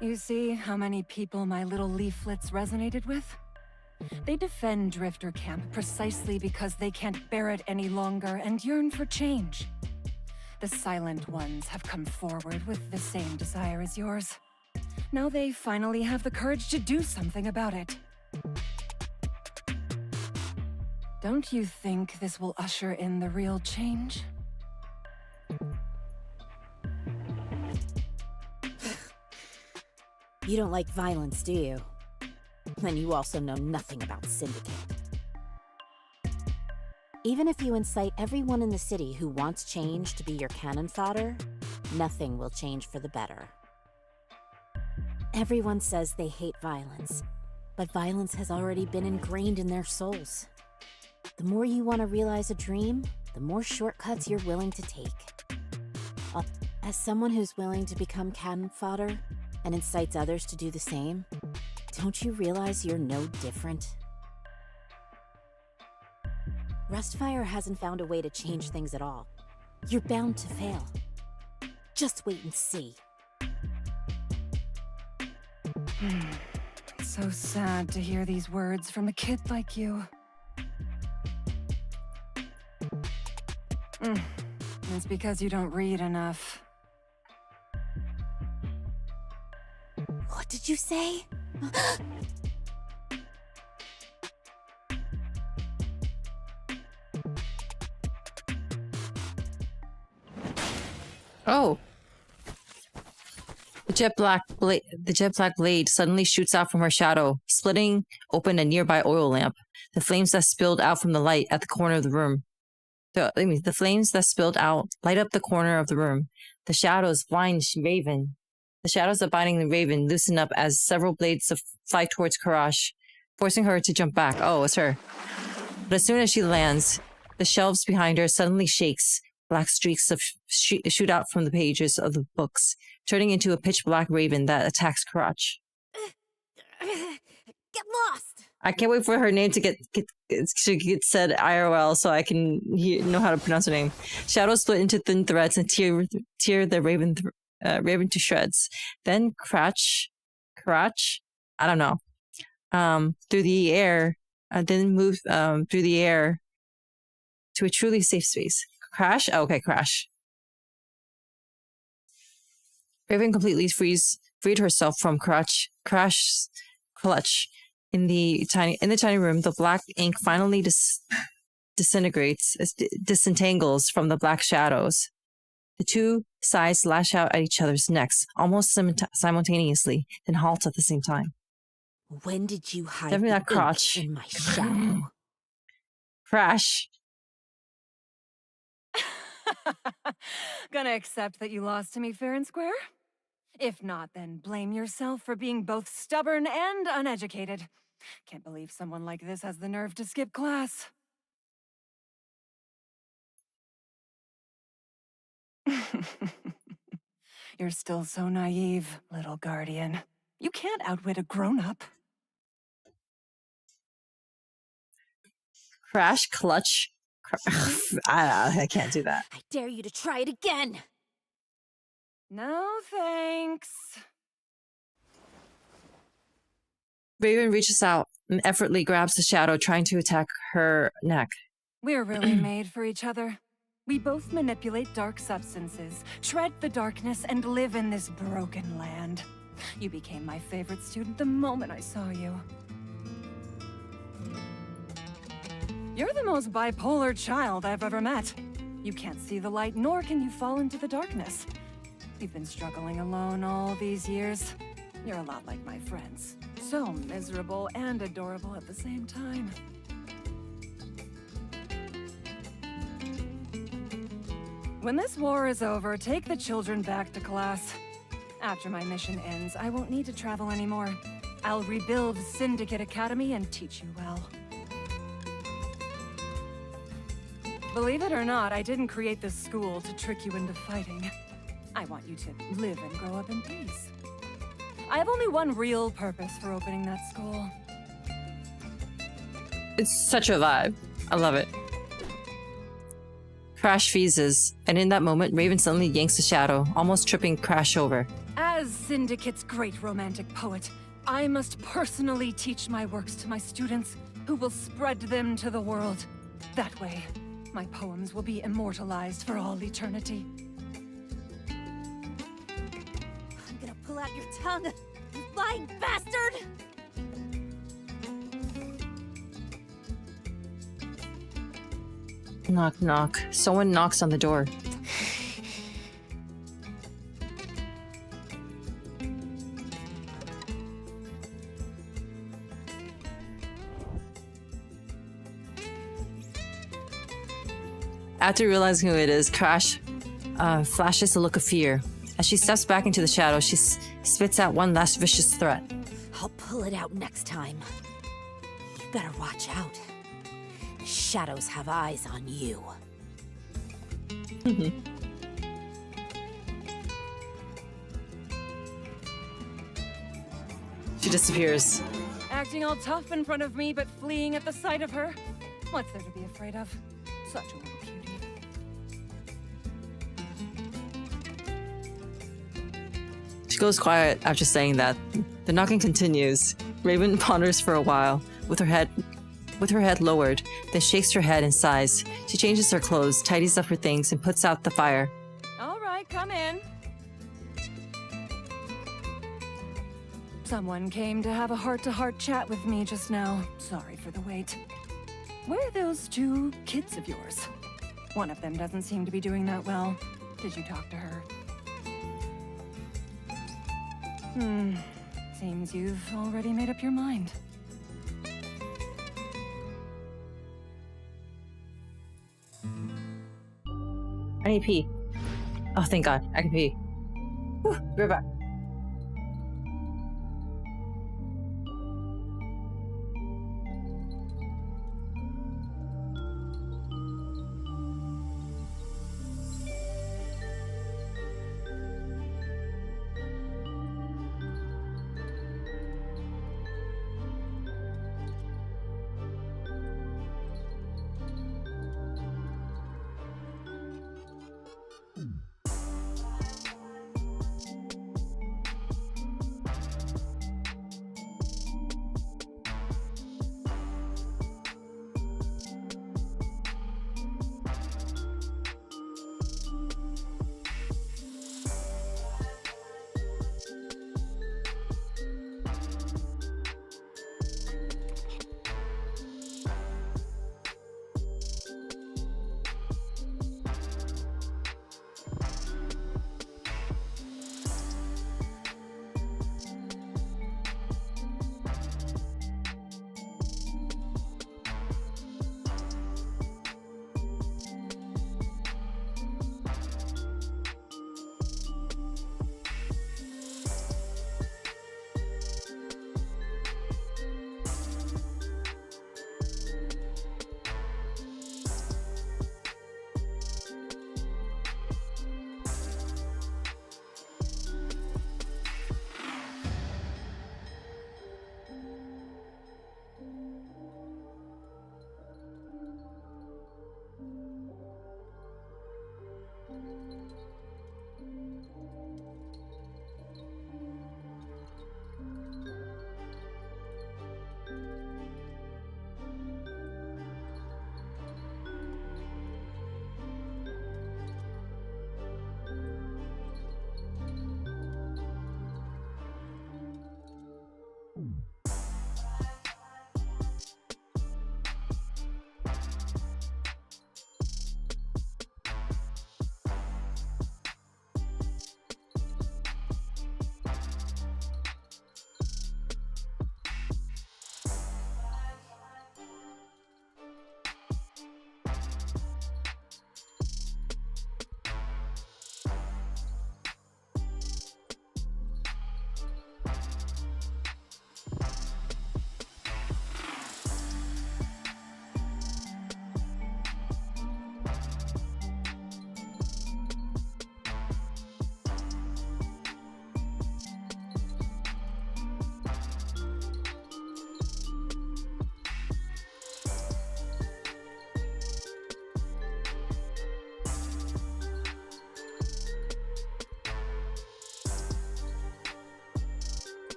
You see how many people my little leaflets resonated with? They defend Drifter Camp precisely because they can't bear it any longer and yearn for change. The Silent Ones have come forward with the same desire as yours. Now they finally have the courage to do something about it. Don't you think this will usher in the real change? You don't like violence, do you? Then you also know nothing about Syndicate. Even if you incite everyone in the city who wants change to be your cannon fodder, nothing will change for the better. Everyone says they hate violence, but violence has already been ingrained in their souls. The more you want to realize a dream, the more shortcuts you're willing to take. As someone who's willing to become cannon fodder and incites others to do the same, don't you realize you're no different? Rustfire hasn't found a way to change things at all. You're bound to fail. Just wait and see. It's so sad to hear these words from a kid like you. It's because you don't read enough. What did you say? Oh. The jet black blade suddenly shoots out from her shadow, splitting open a nearby oil lamp. The flames that spilled out from the light at the corner of the room. The flames that spilled out light up the corner of the room. The shadows blind Raven. The shadows of binding the Raven loosen up as several blades fly towards Karash, forcing her to jump back. Oh, it's her. But as soon as she lands, the shelves behind her suddenly shakes. Black streaks shoot out from the pages of the books, turning into a pitch-black Raven that attacks Karash. Get lost! I can't wait for her name to get said IRL so I can know how to pronounce her name. Shadows split into thin threads and tear the Raven to shreds. Then Karash, I don't know, through the air, then move through the air to a truly safe space. Crash? Oh, okay, Crash. Raven completely freed herself from Crash's clutch. In the tiny room, the black ink finally disentangles from the black shadows. The two sides lash out at each other's necks, almost simultaneously, then halt at the same time. When did you hide Definitely the not Crotch. ink in my shadow? Crash. Gonna accept that you lost to me fair and square? If not, then blame yourself for being both stubborn and uneducated. Can't believe someone like this has the nerve to skip class. You're still so naive, little guardian. You can't outwit a grown-up. Crash, clutch. I can't do that. I dare you to try it again! No thanks. Raven reaches out and effortlessly grabs the shadow, trying to attack her neck. We're really made for each other. We both manipulate dark substances, shred the darkness, and live in this broken land. You became my favorite student the moment I saw you. You're the most bipolar child I've ever met. You can't see the light, nor can you fall into the darkness. You've been struggling alone all these years. You're a lot like my friends. So miserable and adorable at the same time. When this war is over, take the children back to class. After my mission ends, I won't need to travel anymore. I'll rebuild Syndicate Academy and teach you well. Believe it or not, I didn't create this school to trick you into fighting. I want you to live and grow up in peace. I have only one real purpose for opening that school. It's such a vibe. I love it. Crash freezes, and in that moment, Raven suddenly yanks the shadow, almost tripping Crash over. As Syndicate's great romantic poet, I must personally teach my works to my students, who will spread them to the world. That way, my poems will be immortalized for all eternity. I'm gonna pull out your tongue, you lying bastard! Knock, knock. Someone knocks on the door. After realizing who it is, Crash flashes a look of fear. As she steps back into the shadow, she spits out one last vicious threat. I'll pull it out next time. You better watch out. The shadows have eyes on you. She disappears. Acting all tough in front of me, but fleeing at the sight of her? What's there to be afraid of? Such a little cutie. She goes quiet after saying that. The knocking continues. Raven ponders for a while, with her head lowered, then shakes her head and sighs. She changes her clothes, tidies up her things, and puts out the fire. All right, come in. Someone came to have a heart-to-heart chat with me just now. Sorry for the wait. Where are those two kids of yours? One of them doesn't seem to be doing that well. Did you talk to her? Seems you've already made up your mind. I need pee. Oh, thank God. I can pee. Whew, be right back.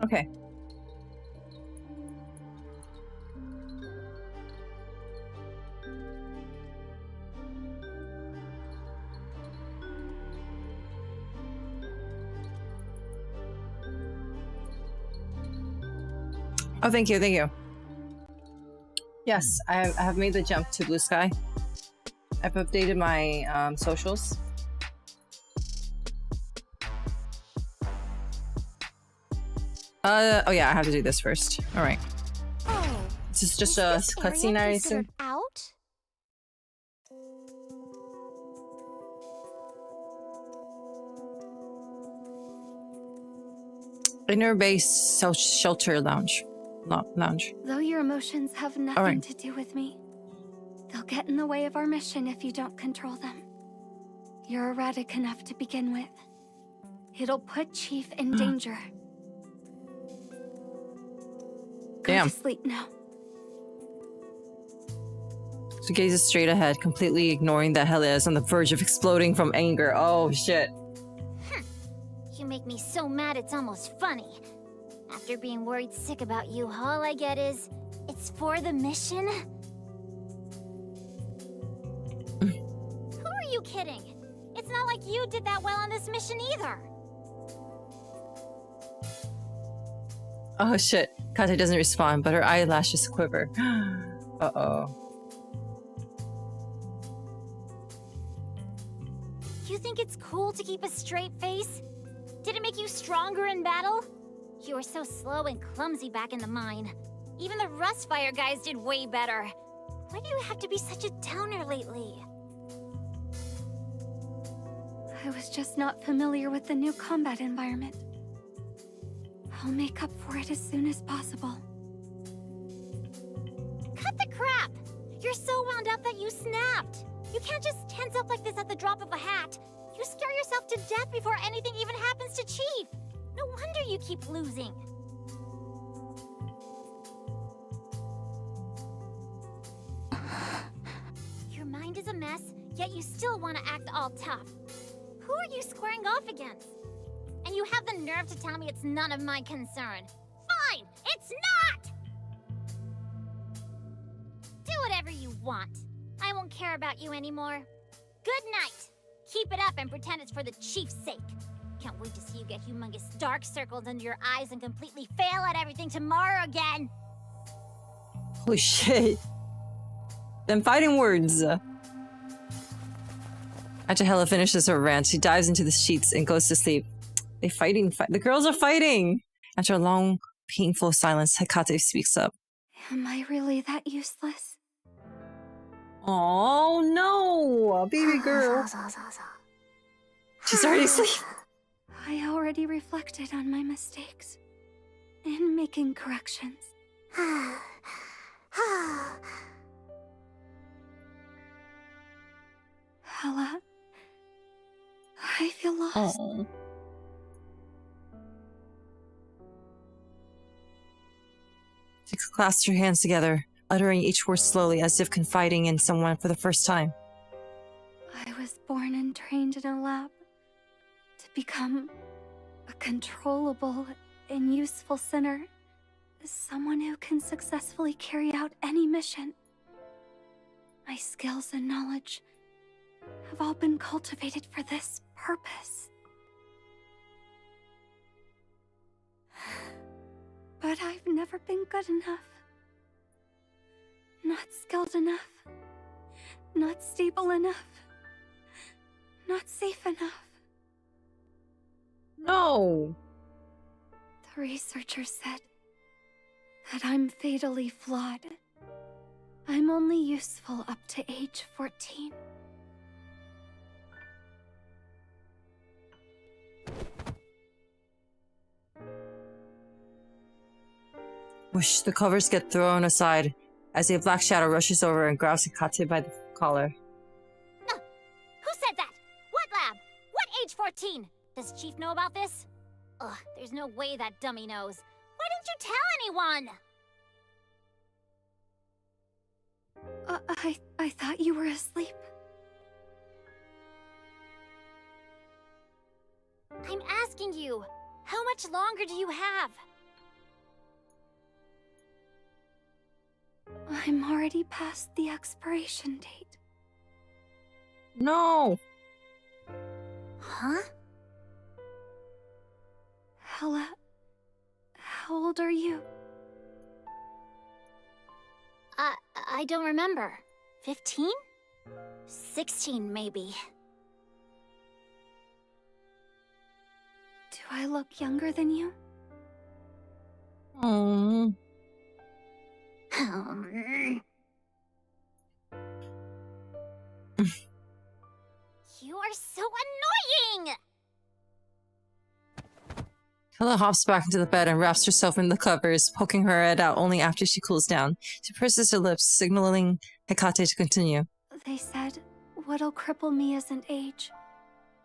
Okay. Oh, thank you, thank you. Yes, I have made the jump to Blue Sky. I've updated my socials. Oh yeah, I have to do this first. All right. Oh, this is just a cutscene, I assume. Out? Inner base shelter lounge. Lounge. Though your emotions have nothing to do with me, they'll get in the way of our mission if you don't control them. You're erratic enough to begin with. It'll put Chief in danger. Go to sleep now. She gazes straight ahead, completely ignoring that Hella is on the verge of exploding from anger. Oh shit. You make me so mad it's almost funny. After being worried sick about you, all I get is, it's for the mission? Who are you kidding? It's not like you did that well on this mission either. Oh shit. Kate doesn't respond, but her eyelashes quiver. Uh-oh. You think it's cool to keep a straight face? Did it make you stronger in battle? You were so slow and clumsy back in the mine. Even the Rustfire guys did way better. Why do you have to be such a downer lately? I was just not familiar with the new combat environment. I'll make up for it as soon as possible. Cut the crap! You're so wound up that you snapped! You can't just tense up like this at the drop of a hat. You scare yourself to death before anything even happens to Chief. No wonder you keep losing. Your mind is a mess, yet you still want to act all tough. Who are you squaring off against? And you have the nerve to tell me it's none of my concern. Fine, it's not! Do whatever you want. I won't care about you anymore. Good night. Keep it up and pretend it's for the Chief's sake. Can't wait to see you get humongous dark circles under your eyes and completely fail at everything tomorrow again. Holy shit. Them fighting words. After Hella finishes her rant, she dives into the sheets and goes to sleep. The girls are fighting! After a long, painful silence, Hecate speaks up. Am I really that useless? Oh no, baby girl. She's already asleep. I already reflected on my mistakes and making corrections. Hella, I feel lost. Oh. She clasps her hands together, uttering each word slowly as if confiding in someone for the first time. I was born and trained in a lab to become a controllable and useful sinner, someone who can successfully carry out any mission. My skills and knowledge have all been cultivated for this purpose. But I've never been good enough. Not skilled enough. Not stable enough. Not safe enough. No! The researcher said that I'm fatally flawed. I'm only useful up to age 14. Whoosh, the covers get thrown aside as a black shadow rushes over and grabs Hecate by the collar. Who said that? What lab? What age 14? Does Chief know about this? Ugh, there's no way that dummy knows. Why don't you tell anyone? I thought you were asleep. I'm asking you, how much longer do you have? I'm already past the expiration date. No! Huh? Hella, how old are you? I don't remember. 15? 16, maybe. Do I look younger than you? Oh. You are so annoying! Hella hops back into the bed and wraps herself in the covers, poking her head out only after she cools down. She purses her lips, signaling Hecate to continue. They said what'll cripple me isn't age,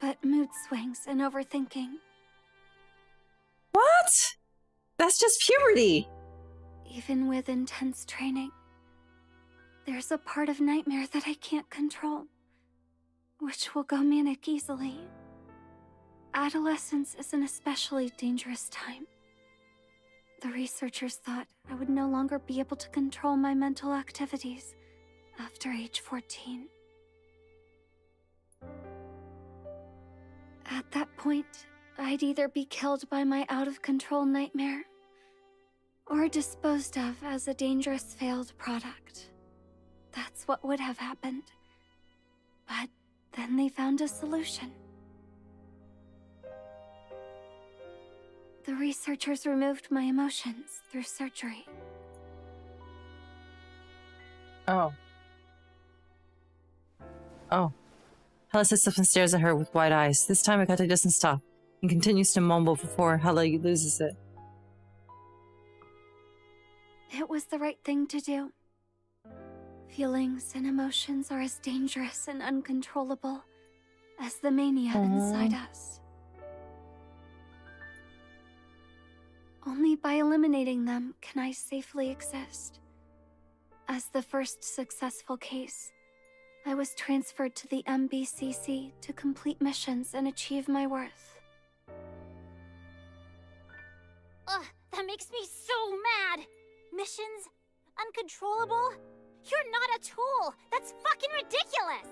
but mood swings and overthinking. What? That's just puberty! Even with intense training, there's a part of Nightmare that I can't control, which will go manic easily. Adolescence is an especially dangerous time. The researchers thought I would no longer be able to control my mental activities after age 14. At that point, I'd either be killed by my out-of-control nightmare or disposed of as a dangerous failed product. That's what would have happened. But then they found a solution. The researchers removed my emotions through surgery. Oh. Oh. Hella sits up and stares at her with wide eyes. This time Hecate doesn't stop and continues to mumble before Hella loses it. It was the right thing to do. Feelings and emotions are as dangerous and uncontrollable as the mania inside us. Only by eliminating them can I safely exist. As the first successful case, I was transferred to the MBCC to complete missions and achieve my worth. Ugh, that makes me so mad! Missions? Uncontrollable? You're not a tool! That's fucking ridiculous!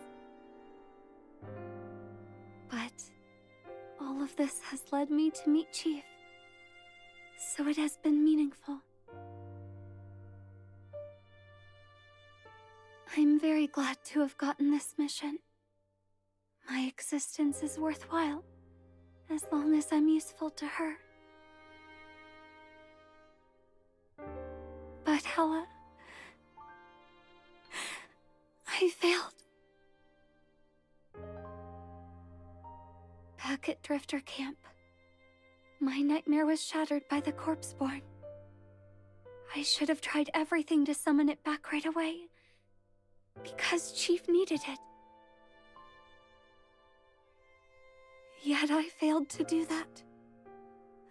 But all of this has led me to meet Chief, so it has been meaningful. I'm very glad to have gotten this mission. My existence is worthwhile, as long as I'm useful to her. But Hella, I failed. Back at Drifter Camp, my nightmare was shattered by the corpse-born. I should have tried everything to summon it back right away, because Chief needed it. Yet I failed to do that.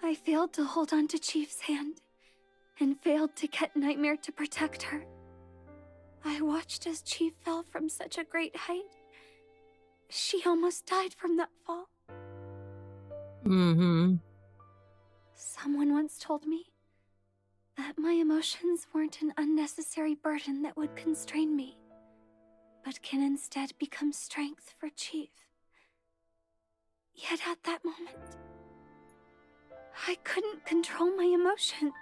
I failed to hold on to Chief's hand, and failed to get Nightmare to protect her. I watched as Chief fell from such a great height. She almost died from that fall. Mm-hmm. Someone once told me that my emotions weren't an unnecessary burden that would constrain me, but can instead become strength for Chief. Yet at that moment, I couldn't control my emotions.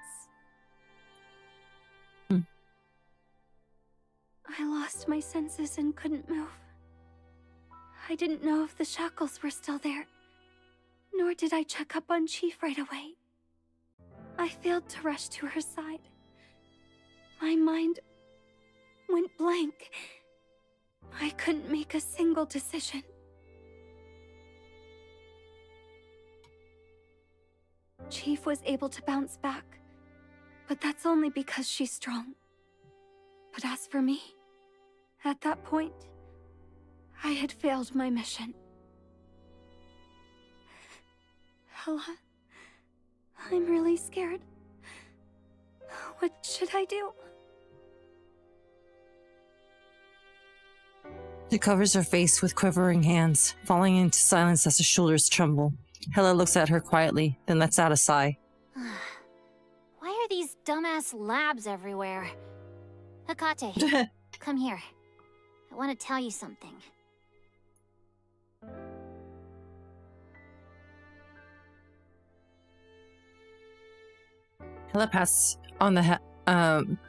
I lost my senses and couldn't move. I didn't know if the shackles were still there, nor did I check up on Chief right away. I failed to rush to her side. My mind went blank. I couldn't make a single decision. Chief was able to bounce back, but that's only because she's strong. But as for me, at that point, I had failed my mission. Hella, I'm really scared. What should I do? She covers her face with quivering hands, falling into silence as her shoulders tremble. Hella looks at her quietly, then lets out a sigh. Why are these dumbass labs everywhere? Hecate, come here. I want to tell you something. Hella pats on the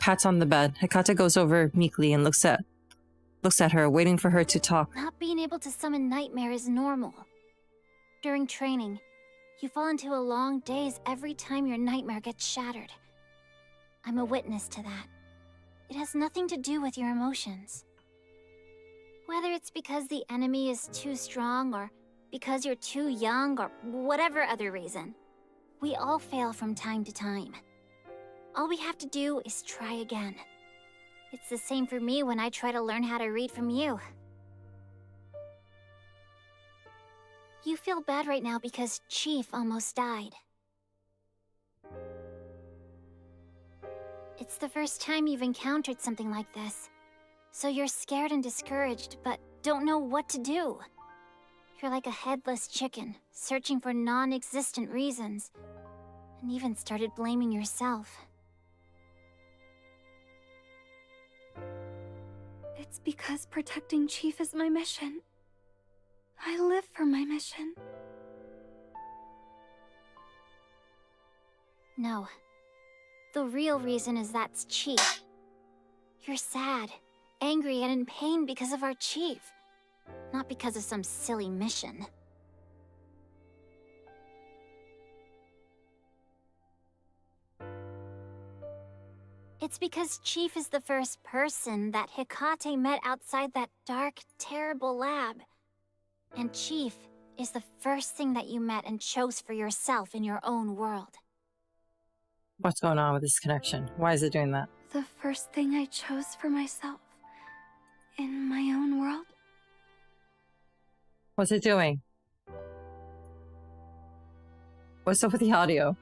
pats on the bed. Hecate goes over meekly and looks at her, waiting for her to talk. Not being able to summon nightmare is normal. During training, you fall into a long daze every time your nightmare gets shattered. I'm a witness to that. It has nothing to do with your emotions. Whether it's because the enemy is too strong, or because you're too young, or whatever other reason, we all fail from time to time. All we have to do is try again. It's the same for me when I try to learn how to read from you. You feel bad right now because Chief almost died. It's the first time you've encountered something like this. So you're scared and discouraged, but don't know what to do. You're like a headless chicken, searching for non-existent reasons. And even started blaming yourself. It's because protecting Chief is my mission. I live for my mission. No. The real reason is that's Chief. You're sad, angry, and in pain because of our Chief. Not because of some silly mission. It's because Chief is the first person that Hecate met outside that dark, terrible lab. And Chief is the first thing that you met and chose for yourself in your own world. What's going on with this connection? Why is it doing that? The first thing I chose for myself in my own world. What's it doing? What's up with the audio?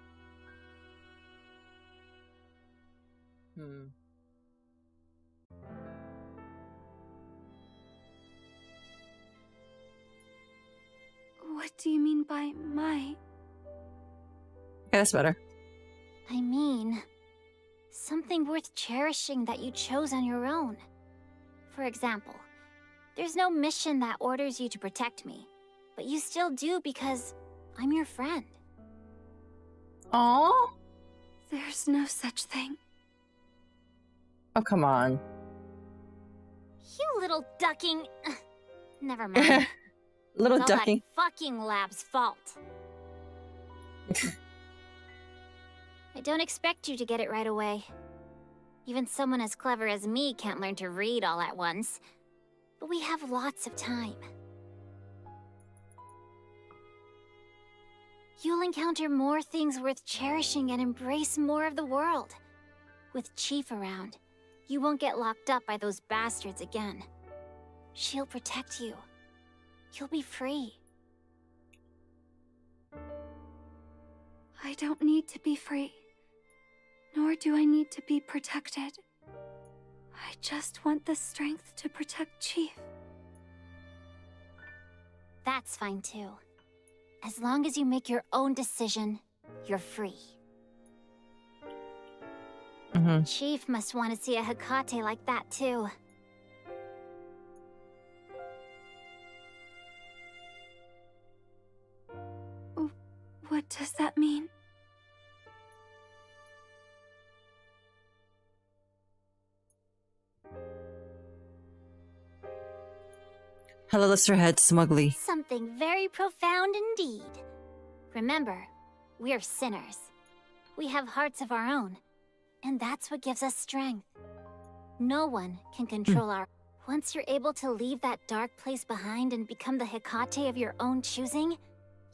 What do you mean by my? Okay, that's better. I mean, something worth cherishing that you chose on your own. For example, there's no mission that orders you to protect me, but you still do because I'm your friend. Aww. There's no such thing. Oh, come on. You little ducking... Never mind. Little it's all ducking. that fucking lab's fault. I don't expect you to get it right away. Even someone as clever as me can't learn to read all at once. But we have lots of time. You'll encounter more things worth cherishing and embrace more of the world. With Chief around, you won't get locked up by those bastards again. She'll protect you. You'll be free. I don't need to be free. Nor do I need to be protected. I just want the strength to protect Chief. That's fine too. As long as you make your own decision, you're free. Chief must want to see a Hecate like that too. What does that mean? Hella lifts her head smugly. Something very profound indeed. Remember, we're sinners. We have hearts of our own, and that's what gives us strength. No one can control our... Once you're able to leave that dark place behind and become the Hecate of your own choosing,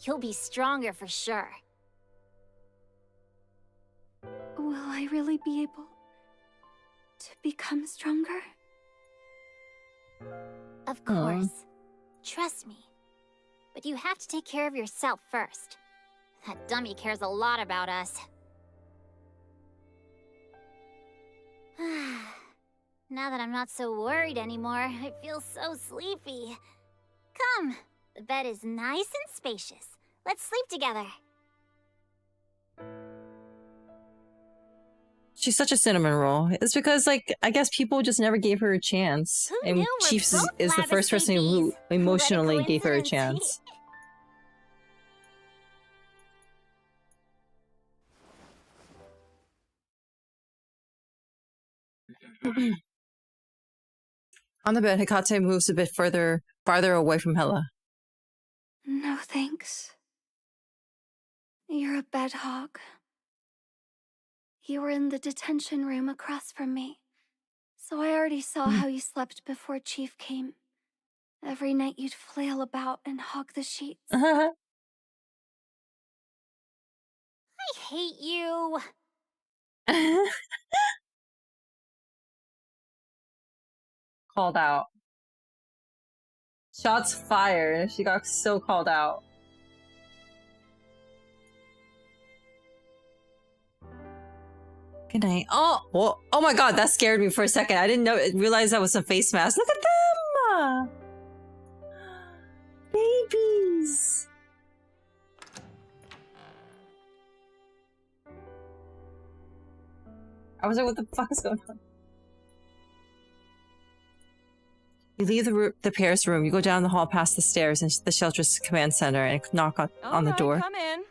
you'll be stronger for sure. Will I really be able to become stronger? Of course. Trust me. But you have to take care of yourself first. That dummy cares a lot about us. Now that I'm not so worried anymore, I feel so sleepy. Come, the bed is nice and spacious. Let's sleep together. She's such a cinnamon roll. It's because, like, I guess people just never gave her a chance. And Chiefs is the first person who emotionally gave her a chance. On the bed, Hecate moves a bit farther away from Hella. No thanks. You're a bed hog. You were in the detention room across from me, so I already saw how you slept before Chief came. Every night you'd flail about and hog the sheets. I hate you. Called out. Shots fired. She got so called out. Good night. Oh, well, oh my god, that scared me for a second. I didn't realize that was a face mask. Look at them! Babies! I was like, what the fuck is going on? You leave the pair's room, you go down the hall past the stairs and the shelter's command center and knock on the door. Come in.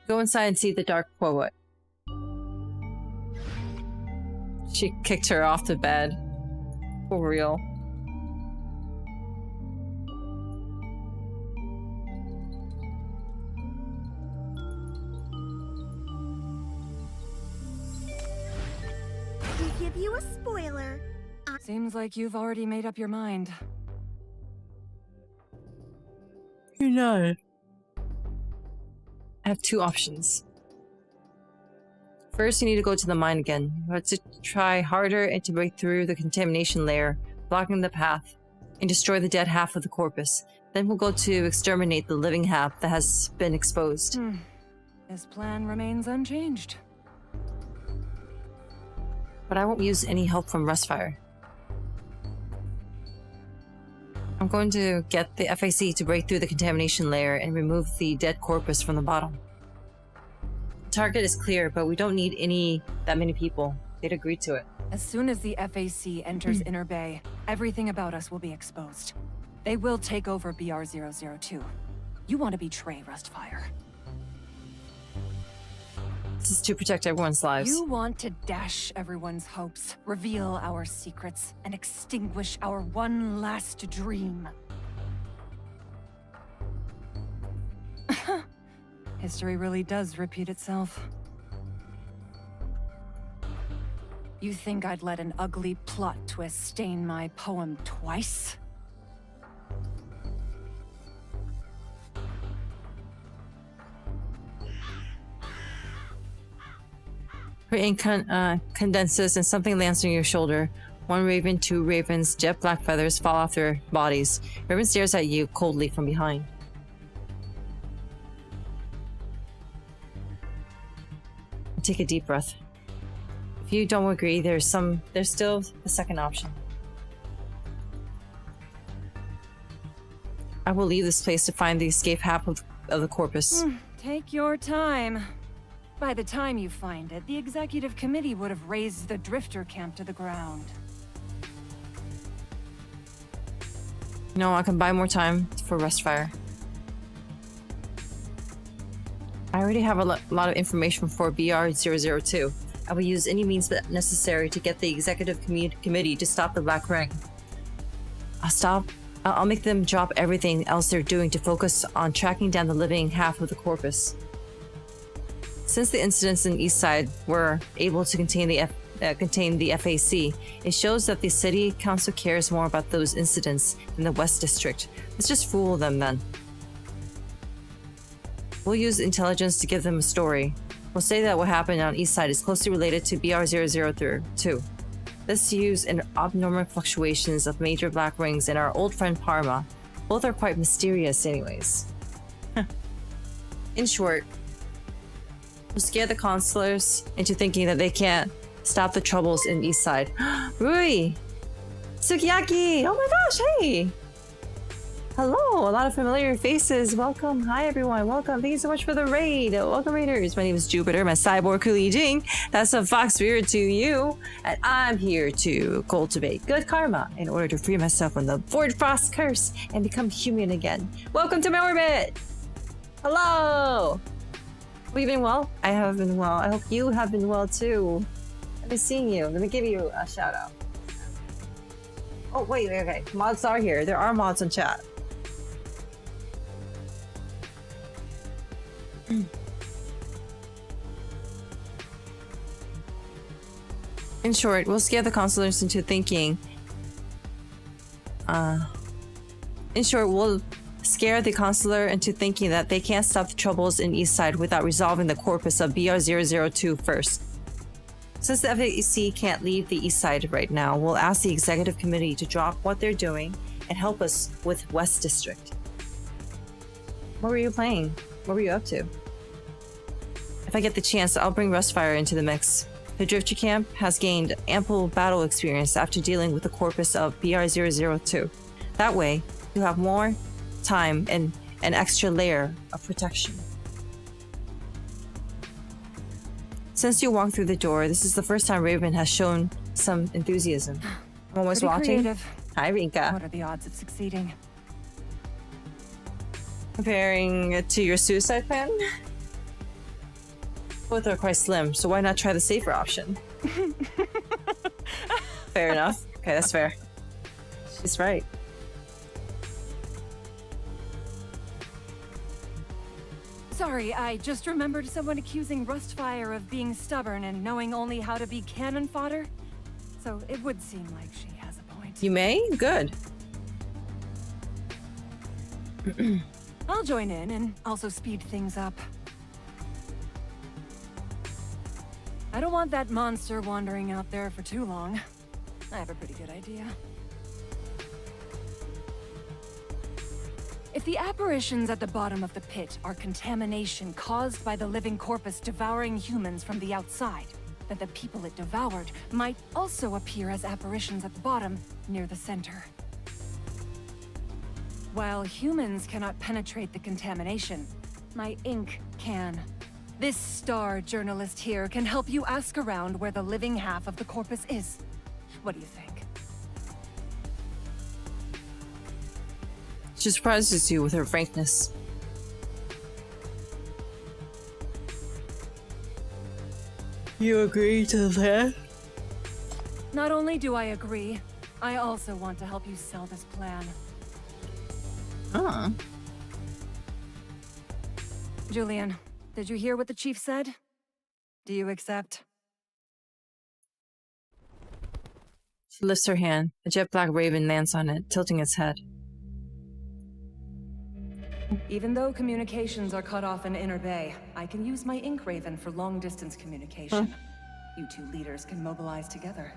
Go inside and see the dark poet. She kicked her off the bed. For real. To give you a spoiler, Seems like you've already made up your mind. You know. I have two options. First, you need to go to the mine again. You have to try harder and to break through the contamination layer, blocking the path, and destroy the dead half of the corpus. Then we'll go to exterminate the living half that has been exposed. This plan remains unchanged. But I won't use any help from Rustfire. I'm going to get the FAC to break through the contamination layer and remove the dead corpus from the bottom. The target is clear, but we don't need that many people. They'd agree to it. As soon as the FAC enters Inner Bay, everything about us will be exposed. They will take over BR-002. You want to betray Rustfire. This is to protect everyone's lives. You want to dash everyone's hopes, reveal our secrets, and extinguish our one last dream. History really does repeat itself. You think I'd let an ugly plot twist stain my poem twice? Her ink condenses and something lands on your shoulder. One raven, two ravens, jet black feathers fall off their bodies. Raven stares at you coldly from behind. Take a deep breath. If you don't agree, there's still the second option. I will leave this place to find the escape half of the corpus. Take your time. By the time you find it, the executive committee would have razed the drifter camp to the ground. No, I can buy more time for Rustfire. I already have a lot of information for BR-002. I will use any means necessary to get the executive committee to stop the Black Ring. I'll make them drop everything else they're doing to focus on tracking down the living half of the corpus. Since the incidents in Eastside were able to contain the FAC, it shows that the city council cares more about those incidents than the West District. Let's just fool them then. We'll use intelligence to give them a story. We'll say that what happened on Eastside is closely related to BR-002. Let's use abnormal fluctuations of major black rings and our old friend Parma. Both are quite mysterious anyways. In short, we'll scare the consulars into thinking that they can't stop the troubles in Eastside. Rui! Sukiyaki! Oh my gosh, hey! Hello, a lot of familiar faces. Welcome. Hi, everyone. Welcome. Thank you so much for the raid. Welcome, raiders. My name is Jupiter. I'm a cyborg Hulijing. That's a fox spirit to you. And I'm here to cultivate good karma in order to free myself from the Void Frost curse and become human again. Welcome to my orbit. Hello. Have you been well? I have been well. I hope you have been well, too. I've been seeing you. Let me give you a shout out. Oh, wait, okay. Mods are here. There are mods in chat. In short, we'll scare the counselors into thinking. In short, we'll scare the counselor into thinking that they can't stop the troubles in Eastside without resolving the corpus of BR002 first. Since the FAC can't leave the Eastside right now, we'll ask the executive committee to drop what they're doing and help us with West District. What were you playing? What were you up to? If I get the chance, I'll bring Rustfire into the mix. The Drifter Camp has gained ample battle experience after dealing with the corpus of BR002. That way, you'll have more time and an extra layer of protection. Since you walked through the door, this is the first time Raven has shown some enthusiasm. I'm always watching. Creative. Hi, Rinka. What are the odds of succeeding? Comparing it to your suicide plan? Both are quite slim, so why not try the safer option? Fair enough. Okay, that's fair. She's right. Sorry, I just remembered someone accusing Rustfire of being stubborn and knowing only how to be cannon fodder. So it would seem like she has a point. You may? Good. I'll join in and also speed things up. I don't want that monster wandering out there for too long. I have a pretty good idea. If the apparitions at the bottom of the pit are contamination caused by the living corpus devouring humans from the outside, then the people it devoured might also appear as apparitions at the bottom, near the center. While humans cannot penetrate the contamination, my ink can. This star journalist here can help you ask around where the living half of the corpus is. What do you think? She surprises you with her frankness. You agree to that? Not only do I agree, I also want to help you sell this plan. Huh. Julian, did you hear what the chief said? Do you accept? She lifts her hand. A jet black raven lands on it, tilting its head. Even though communications are cut off in Inner Bay, I can use my Ink Raven for long-distance communication. Huh. You two leaders can mobilize together.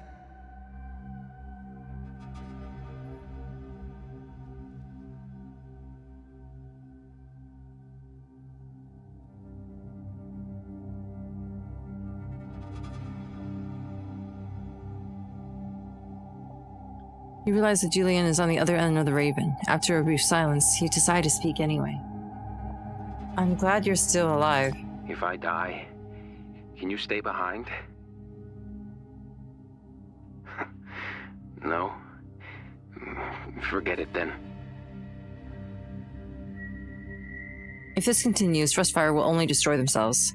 You realize that Julian is on the other end of the raven. After a brief silence, he decided to speak anyway. I'm glad you're still alive. If I die, can you stay behind? No? Forget it then. If this continues, Rustfire will only destroy themselves.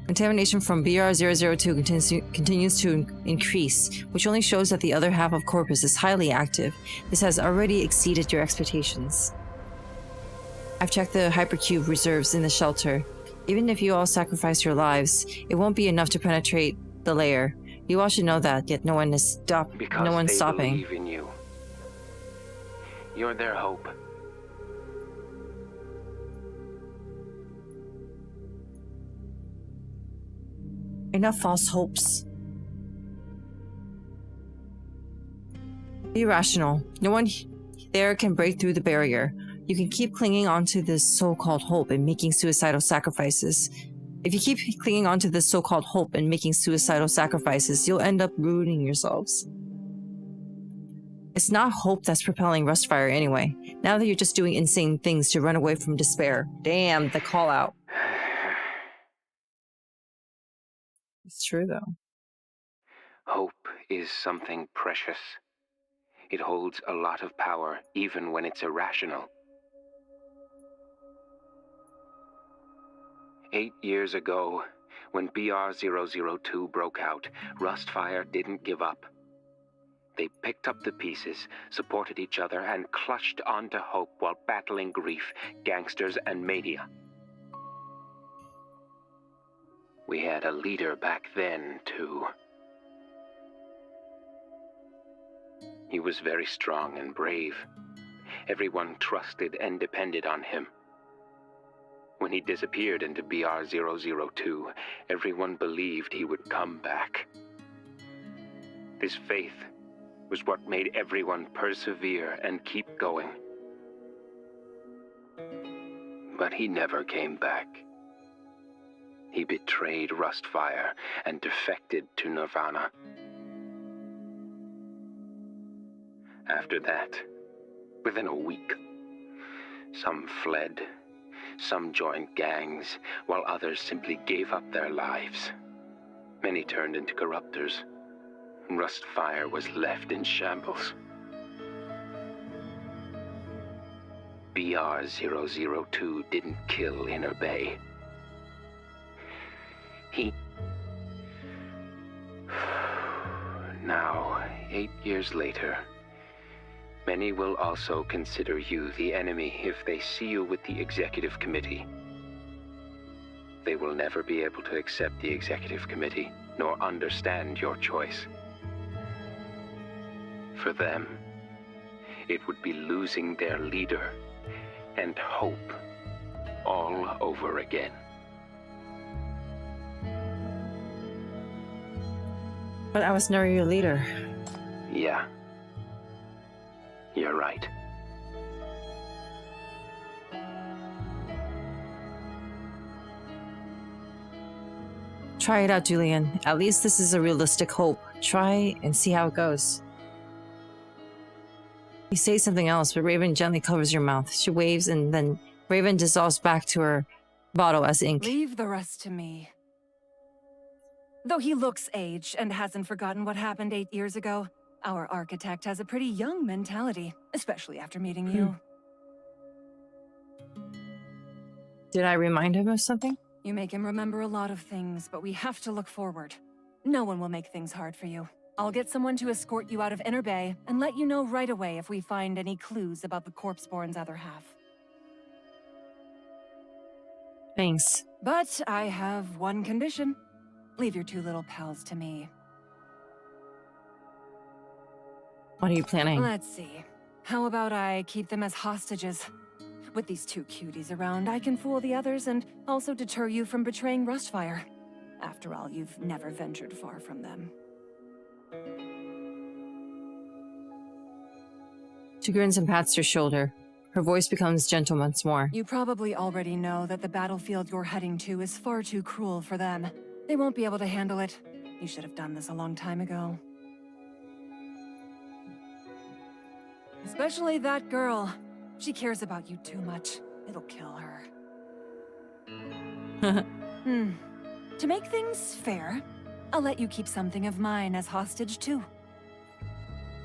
Contamination from BR002 continues to increase, which only shows that the other half of Corpus is highly active. This has already exceeded your expectations. I've checked the hypercube reserves in the shelter. Even if you all sacrifice your lives, it won't be enough to penetrate the layer. You all should know that, yet no one is stopping. Believe in you. You're their hope. Enough false hopes. Be rational. No one there can break through the barrier. You can keep clinging onto this so-called hope and making suicidal sacrifices. If you keep clinging onto this so-called hope and making suicidal sacrifices, you'll end up ruining yourselves. It's not hope that's propelling Rustfire anyway. Now that you're just doing insane things to run away from despair. Damn, the call out. It's true though. Hope is something precious. It holds a lot of power, even when it's irrational. 8 years ago, when BR-002 broke out, Rustfire didn't give up. They picked up the pieces, supported each other, and clutched onto hope while battling grief, gangsters, and mania. We had a leader back then, too. He was very strong and brave. Everyone trusted and depended on him. When he disappeared into BR-002, everyone believed he would come back. His faith was what made everyone persevere and keep going. But he never came back. He betrayed Rustfire and defected to Nirvana. After that, within a week, some fled, some joined gangs, while others simply gave up their lives. Many turned into corruptors. Rustfire was left in shambles. BR-002 didn't kill Inner Bay. Now, 8 years later, many will also consider you the enemy if they see you with the Executive Committee. They will never be able to accept the Executive Committee, nor understand your choice. For them, it would be losing their leader and hope all over again. But I was never your leader. Yeah. You're right. Try it out, Julian. At least this is a realistic hope. Try and see how it goes. You say something else, but Raven gently covers your mouth. She waves, and then Raven dissolves back to her bottle as ink. Leave the rest to me. Though he looks aged and hasn't forgotten what happened 8 years ago, our architect has a pretty young mentality, especially after meeting you. Did I remind him of something? You make him remember a lot of things, but we have to look forward. No one will make things hard for you. I'll get someone to escort you out of Inner Bay and let you know right away if we find any clues about the Corpseborn's other half. Thanks. But I have one condition. Leave your two little pals to me. What are you planning? Let's see. How about I keep them as hostages? With these two cuties around, I can fool the others and also deter you from betraying Rustfire. After all, you've never ventured far from them. She grins and pats your shoulder. Her voice becomes gentle once more. You probably already know that the battlefield you're heading to is far too cruel for them. They won't be able to handle it. You should have done this a long time ago. Especially that girl. She cares about you too much. It'll kill her. To make things fair, I'll let you keep something of mine as hostage too.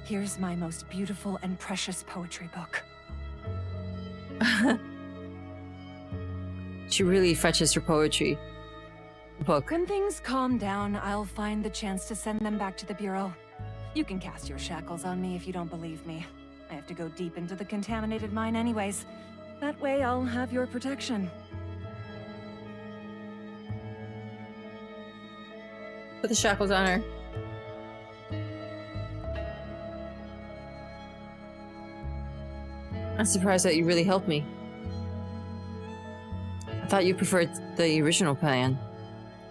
Here's my most beautiful and precious poetry book. She really fetches her poetry book. When things calm down, I'll find the chance to send them back to the Bureau. You can cast your shackles on me if you don't believe me. I have to go deep into the contaminated mine anyways. That way I'll have your protection. Put the shackles on her. I'm surprised that you really helped me. I thought you preferred the original plan.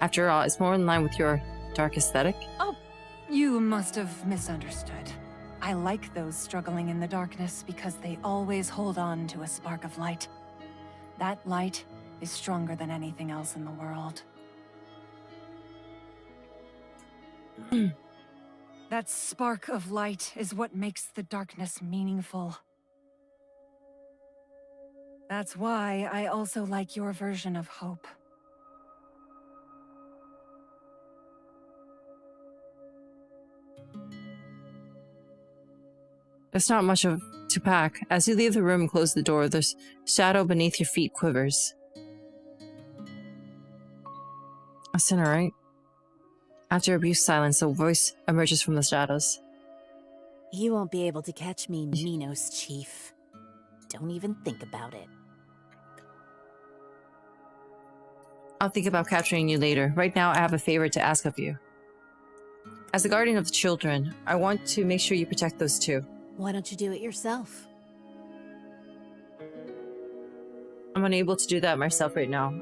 After all, it's more in line with your dark aesthetic. Oh, you must have misunderstood. I like those struggling in the darkness because they always hold on to a spark of light. That light is stronger than anything else in the world. That spark of light is what makes the darkness meaningful. That's why I also like your version of hope. There's not much to pack. As you leave the room and close the door, the shadow beneath your feet quivers. A sinner, right? After a brief silence, a voice emerges from the shadows. You won't be able to catch me, Minos, Chief. Don't even think about it. I'll think about capturing you later. Right now, I have a favor to ask of you. As the guardian of the children, I want to make sure you protect those two. Why don't you do it yourself? I'm unable to do that myself right now.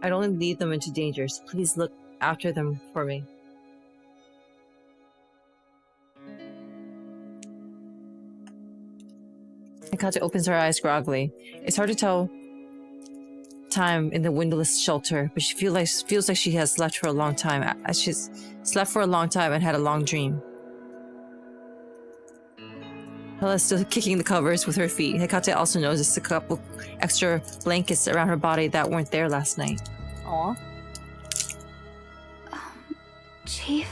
I'd only lead them into dangers. Please look after them for me. Hecate opens her eyes groggily. It's hard to tell time in the windowless shelter, but she feels like she has slept for a long time. She's slept for a long time and had a long dream. Hella's still kicking the covers with her feet. Hecate also noticed a couple extra blankets around her body that weren't there last night. Aw. Chief?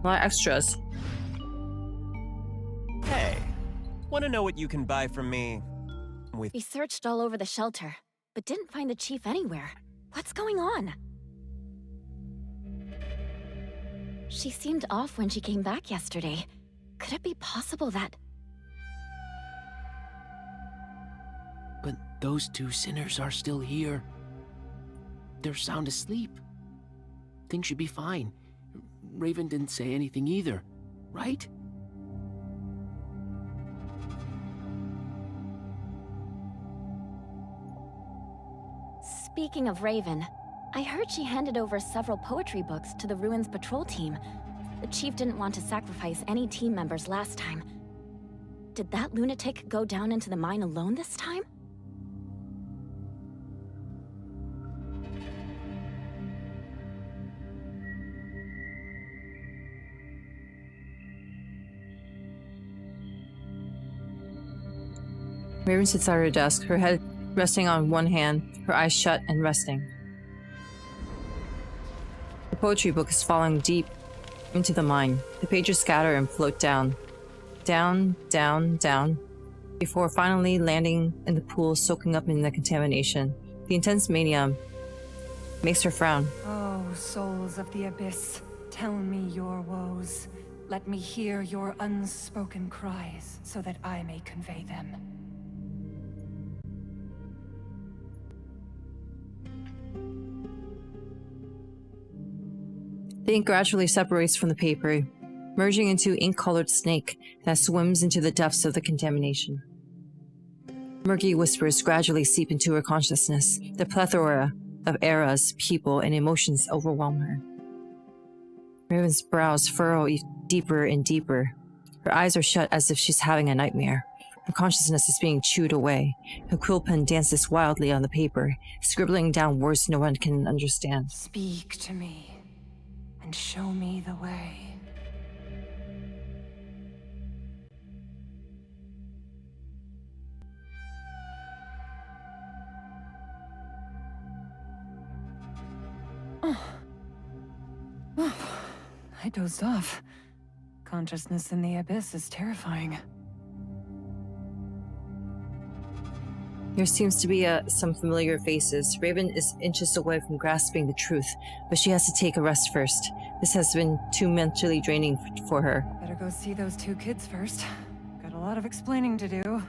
A lot of extras. Hey, want to know what you can buy from me? We searched all over the shelter, but didn't find the chief anywhere. What's going on? She seemed off when she came back yesterday. Could it be possible that... But those two sinners are still here. They're sound asleep. Things should be fine. Raven didn't say anything either, right? Speaking of Raven, I heard she handed over several poetry books to the Ruins patrol team. The chief didn't want to sacrifice any team members last time. Did that lunatic go down into the mine alone this time? Raven sits at her desk, her head resting on one hand, her eyes shut and resting. The poetry book is falling deep into the mine. The pages scatter and float down. Down, down, down, before finally landing in the pool, soaking up in the contamination. The intense mania makes her frown. Oh, souls of the abyss, tell me your woes. Let me hear your unspoken cries, so that I may convey them. The ink gradually separates from the paper, merging into ink-colored snake that swims into the depths of the contamination. Murky whispers gradually seep into her consciousness. The plethora of eras, people, and emotions overwhelm her. Raven's brows furrow deeper and deeper. Her eyes are shut as if she's having a nightmare. Her consciousness is being chewed away. Her quill pen dances wildly on the paper, scribbling down words no one can understand. Speak to me, and show me the way. I dozed off. Consciousness in the abyss is terrifying. There seems to be some familiar faces. Raven is inches away from grasping the truth, but she has to take a rest first. This has been too mentally draining for her. Better go see those two kids first. Got a lot of explaining to do.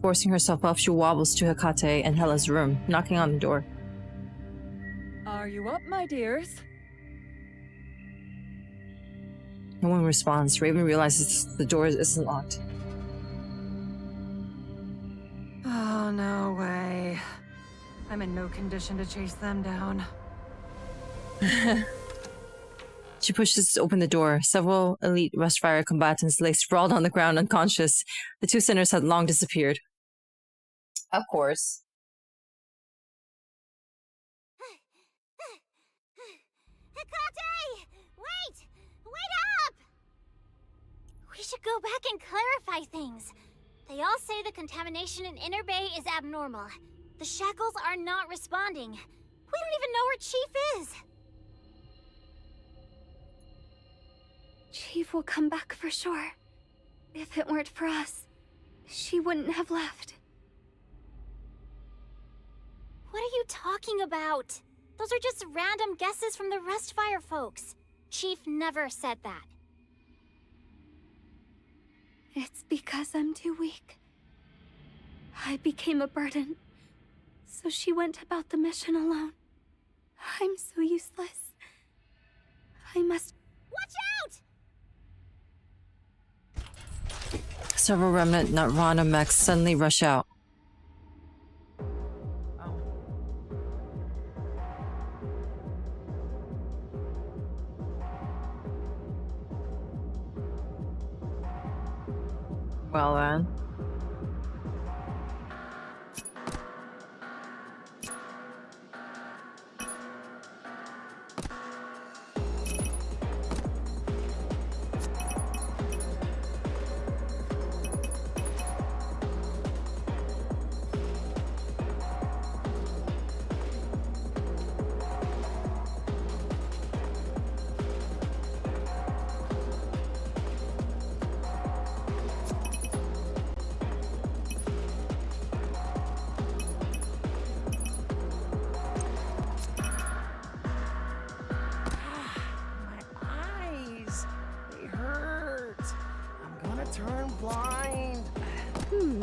Forcing herself up, she wobbles to Hecate and Hella's room, knocking on the door. Are you up, my dears? No one responds. Raven realizes the door isn't locked. Oh, no way. I'm in no condition to chase them down. She pushes open the door. Several elite Rustfire combatants lay sprawled on the ground unconscious. The two sinners had long disappeared. Of course. Hecate! Wait! Wait up! We should go back and clarify things. They all say the contamination in Inner Bay is abnormal. The shackles are not responding. We don't even know where Chief is. Chief will come back for sure. If it weren't for us, she wouldn't have left. What are you talking about? Those are just random guesses from the Rustfire folks. Chief never said that. It's because I'm too weak. I became a burden, so she went about the mission alone. I'm so useless. I must... Watch out! Several remnant Natrana mechs suddenly rush out. Well then. Turn blind. You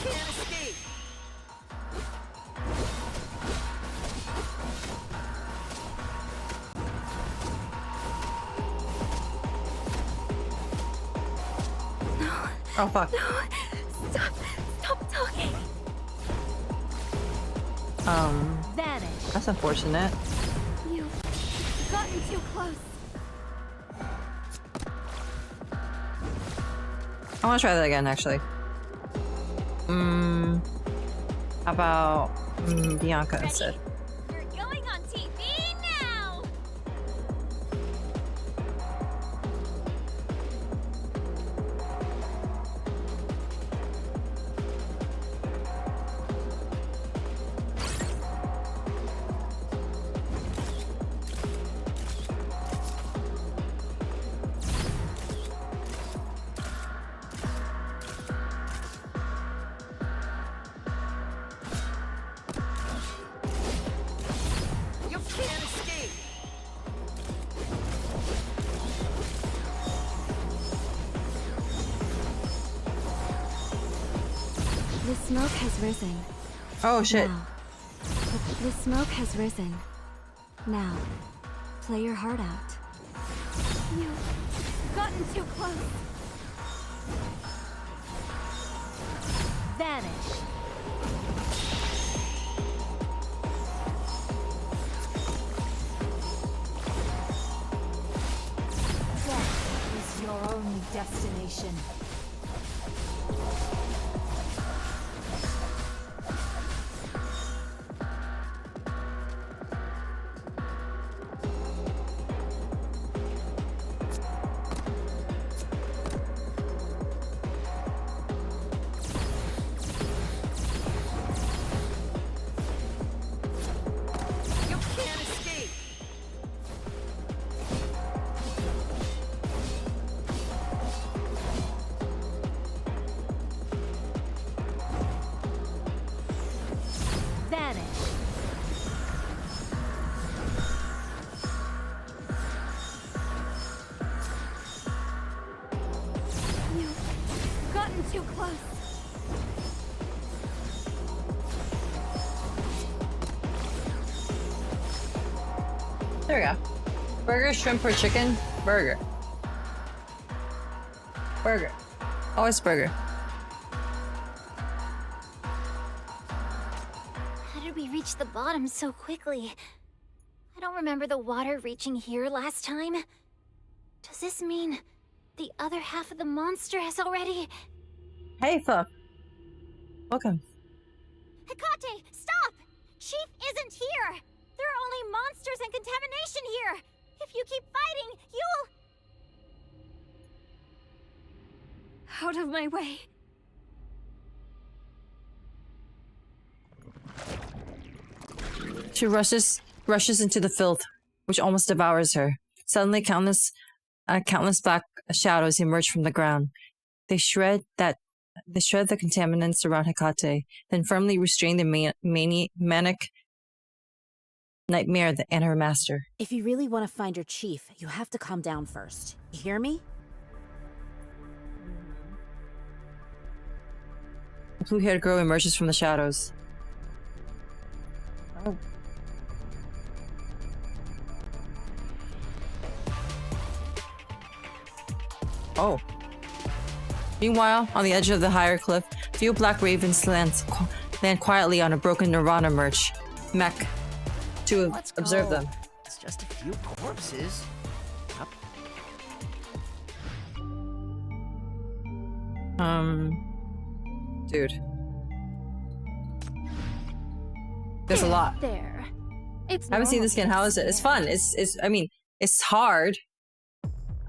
can't escape. Oh fuck. No, stop talking. Vanish. That's unfortunate. You've gotten too close. I want to try that again, actually. How about Bianca instead? You're going on TV now! The smoke has risen. Oh shit. Now. The smoke has risen. Now, play your heart out. You've gotten too close. Vanish. Death is your only destination. Too close. There we go. Burger, shrimp, or chicken? Burger. Burger. Always burger. How did we reach the bottom so quickly? I don't remember the water reaching here last time. Does this mean the other half of the monster has already... Hey, fuck. Welcome. Hecate, stop! Chief isn't here! There are only monsters and contamination here! If you keep fighting, you'll... Out of my way. She rushes into the filth, which almost devours her. Suddenly, countless black shadows emerge from the ground. They shred the contaminants around Hecate, then firmly restrain the manic nightmare and her master. If you really want to find your chief, you have to calm down first. You hear me? A blue-haired girl emerges from the shadows. Oh. Oh. Meanwhile, on the edge of the higher cliff, a few black ravens land quietly on a broken Nirvana mech to observe them. It's just a few corpses. Up. Dude. There's a lot. There. It's I haven't seen this game. How is it? It's fun. I mean, it's hard.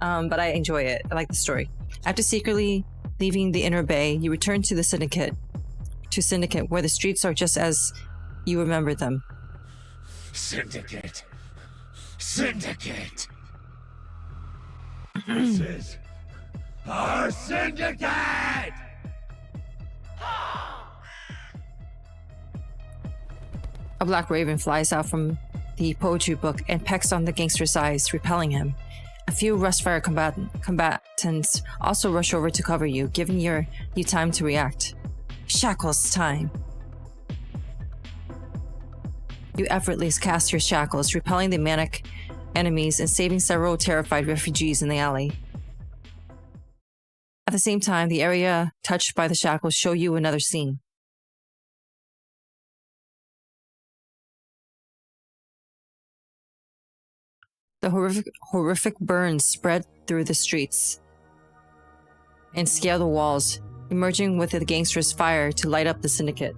But I enjoy it. I like the story. After secretly leaving the inner bay, you return to the Syndicate. Where the streets are just as you remember them. Syndicate. This is our Syndicate! A black raven flies out from the poetry book and pecks on the gangster's eyes, repelling him. A few Rustfire combatants also rush over to cover you, giving you time to react. Shackles time. You effortlessly cast your shackles, repelling the manic enemies and saving several terrified refugees in the alley. At the same time, the area touched by the shackles show you another scene. The horrific burns spread through the streets and scale the walls, emerging with the gangsters' fire to light up the Syndicate.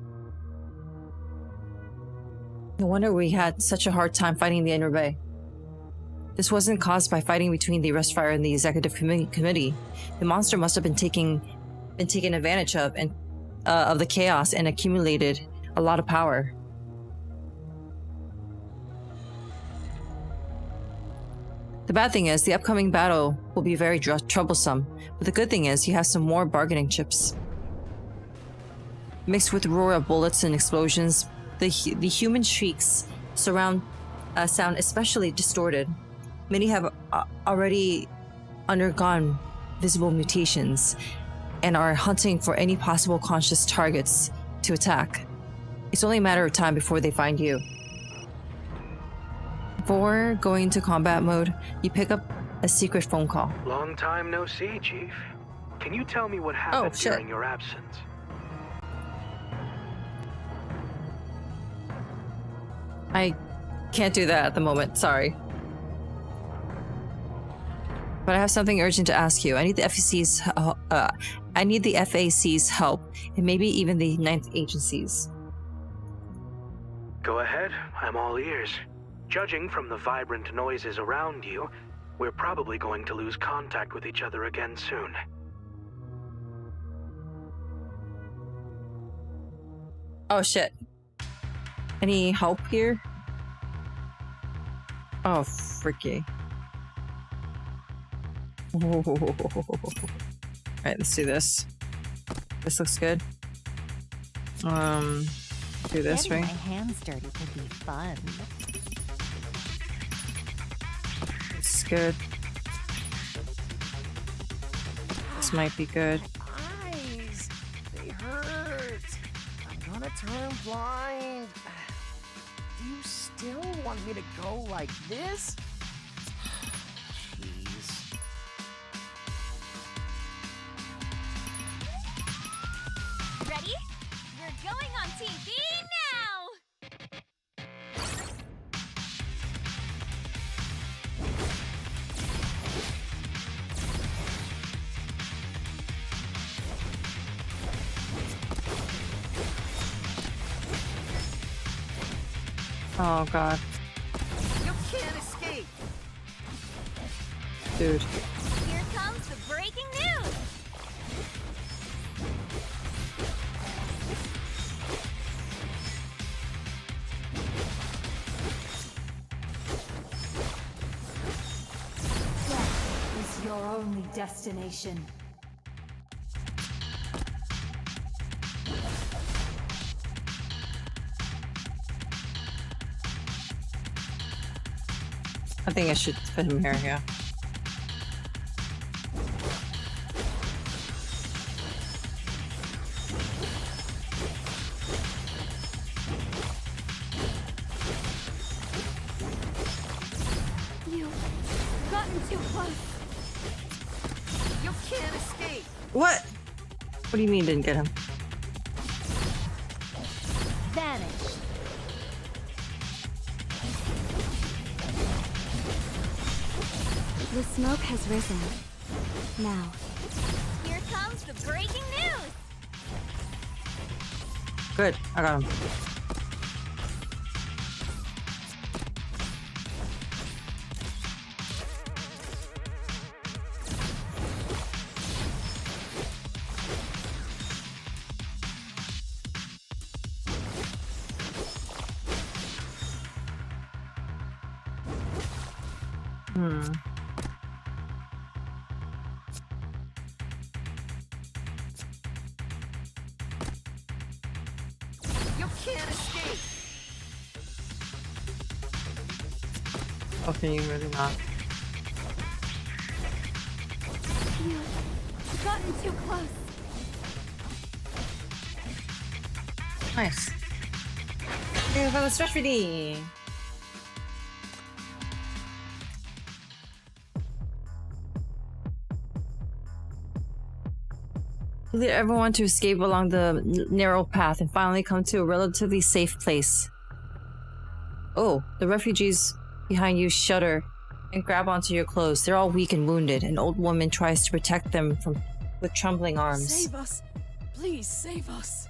No wonder we had such a hard time fighting the Inner Bay. This wasn't caused by fighting between the Rustfire and the Executive Committee. The monster must have been taken advantage of the chaos and accumulated a lot of power. The bad thing is, the upcoming battle will be very troublesome, but the good thing is you have some more bargaining chips. Mixed with the roar of bullets and explosions, the human shrieks sound especially distorted. Many have already undergone visible mutations and are hunting for any possible conscious targets to attack. It's only a matter of time before they find you. Before going to combat mode, you pick up a secret phone call. Long time no see, Chief. Can you tell me what happened during your absence? I can't do that at the moment, sorry. But I have something urgent to ask you. I need the FAC's help, and maybe even the 9th Agency's. Go ahead, I'm all ears. Judging from the vibrant noises around you, we're probably going to lose contact with each other again soon. Oh shit. Any help here? Oh, freaky. Alright, let's do this. This looks good. Do this, Getting right? my hands dirty could be fun. It's good. This might be good. Eyes, they hurt. I'm gonna turn blind. Do you still want me to go like this? Oh god. You can't escape! Dude. Here comes the breaking news! Death is your only destination. I think I should put him here, yeah. You've gotten too close. You can't escape! What? What do you mean didn't get him? Vanish. The smoke has risen. Now, Here comes the breaking news! Good, I got him. You can't escape! Oh, can you really not? You've gotten too close. Nice. Okay, for the stretch reading. You lead everyone to escape along the narrow path and finally come to a relatively safe place. Oh, the refugees behind you shudder and grab onto your clothes. They're all weak and wounded. An old woman tries to protect them with trembling arms. Save us! Please save us!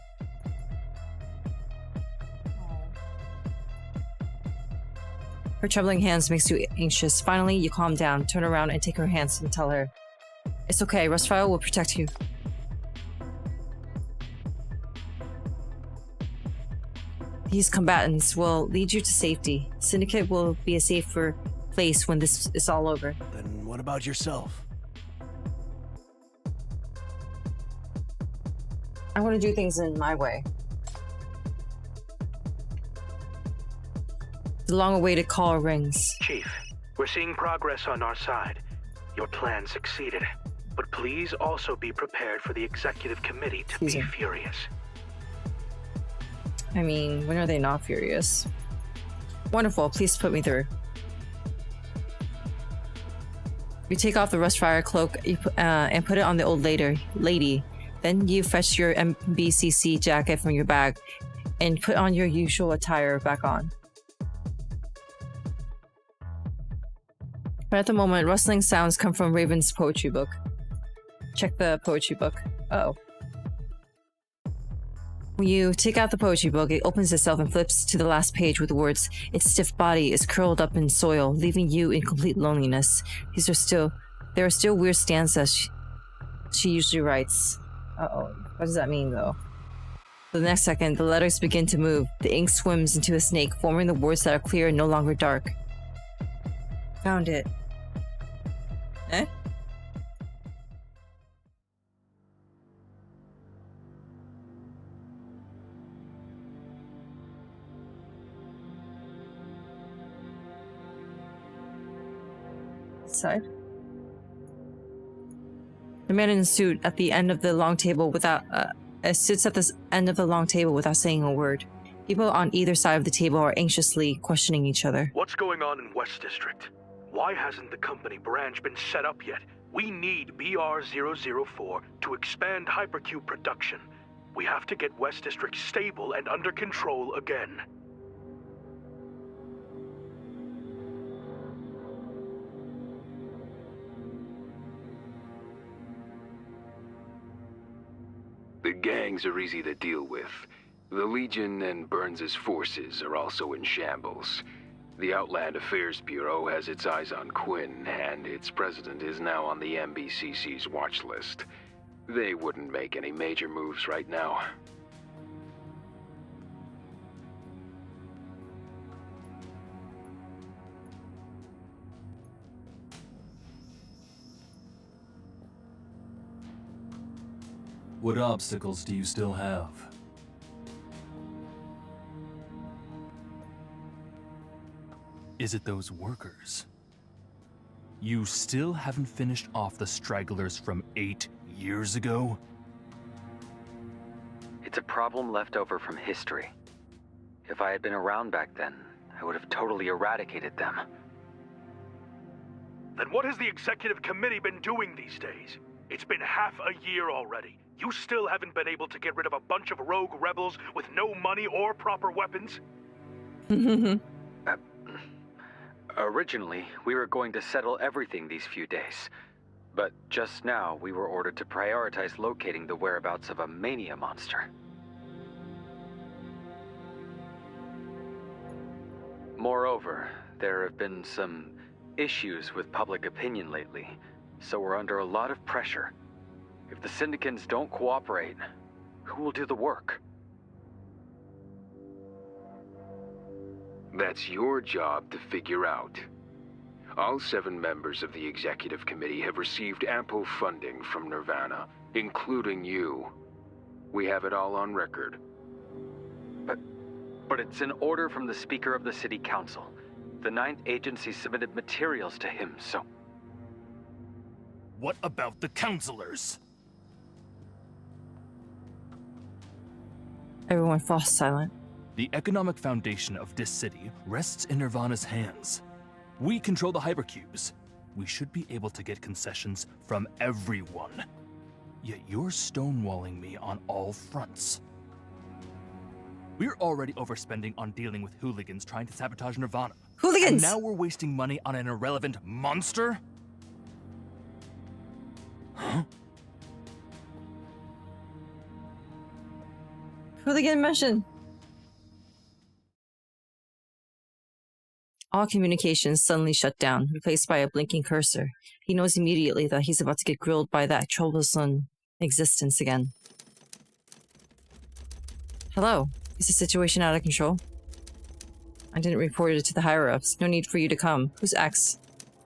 Her trembling hands makes you anxious. Finally, you calm down, turn around and take her hands and tell her, "It's okay, Rustfire will protect you." These combatants will lead you to safety. Syndicate will be a safer place when this is all over. Then what about yourself? I want to do things in my way. The long-awaited call rings. Chief, we're seeing progress on our side. Your plan succeeded. But please also be prepared for the executive committee to be furious. I mean, when are they not furious? Wonderful, please put me through. You take off the Rustfire cloak and put it on the old lady. Then you fetch your MBCC jacket from your bag and put on your usual attire back on. But at the moment, rustling sounds come from Raven's poetry book. Check the poetry book. Uh-oh. When you take out the poetry book, it opens itself and flips to the last page with the words, "Its stiff body is curled up in soil, leaving you in complete loneliness. There are still weird stanzas she usually writes." Uh-oh. What does that mean, though? The next second, the letters begin to move. The ink swims into a snake, forming the words that are clear and no longer dark. Found it. Eh? Side. The man in the suit at the end of the long table sits at the end of the long table without saying a word. People on either side of the table are anxiously questioning each other. What's going on in West District? Why hasn't the company branch been set up yet? We need BR-004 to expand Hypercube production. We have to get West District stable and under control again. The gangs are easy to deal with. The Legion and Burns' forces are also in shambles. The Outland Affairs Bureau has its eyes on Quinn, and its president is now on the MBCC's watch list. They wouldn't make any major moves right now. What obstacles do you still have? Is it those workers? You still haven't finished off the stragglers from 8 years ago? It's a problem left over from history. If I had been around back then, I would have totally eradicated them. Then what has the executive committee been doing these days? It's been half a year already. You still haven't been able to get rid of a bunch of rogue rebels with no money or proper weapons? Originally, we were going to settle everything these few days. But just now, we were ordered to prioritize locating the whereabouts of a mania monster. Moreover, there have been some issues with public opinion lately, so we're under a lot of pressure. If the Syndicants don't cooperate, who will do the work? That's your job to figure out. All 7 members of the executive committee have received ample funding from Nirvana, including you. We have it all on record. But it's an order from the Speaker of the City Council. The 9th Agency submitted materials to him, so... What about the councilors? Everyone falls silent. The economic foundation of this city rests in Nirvana's hands. We control the hypercubes. We should be able to get concessions from everyone. Yet you're stonewalling me on all fronts. We're already overspending on dealing with hooligans trying to sabotage Nirvana. Hooligans! And now we're wasting money on an irrelevant monster? Huh? Hooligan mission. All communications suddenly shut down, replaced by a blinking cursor. He knows immediately that he's about to get grilled by that troublesome existence again. Hello, is the situation out of control? I didn't report it to the higher-ups. No need for you to come. Who's X?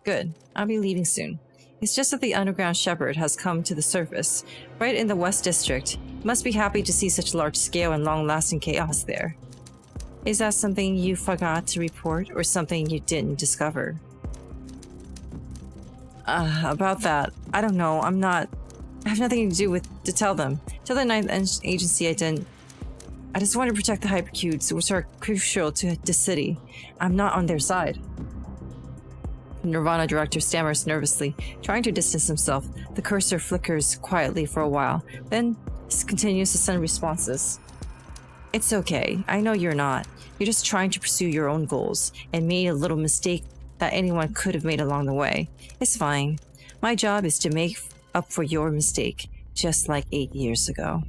Good. I'll be leaving soon. It's just that the underground shepherd has come to the surface, right in the West District. Must be happy to see such large-scale and long-lasting chaos there. Is that something you forgot to report, or something you didn't discover? About that, I don't know. I have nothing to do with to tell them. Tell the 9th Agency I didn't. I just want to protect the hypercubes, which are crucial to the city. I'm not on their side. The Nirvana director stammers nervously, trying to distance himself. The cursor flickers quietly for a while, then continues to send responses. It's okay. I know you're not. You're just trying to pursue your own goals and made a little mistake that anyone could have made along the way. It's fine. My job is to make up for your mistake, just like 8 years ago.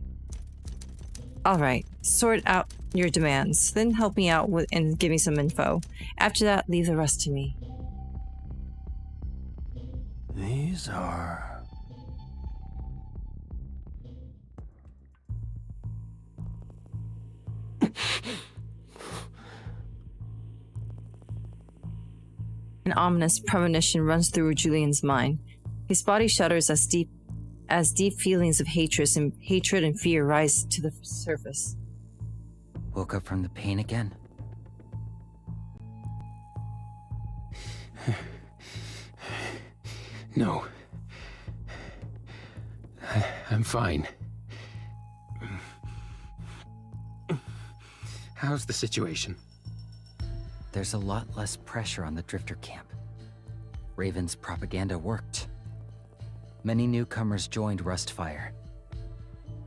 Alright, sort out your demands, then help me out and give me some info. After that, leave the rest to me. These are... An ominous premonition runs through Julian's mind. His body shudders as deep feelings of hatred and fear rise to the surface. Woke up from the pain again? No. I'm fine. How's the situation? There's a lot less pressure on the Drifter camp. Raven's propaganda worked. Many newcomers joined Rustfire.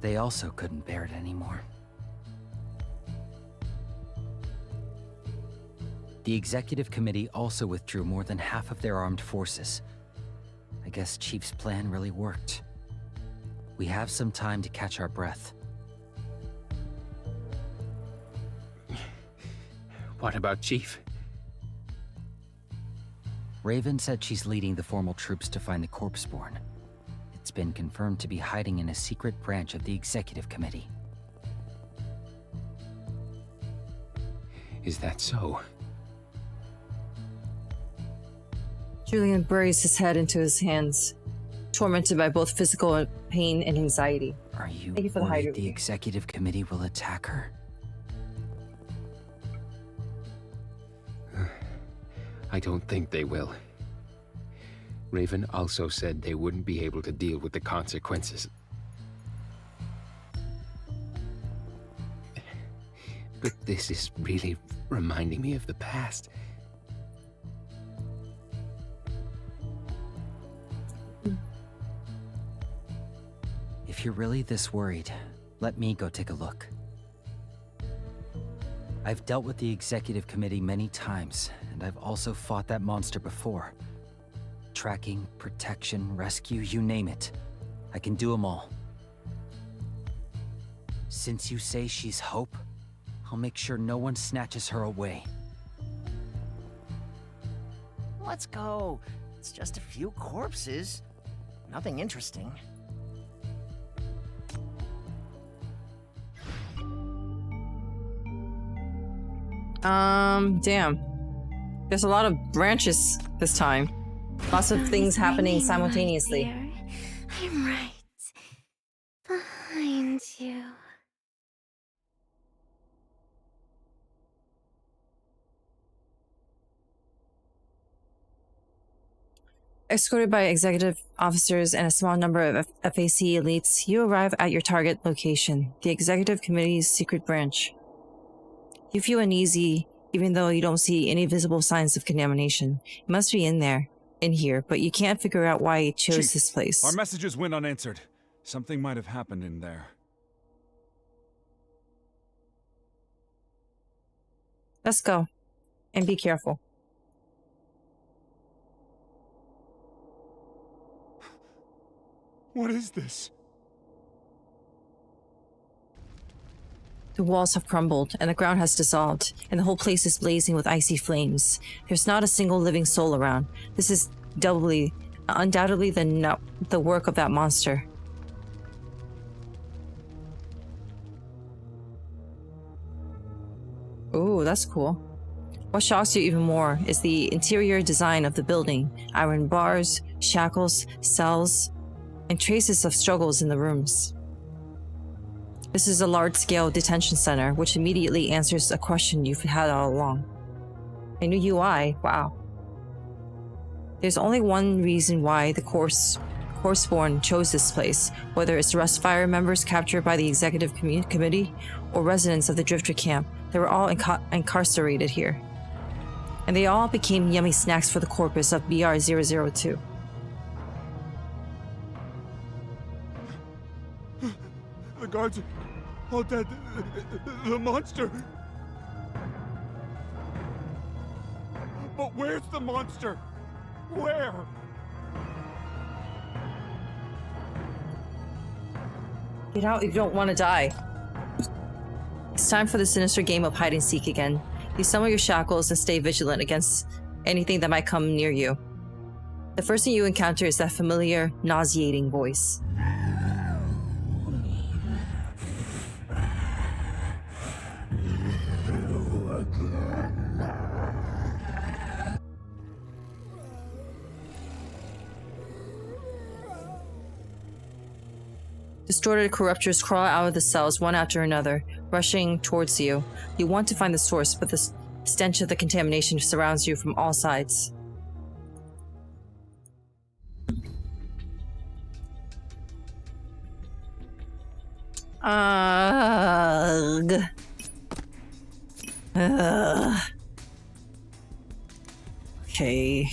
They also couldn't bear it anymore. The executive committee also withdrew more than half of their armed forces. I guess Chief's plan really worked. We have some time to catch our breath. What about Chief? Raven said she's leading the formal troops to find the corpse-born. It's been confirmed to be hiding in a secret branch of the executive committee. Is that so? Julian buries his head into his hands, tormented by both physical pain and anxiety. Are you Thank you for the worried hydrate. the executive committee will attack her? I don't think they will. Raven also said they wouldn't be able to deal with the consequences. But this is really reminding me of the past. If you're really this worried, let me go take a look. I've dealt with the executive committee many times, and I've also fought that monster before. Tracking, protection, rescue, you name it. I can do them all. Since you say she's Hope, I'll make sure no one snatches her away. Let's go. It's just a few corpses. Nothing interesting. Damn. There's a lot of branches this time. Lots of things happening simultaneously. I'm right behind you. Escorted by executive officers and a small number of FAC elites, you arrive at your target location, the executive committee's secret branch. You feel uneasy, even though you don't see any visible signs of contamination. It must be in here, but you can't figure out why it chose Chief, this place. Our messages went unanswered. Something might have happened in there. Let's go. And be careful. What is this? The walls have crumbled, and the ground has dissolved, and the whole place is blazing with icy flames. There's not a single living soul around. This is undoubtedly the work of that monster. Ooh, that's cool. What shocks you even more is the interior design of the building. Iron bars, shackles, cells, and traces of struggles in the rooms. This is a large-scale detention center, which immediately answers a question you've had all along. A new UI? Wow. There's only one reason why the Corpseborn chose this place, whether it's Rustfire members captured by the executive committee or residents of the Drifter camp. They were all incarcerated here. And they all became yummy snacks for the corpus of BR-002. The guards are all dead. The monster. But where's the monster? Where? Get out if you don't want to die. It's time for the sinister game of hide and seek again. You summon your shackles and stay vigilant against anything that might come near you. The first thing you encounter is that familiar, nauseating voice. Distorted corruptors crawl out of the cells one after another, rushing towards you. You want to find the source, but the stench of the contamination surrounds you from all sides. Ugh. Ugh. Okay.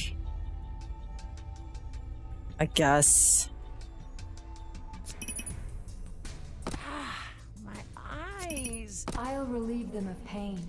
I guess. I'll relieve them of pain.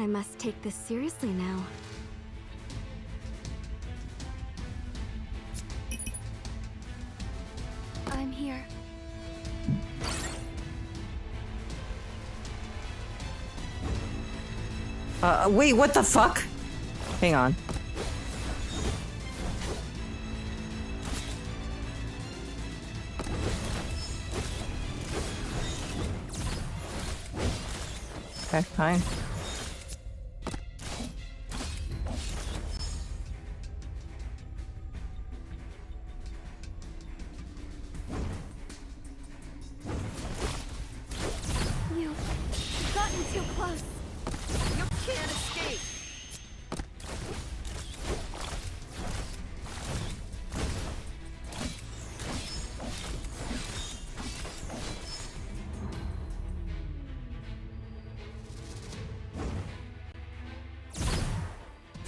I must take this seriously now. I'm here. Wait, what the fuck? Hang on. Okay, fine. You've gotten too close. You can't escape.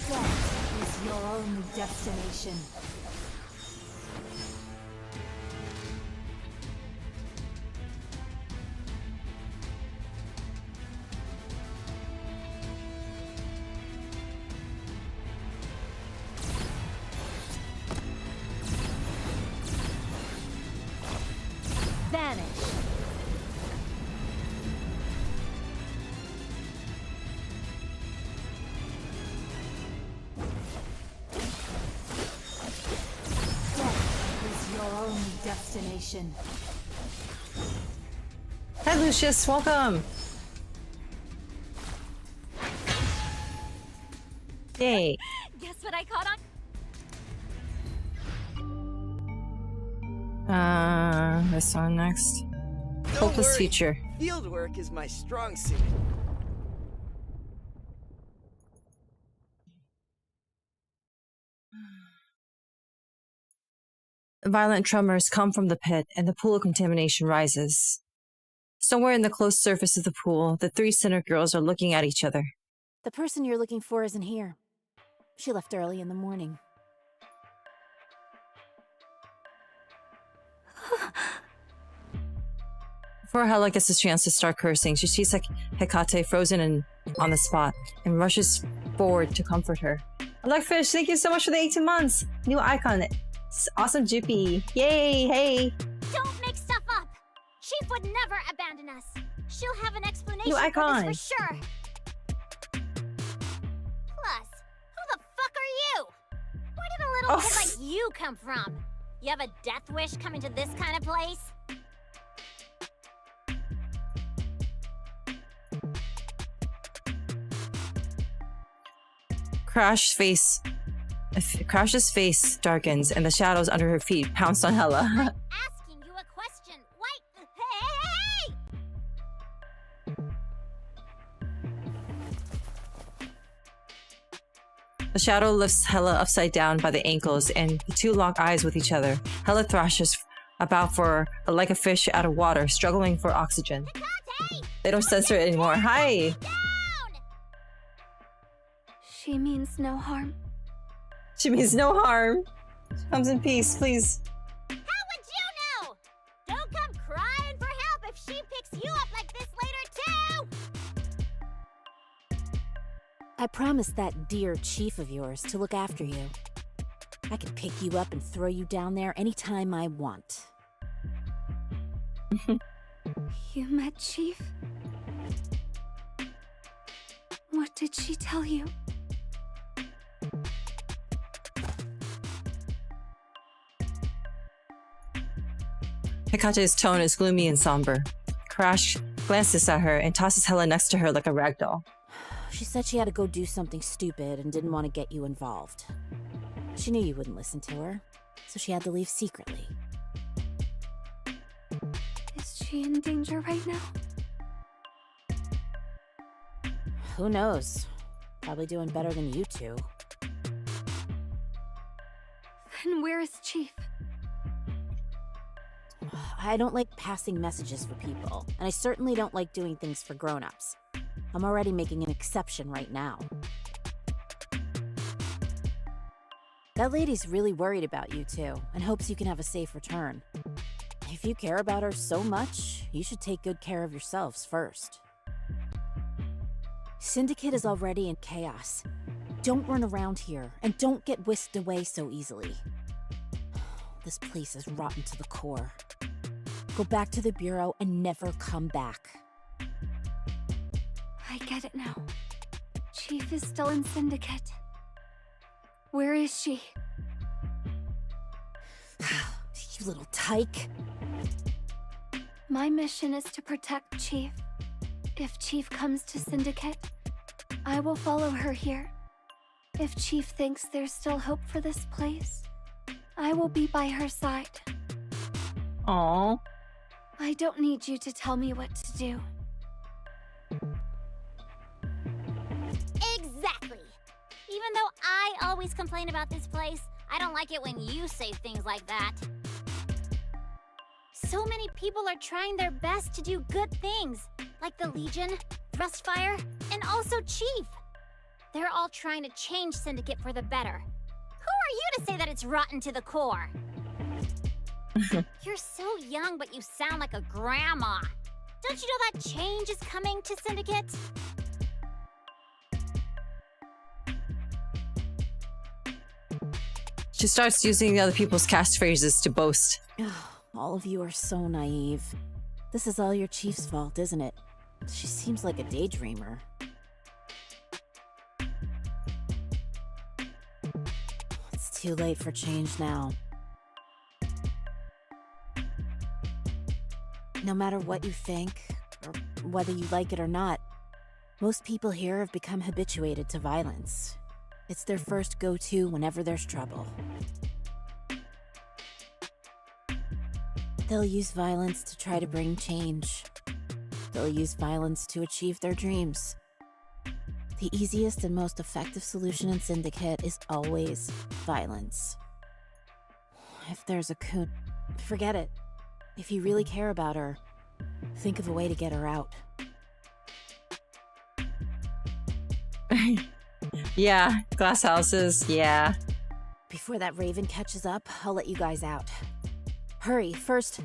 Death is your only destination. Vanish. Death is your only destination. Hi, Lucius. Welcome. Yay. Guess what I caught on? This one next. Don't Hopeless worry. Future. Fieldwork is my strong suit. Violent tremors come from the pit, and the pool of contamination rises. Somewhere in the close surface of the pool, the three Sinner girls are looking at each other. The person you're looking for isn't here. She left early in the morning. Before Hella gets a chance to start cursing, she sees Hecate frozen and on the spot, and rushes forward to comfort her. Blackfish, thank you so much for the 18 months! New icon. It's awesome Juppie. Yay, hey! Don't make stuff up! Chief would never abandon us. She'll have an explanation New icon. for this for sure. Plus, who the fuck are you? Where did a little kid like you come from? You have a death wish coming to this kind of place? Crash's face darkens, and the shadows under her feet pounce on Hella. Asking you a question. Wait, hey! The shadow lifts Hella upside down by the ankles, and the two lock eyes with each other. Hella thrashes about like a fish out of water, struggling for oxygen. They don't censor it anymore. Hi! She means no harm. She means no harm. Comes in peace, please. How would you know? Don't come crying for help if she picks you up like this later too! I promised that dear chief of yours to look after you. I can pick you up and throw you down there anytime I want. You met Chief? What did she tell you? Hecate's tone is gloomy and somber. Crash glances at her and tosses Hella next to her like a rag doll. She said she had to go do something stupid and didn't want to get you involved. She knew you wouldn't listen to her, so she had to leave secretly. Is she in danger right now? Who knows? Probably doing better than you two. Then where is Chief? I don't like passing messages for people, and I certainly don't like doing things for grown-ups. I'm already making an exception right now. That lady's really worried about you two, and hopes you can have a safe return. If you care about her so much, you should take good care of yourselves first. Syndicate is already in chaos. Don't run around here, and don't get whisked away so easily. This place is rotten to the core. Go back to the Bureau and never come back. I get it now. Chief is still in Syndicate. Where is she? You little tyke. My mission is to protect Chief. If Chief comes to Syndicate, I will follow her here. If Chief thinks there's still hope for this place, I will be by her side. Aww. I don't need you to tell me what to do. Exactly. Even though I always complain about this place, I don't like it when you say things like that. So many people are trying their best to do good things, like the Legion, Rustfire, and also Chief. They're all trying to change Syndicate for the better. Who are you to say that it's rotten to the core? You're so young, but you sound like a grandma. Don't you know that change is coming to Syndicate? She starts using other people's catchphrases to boast. All of you are so naive. This is all your Chief's fault, isn't it? She seems like a daydreamer. It's too late for change now. No matter what you think, or whether you like it or not, most people here have become habituated to violence. It's their first go-to whenever there's trouble. They'll use violence to try to bring change. They'll use violence to achieve their dreams. The easiest and most effective solution in Syndicate is always violence. If there's a coon, forget it. If you really care about her, think of a way to get her out. Yeah, glass houses, yeah. Before that Raven catches up, I'll let you guys out. Hurry, first...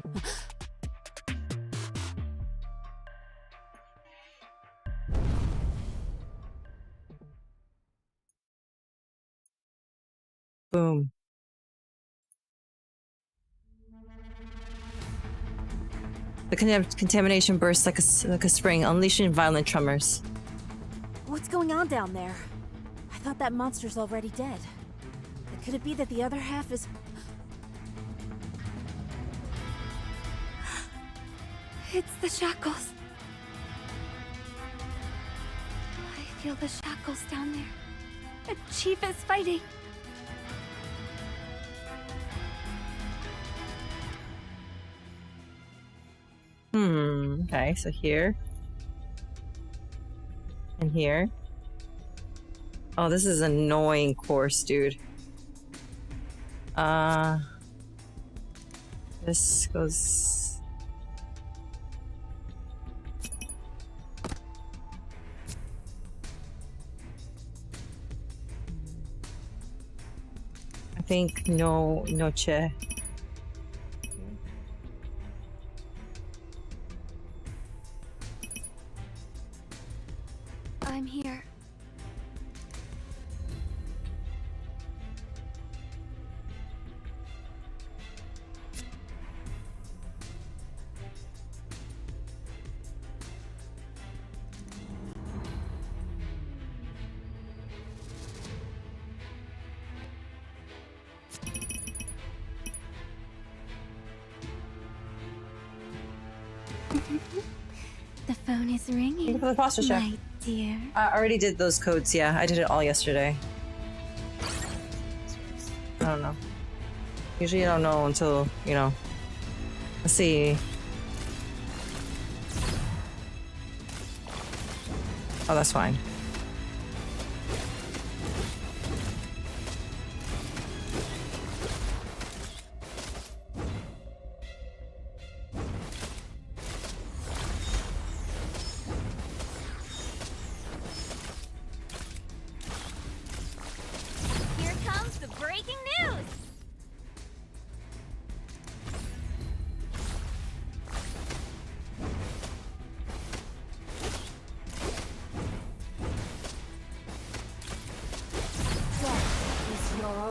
Boom. The contamination bursts like a spring, unleashing violent tremors. What's going on down there? I thought that monster's already dead. Could it be that the other half is... It's the shackles. I feel the shackles down there. The Chief is fighting. Okay, so here. And here. Oh, this is an annoying course, dude. This goes... I think noche. I'm here. The phone is ringing. For the posture check. My dear. I already did those codes, yeah. I did it all yesterday. I don't know. Usually I don't know until, you know. Let's see. Oh, that's fine.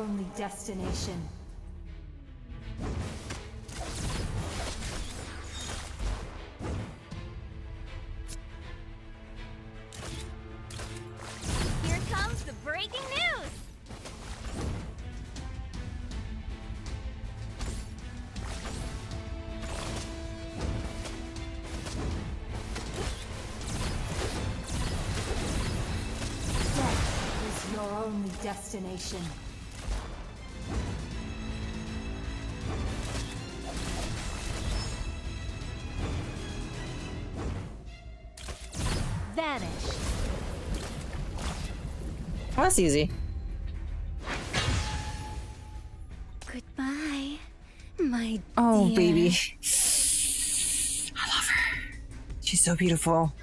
only destination. Here comes the breaking news! Death is your only destination. Vanish. Oh, that's easy. Goodbye, my Oh, dear. baby. I love her. She's so beautiful.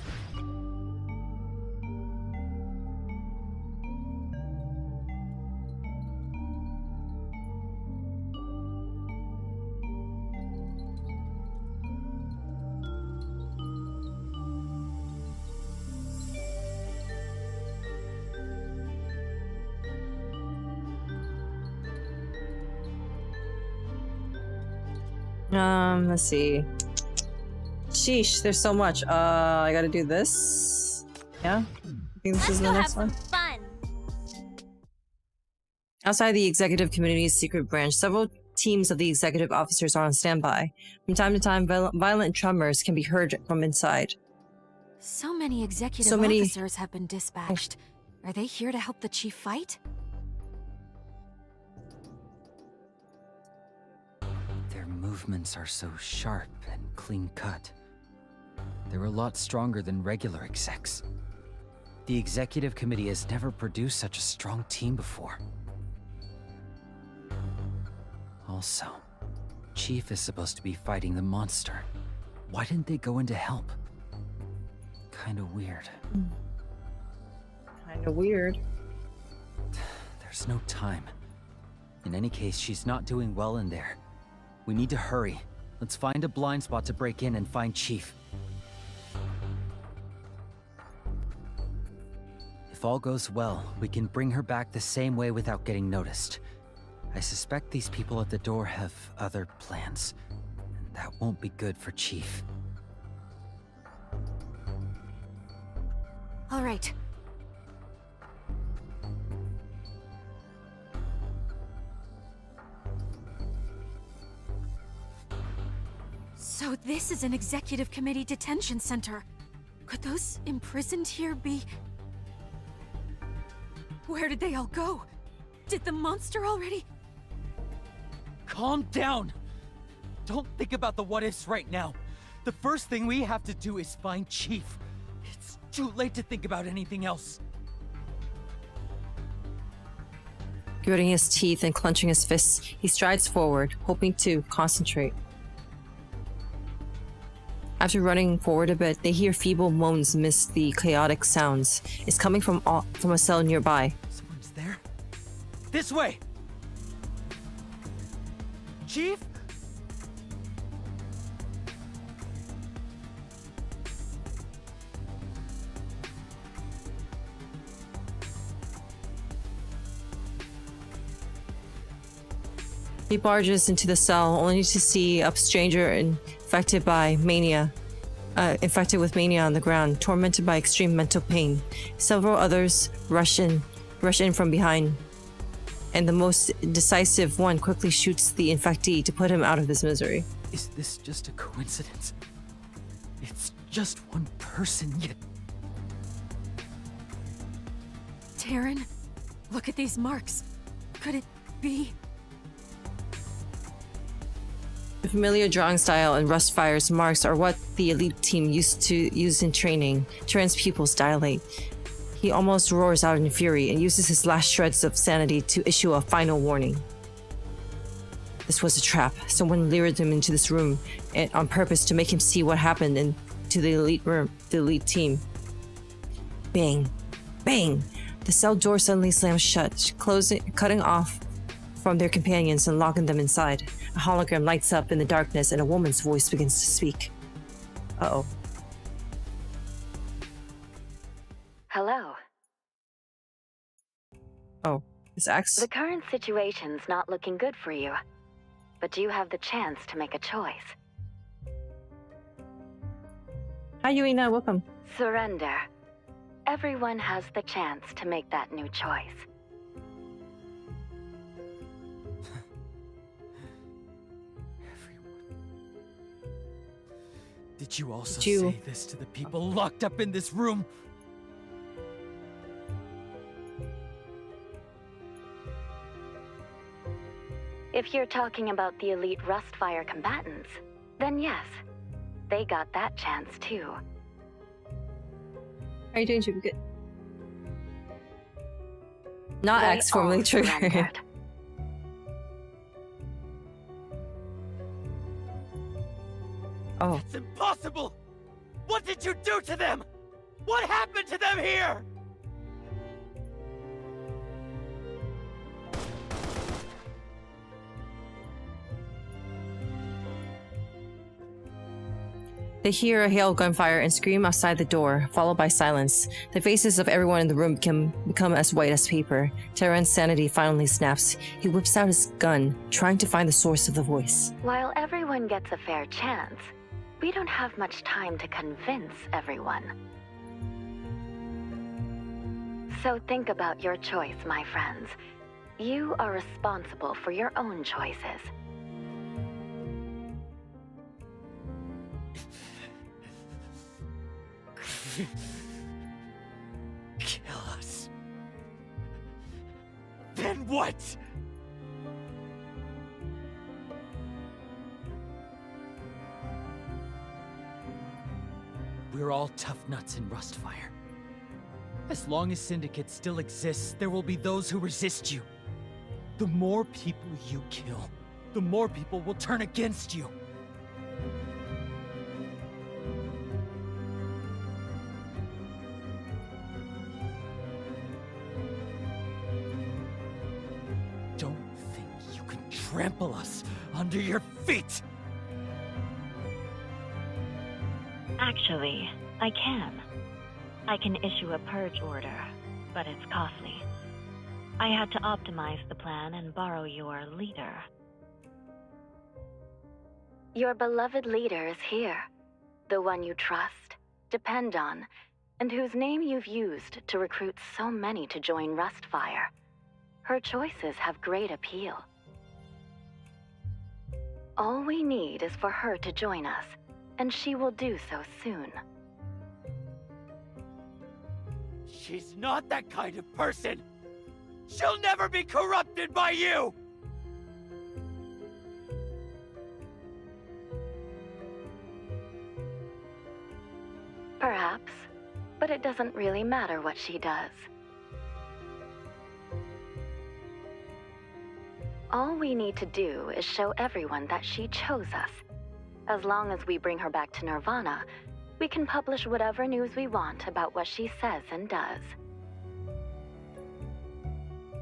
Let's see. Sheesh, there's so much. I gotta do this. Yeah? I think this is the next one. Fun. Outside the executive committee's secret branch, several teams of the executive officers are on standby. From time to time, violent tremors can be heard from inside. So many executive officers have been dispatched. Are they here to help the chief fight? Their movements are so sharp and clean-cut. They're a lot stronger than regular execs. The executive committee has never produced such a strong team before. Also, Chief is supposed to be fighting the monster. Why didn't they go in to help? Kinda weird. Kinda weird. There's no time. In any case, she's not doing well in there. We need to hurry. Let's find a blind spot to break in and find Chief. If all goes well, we can bring her back the same way without getting noticed. I suspect these people at the door have other plans. And that won't be good for Chief. All right. So this is an executive committee detention center. Could those imprisoned here be... Where did they all go? Did the monster already... Calm down! Don't think about the what-ifs right now. The first thing we have to do is find Chief. It's too late to think about anything else. Gritting his teeth and clenching his fists, he strides forward, hoping to concentrate. After running forward a bit, they hear feeble moans amidst the chaotic sounds. It's coming from a cell nearby. Someone's there? This way! Chief? He barges into the cell, only to see a stranger infected with mania on the ground, tormented by extreme mental pain. Several others rush in from behind, and the most decisive one quickly shoots the infectee to put him out of his misery. Is this just a coincidence? It's just one person, yet... Taryn, look at these marks. Could it be... The familiar drawing style and Rustfire's marks are what the elite team used to use in training. Taran's pupils dilate. He almost roars out in fury and uses his last shreds of sanity to issue a final warning. This was a trap. Someone lured him into this room on purpose to make him see what happened to the elite team. Bang. Bang! The cell door suddenly slams shut, cutting off from their companions and locking them inside. A hologram lights up in the darkness and a woman's voice begins to speak. Uh-oh. Hello. Oh, It's X. The current situation's not looking good for you, but you have the chance to make a choice. Hi, Yuina. Welcome. Surrender. Everyone has the chance to make that new choice. Did you also say this to the people locked up in this room? If you're talking about the elite Rustfire combatants, then yes, they got that chance too. How are you doing, Jupiter? Good. Not They X, formerly all Trigger. surrendered. Oh. It's impossible! What did you do to them? What happened to them here? They hear a hail gunfire and scream outside the door, followed by silence. The faces of everyone in the room become as white as paper. Terran's sanity finally snaps. He whips out his gun, trying to find the source of the voice. While everyone gets a fair chance, we don't have much time to convince everyone. So think about your choice, my friends. You are responsible for your own choices. Kill us. Then what? We're all tough nuts in Rustfire. As long as Syndicate still exists, there will be those who resist you. The more people you kill, the more people will turn against you. Don't think you can trample us under your feet! Actually, I can. I can issue a purge order, but it's costly. I had to optimize the plan and borrow your leader. Your beloved leader is here. The one you trust, depend on, and whose name you've used to recruit so many to join Rustfire. Her choices have great appeal. All we need is for her to join us, and she will do so soon. She's not that kind of person! She'll never be corrupted by you! Perhaps, but it doesn't really matter what she does. All we need to do is show everyone that she chose us. As long as we bring her back to Nirvana, we can publish whatever news we want about what she says and does.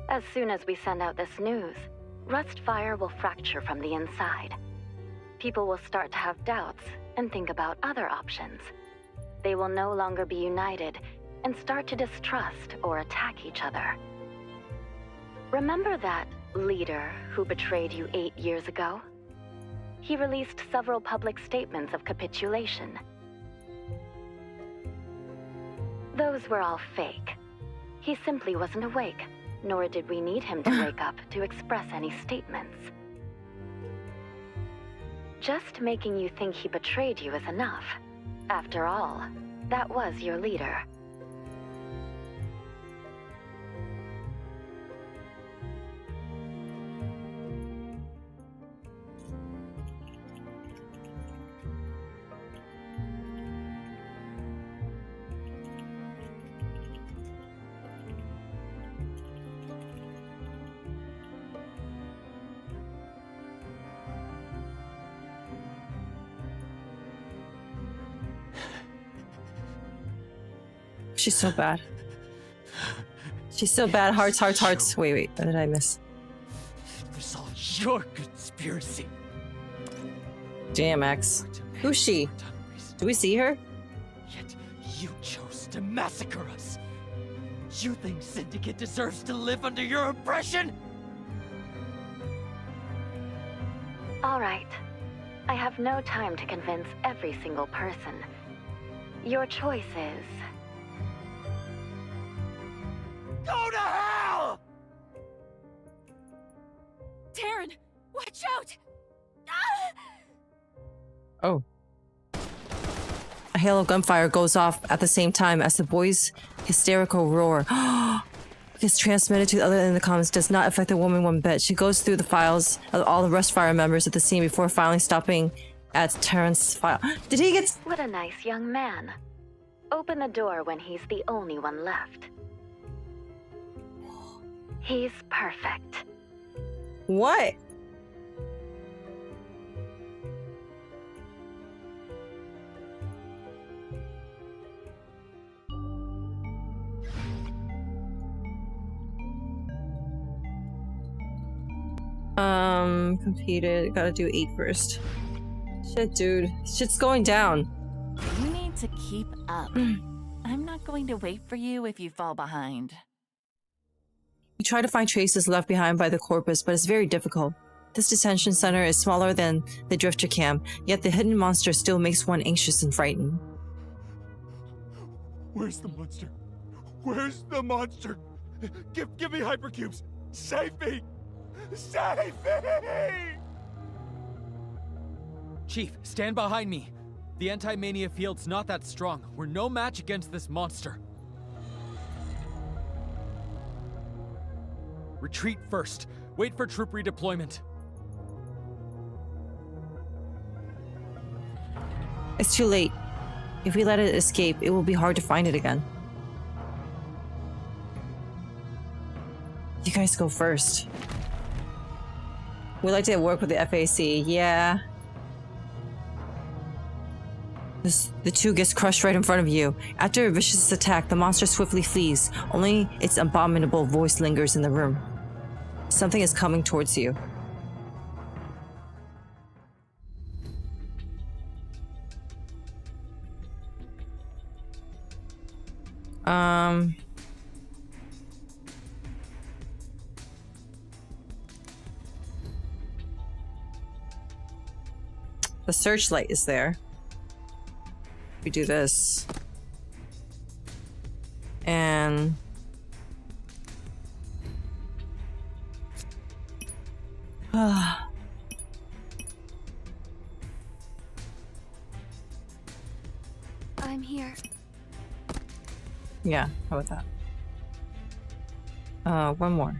As soon as we send out this news, Rustfire will fracture from the inside. People will start to have doubts and think about other options. They will no longer be united and start to distrust or attack each other. Remember that leader who betrayed you 8 years ago? He released several public statements of capitulation. Those were all fake. He simply wasn't awake, nor did we need him to wake up to express any statements. Just making you think he betrayed you is enough. After all, that was your leader. She's so bad. She's so bad. Hearts, hearts, hearts. Wait. What did I miss? It was all your conspiracy. Damn, X. Who's she? Do we see her? Yet you chose to massacre us. You think Syndicate deserves to live under your oppression? All right. I have no time to convince every single person. Your choice is... Go to hell! Taryn, watch out! Oh. A hail of gunfire goes off at the same time as the boy's hysterical roar is transmitted to the other end of the comms. Does not affect the woman one bit. She goes through the files of all the Rustfire members at the scene before finally stopping at Terrence's file. Did he get... What a nice young man. Open the door when he's the only one left. He's perfect. What? Competed. Gotta do 8 first. Shit, dude. Shit's going down. You need to keep up. I'm not going to wait for you if you fall behind. You try to find traces left behind by the corpus, but it's very difficult. This detention center is smaller than the Drifter camp, yet the hidden monster still makes one anxious and frightened. Where's the monster? Where's the monster? Give me hypercubes! Save me! Save me! Chief, stand behind me. The anti-mania field's not that strong. We're no match against this monster. Retreat first. Wait for troop redeployment. It's too late. If we let it escape, it will be hard to find it again. You guys go first. We'd like to work with the FAC. Yeah. The two gets crushed right in front of you. After a vicious attack, the monster swiftly flees. Only its abominable voice lingers in the room. Something is coming towards you. The searchlight is there. We do this. And... I'm here. Yeah, how about that? One more.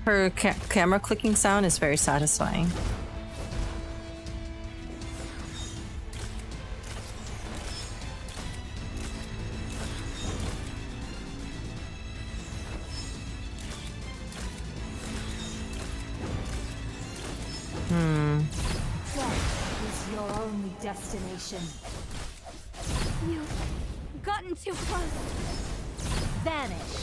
Her camera clicking sound is very satisfying. Death is your only destination. You've gotten too close. Vanish.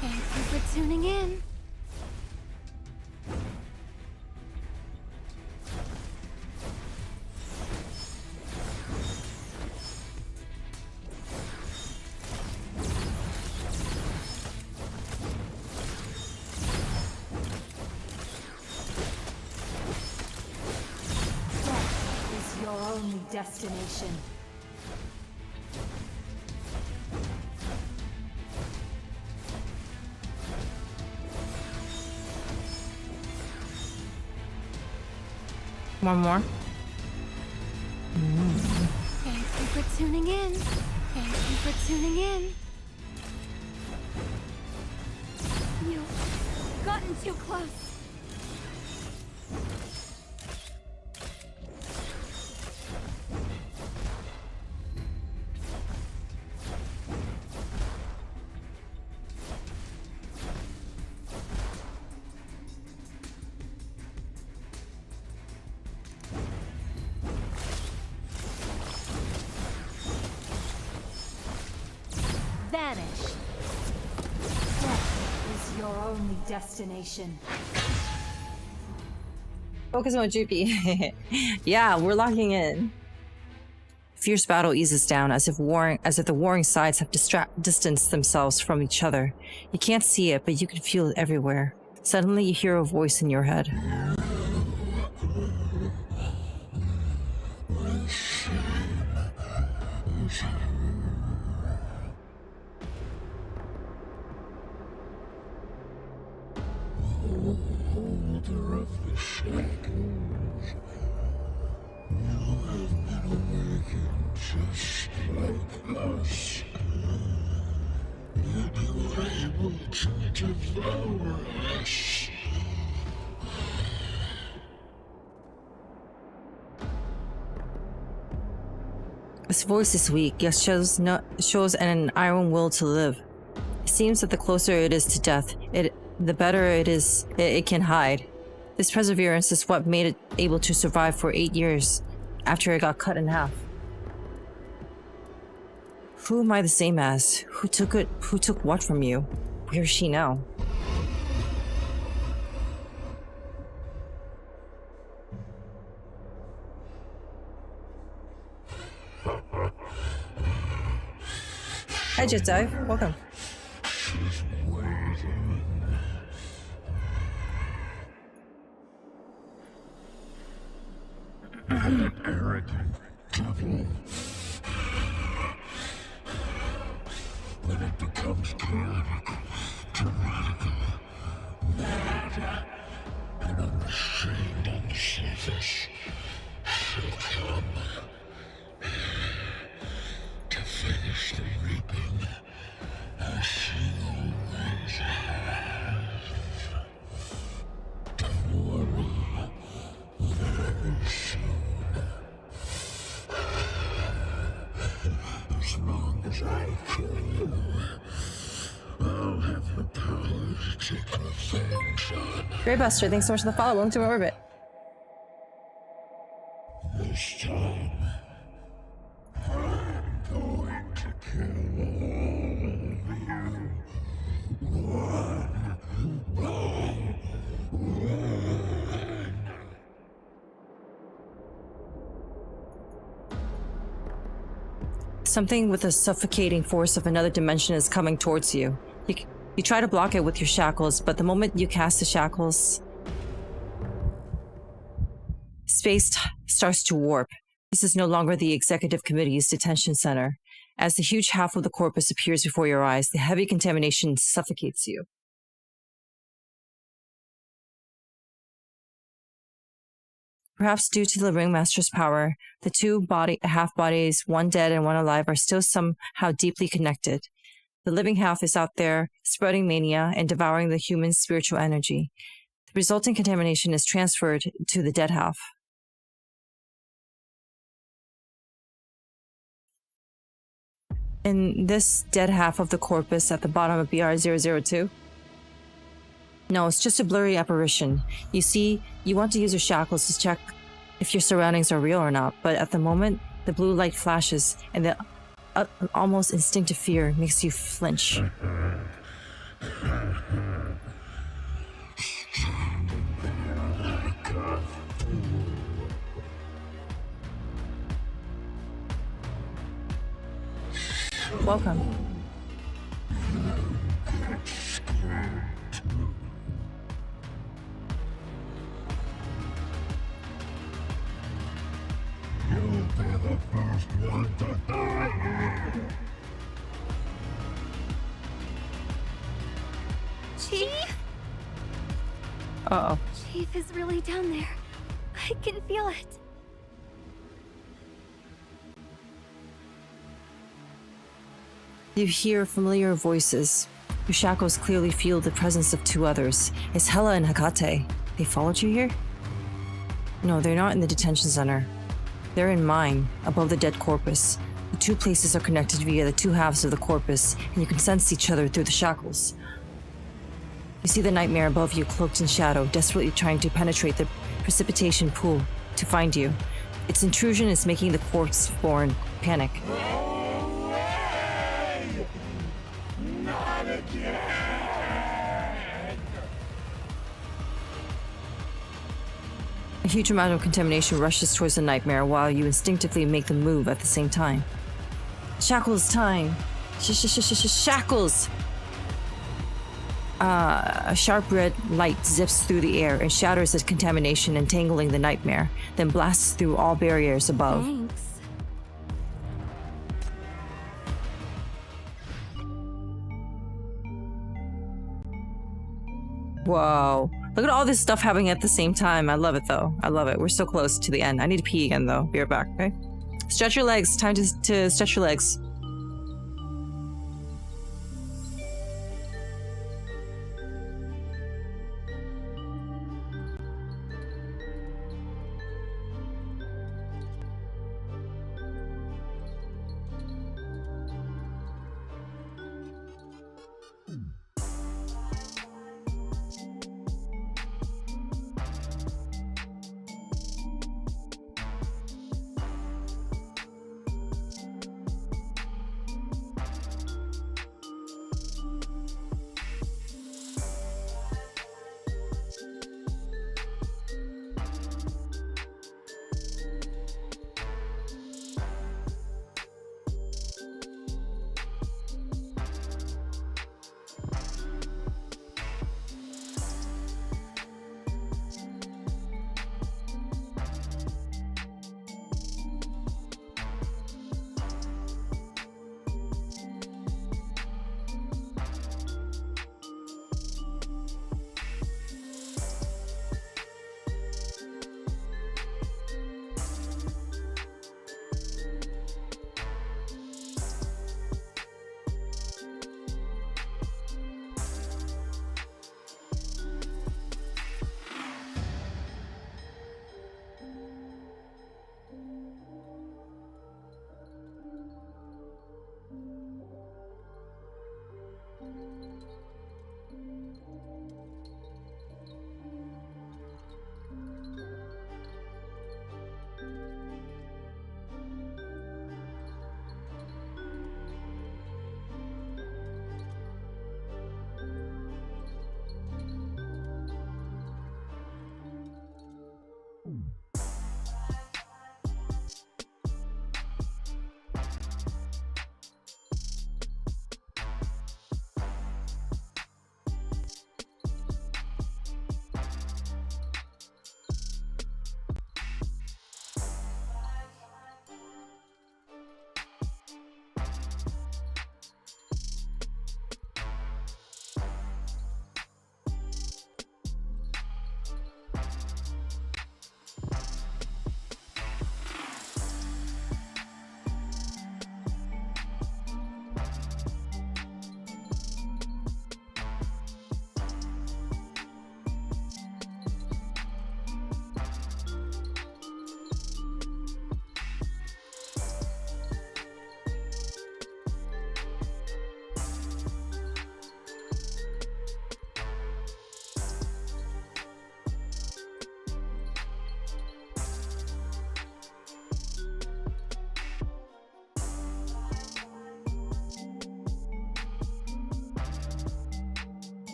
Thank you for tuning in. Death is your only destination. One more. Thank you for tuning in. Thank you for tuning in. You've gotten too close. vanish. Death is your only destination. Focus on Jupi. Yeah, we're locking in. Fierce battle eases down as if the warring sides have distanced themselves from each other. You can't see it, but you can feel it everywhere. Suddenly you hear a voice in your head. Holder of the shackles, you have been awakened just like us. And you were able to devour us. His voice is weak, yet shows an iron will to live. It seems that the closer it is to death, the better it can hide. This perseverance is what made it able to survive for 8 years after it got cut in half. Who am I the same as? Who took it? Who took what from you? Where is she now? Hi, Jet Dive. Welcome. She's waiting. That arrogant devil. When it becomes chaotic, tyrannical, mad, and unrestrained on the surface, she'll come to finish the reaping as she always has. Don't worry, very soon. As long as I kill you, I'll have the power to take revenge on her. Grey Buster, thanks so much for the follow. Welcome to my orbit. This time, I'm going to kill all of you. One by one. Something with the suffocating force of another dimension is coming towards you. You try to block it with your shackles, but the moment you cast the shackles, space starts to warp. This is no longer the executive committee's detention center. As the huge half of the corpus appears before your eyes, the heavy contamination suffocates you. Perhaps due to the Ringmaster's power, the two half-bodies, one dead and one alive, are still somehow deeply connected. The living half is out there, spreading mania and devouring the human spiritual energy. The resulting contamination is transferred to the dead half. In this dead half of the corpus at the bottom of BR002? No, it's just a blurry apparition. You see, you want to use your shackles to check if your surroundings are real or not, but at the moment, the blue light flashes and the almost instinctive fear makes you flinch. Welcome. You'll be the first one to die. Chief? Uh-oh. Chief is really down there. I can feel it. You hear familiar voices. Your shackles clearly feel the presence of two others. It's Hella and Hecate. They followed you here? No, they're not in the detention center. They're in mine, above the dead corpus. The two places are connected via the two halves of the corpus, and you can sense each other through the shackles. You see the nightmare above you, cloaked in shadow, desperately trying to penetrate the precipitation pool to find you. Its intrusion is making the corpse-born panic. A huge amount of contamination rushes towards the nightmare while you instinctively make the move at the same time. Shackles time. Shackles! A sharp red light zips through the air and shatters the contamination, entangling the nightmare, then blasts through all barriers above. Thanks. Whoa. Look at all this stuff happening at the same time. I love it, though. I love it. We're so close to the end. I need to pee again, though. Be right back, okay? Stretch your legs. Time to stretch your legs.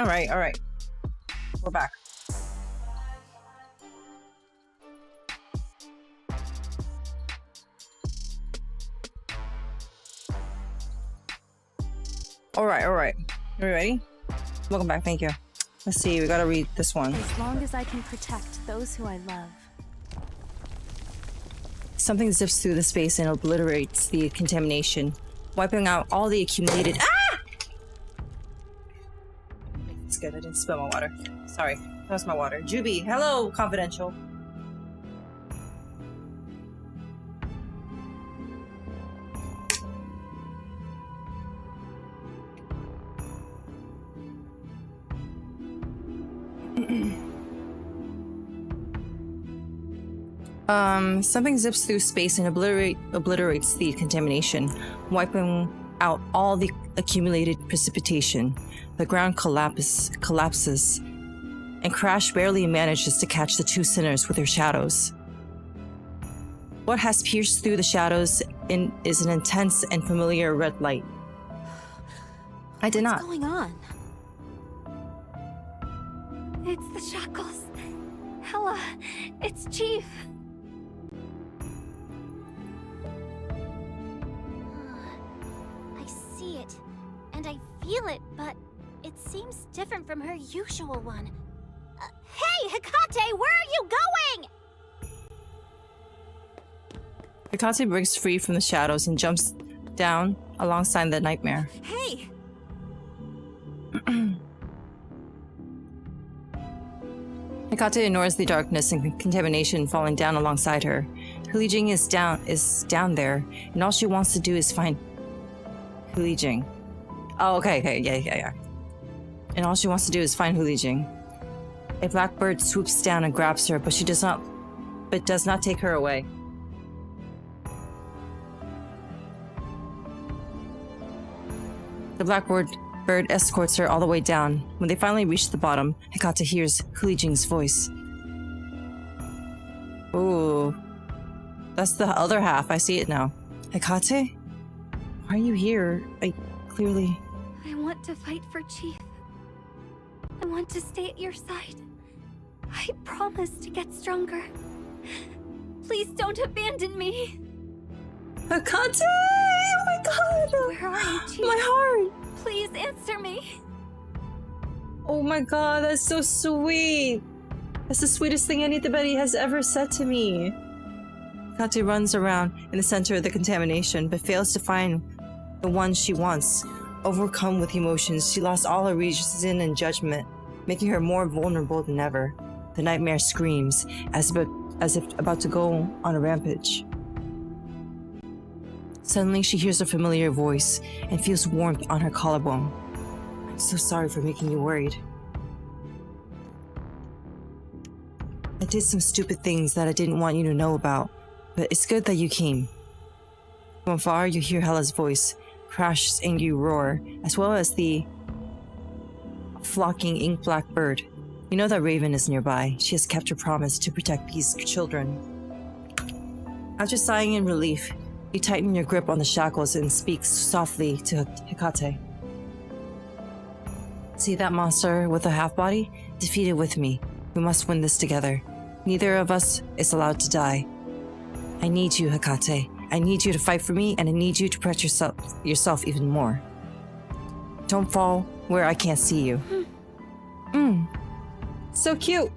Alright, alright. We're back. Alright, alright. Are we ready? Welcome back, thank you. Let's see, we gotta read this one. As long as I can protect those who I love. Something zips through the space and obliterates the contamination, wiping out all the accumulated— Ah! It's good, I didn't spill my water. Sorry, that was my water. Juby, hello, confidential. Something zips through space and obliterates the contamination, wiping out all the accumulated precipitation. The ground collapses, and Crash barely manages to catch the two sinners with their shadows. What has pierced through the shadows is an intense and familiar red light. I did not. What's going on? It's the shackles. Hella, it's Chief. I see it, and I feel it, but it seems different from her usual one. Hey, Hecate, where are you going? Hecate breaks free from the shadows and jumps down alongside the nightmare. Hey! Hecate ignores the darkness and contamination falling down alongside her. Hulijing is down there, and all she wants to do is find Hulijing. Oh, okay, yeah. And all she wants to do is find Hulijing. A blackbird swoops down and grabs her, but does not take her away. The blackbird escorts her all the way down. When they finally reach the bottom, Hecate hears Hulijing's voice. Ooh. That's the other half. I see it now. Hecate? Why are you here? I want to fight for Chief. I want to stay at your side. I promise to get stronger. Please don't abandon me. Hecate! Oh my god! Where are you, Chief? My heart! Please answer me. Oh my god, that's so sweet! That's the sweetest thing anybody has ever said to me. Hecate runs around in the center of the contamination, but fails to find the one she wants. Overcome with emotions, she lost all her reason and judgment, making her more vulnerable than ever. The nightmare screams, as if about to go on a rampage. Suddenly, she hears a familiar voice and feels warmth on her collarbone. I'm so sorry for making you worried. I did some stupid things that I didn't want you to know about, but it's good that you came. From afar, you hear Hella's voice, Crash's angry roar, as well as the flocking ink-black bird. You know that Raven is nearby. She has kept her promise to protect these children. After sighing in relief, you tighten your grip on the shackles and speak softly to Hecate. See that monster with a half-body? Defeat it with me. We must win this together. Neither of us is allowed to die. I need you, Hecate. I need you to fight for me, and I need you to protect yourself even more. Don't fall where I can't see you. So cute!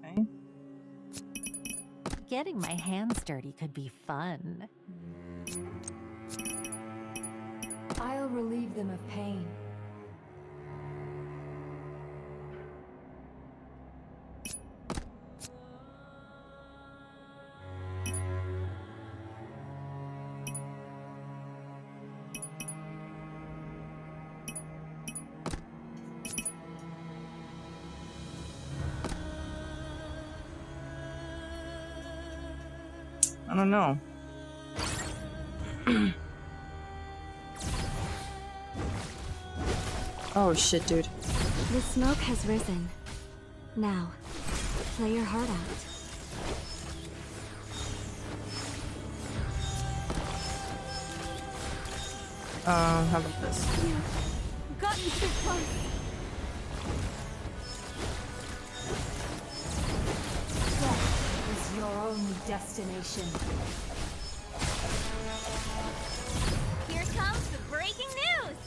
Okay. Getting my hands dirty could be fun. I'll relieve them of pain. I don't know. Oh shit, dude. The smoke has risen. Now, play your heart out. How about this? You've gotten too close. Death is your only destination. Here comes the breaking news!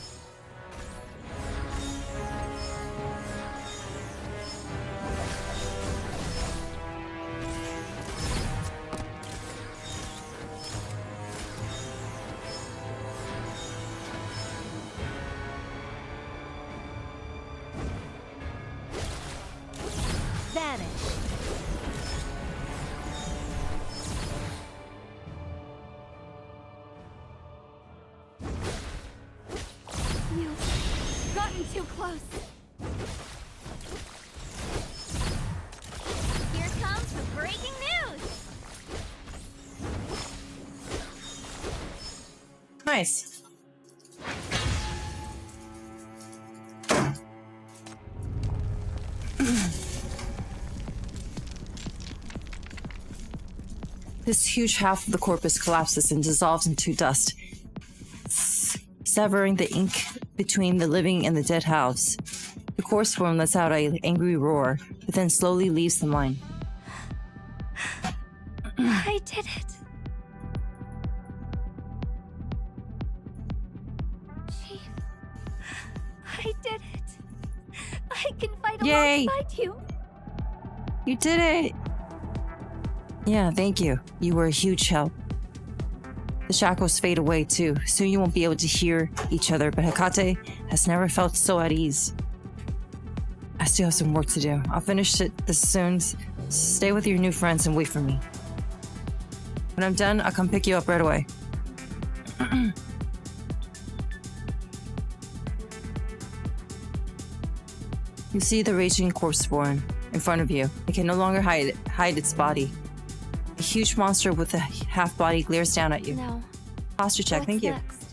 Vanish. You've gotten too close. Here comes the breaking news! Nice. This huge half of the corpus collapses and dissolves into dust, severing the ink between the living and the dead halves. The corpse form lets out an angry roar, but then slowly leaves the mine. I did it. Chief, I did it. I can fight Yay! alongside you. You did it! Yeah, thank you. You were a huge help. The shackles fade away too. Soon you won't be able to hear each other, but Hecate has never felt so at ease. I still have some work to do. I'll finish it this soon. Stay with your new friends and wait for me. When I'm done, I'll come pick you up right away. You see the raging corpse form in front of you. It can no longer hide its body. A huge monster with a half body glares down at you. No. Posture check, thank you. Next?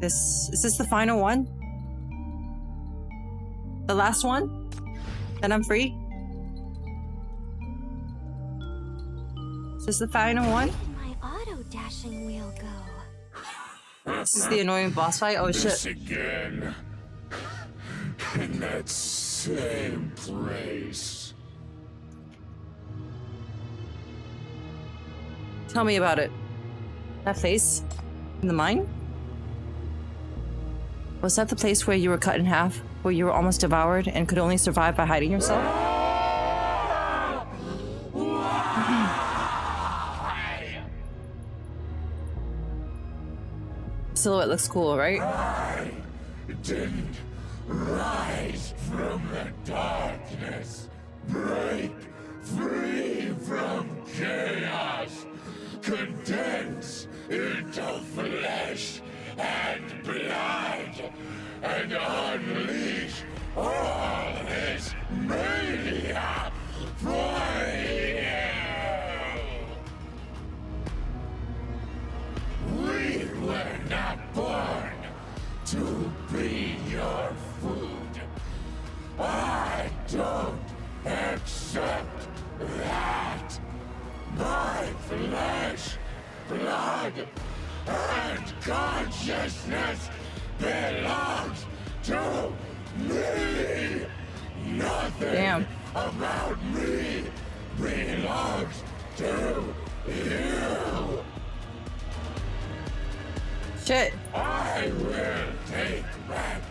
Is this the final one? The last one? Then I'm free? Is this the final one? Where did my auto-dashing wheel go? This is the annoying boss fight? Oh This shit. again. In that same place. Tell me about it. That place? In the mine? Was that the place where you were cut in half? Where you were almost devoured and could only survive by hiding yourself? Silhouette looks cool, right? I didn't rise from the darkness, break free from chaos, condense into flesh and blood, and unleash all his mania for you. We were not born to be your food. I don't accept that. My flesh, blood, and consciousness belongs to me. Nothing about me belongs to you. Shit. I will take back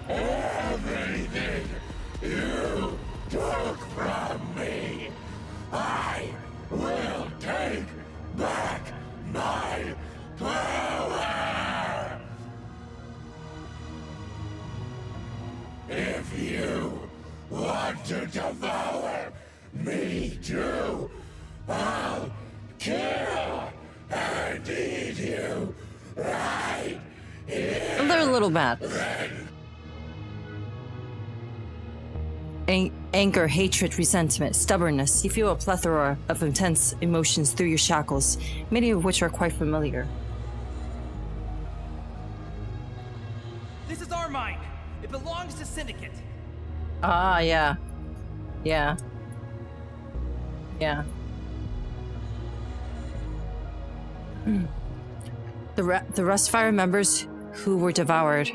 everything you took from me. I will take back my power. If you want to devour me too, I'll kill and eat you right here. They're a little mad. Anger, hatred, resentment, stubbornness. You feel a plethora of intense emotions through your shackles, many of which are quite familiar. This is our mine. It belongs to Syndicate. Ah, yeah. Yeah. Yeah. The Rustfire members who were devoured,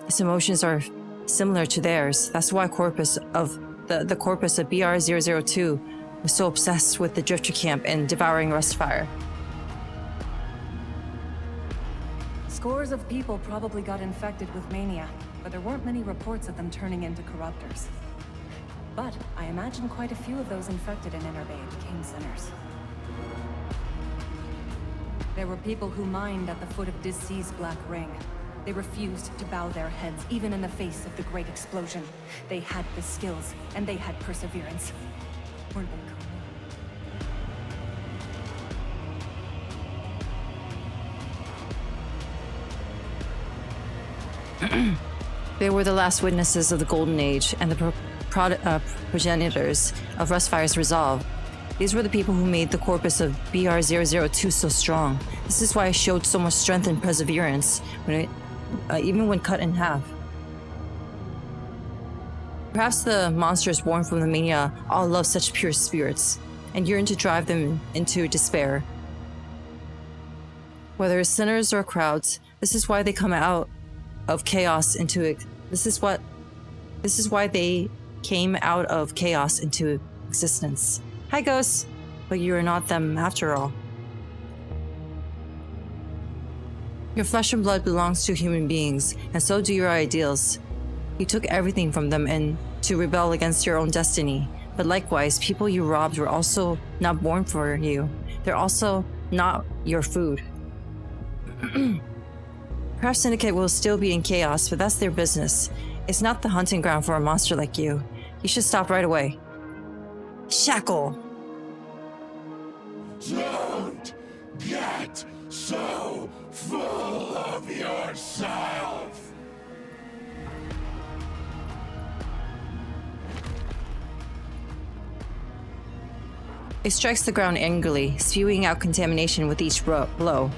his emotions are similar to theirs. That's why the corpus of BR-002 was so obsessed with the Drifter camp and devouring Rustfire. Scores of people probably got infected with mania, but there weren't many reports of them turning into corruptors. But I imagine quite a few of those infected in Inner Bay became sinners. There were people who mined at the foot of Dissea's Black Ring. They refused to bow their heads, even in the face of the Great Explosion. They had the skills, and they had perseverance. Weren't they cool? They were the last witnesses of the Golden Age and the progenitors of Rustfire's resolve. These were the people who made the corpus of BR-002 so strong. This is why it showed so much strength and perseverance, even when cut in half. Perhaps the monsters born from the mania all love such pure spirits, and yearn to drive them into despair. Whether it's sinners or crowds, this is why they come out of chaos into it. This is why they came out of chaos into existence. Hi, ghosts. But you are not them after all. Your flesh and blood belongs to human beings, and so do your ideals. You took everything from them and to rebel against your own destiny. But likewise, people you robbed were also not born for you. They're also not your food. Perhaps Syndicate will still be in chaos, but that's their business. It's not the hunting ground for a monster like you. You should stop right away. Shackle! Don't get so full of yourself! It strikes the ground angrily, spewing out contamination with each blow.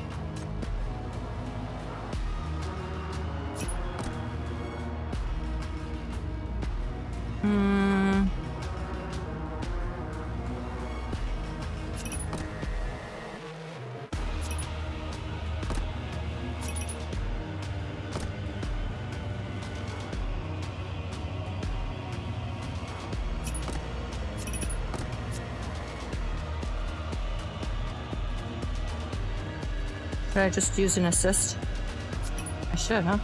Should I just use an assist? I should, huh?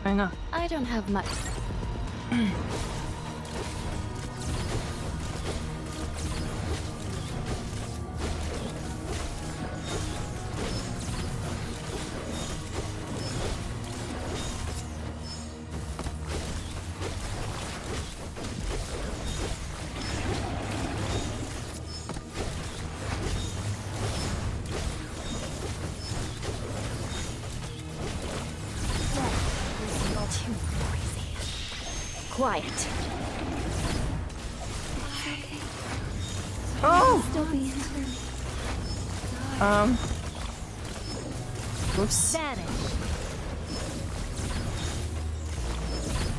Why not? I don't have much. Quiet. Oh! Still be Oops. Vanish.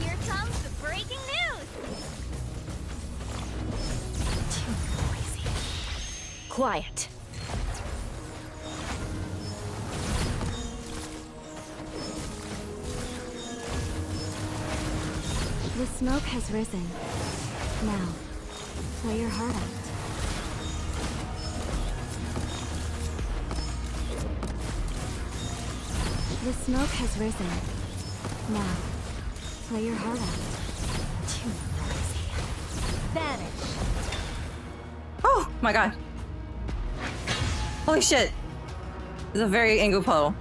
Here comes the breaking news. Too noisy. Quiet. The smoke has risen. Now, play your heart out. The smoke has risen. Now, play your heart out. Too noisy. Vanish. Oh my god. Holy shit. It's a very angry puddle.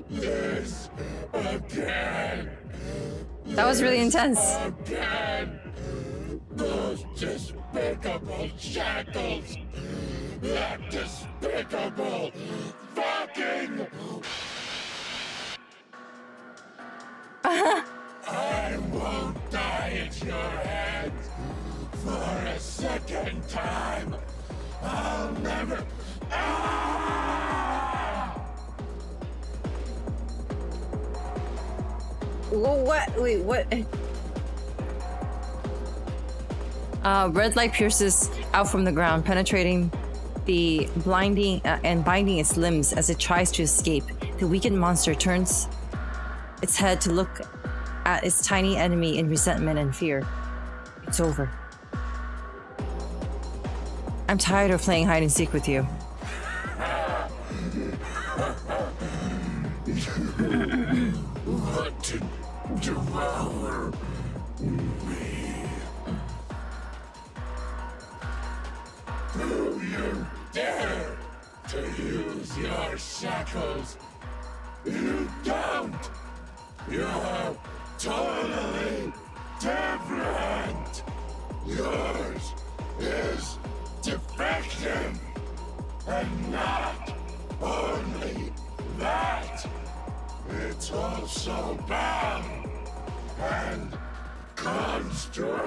This again. That was really intense. Again. Those despicable shackles. That despicable fucking. I won't die at your hands for a second time. I'll never. What? Wait, what? Red light pierces out from the ground, penetrating the blinding and binding its limbs as it tries to escape. The weakened monster turns its head to look at its tiny enemy in resentment and fear. It's over. I'm tired of playing hide and seek with you. Want to devour me? Do you dare to use your shackles? You don't! You're totally different! Yours is defective! And not only that, it's also bound and constrained!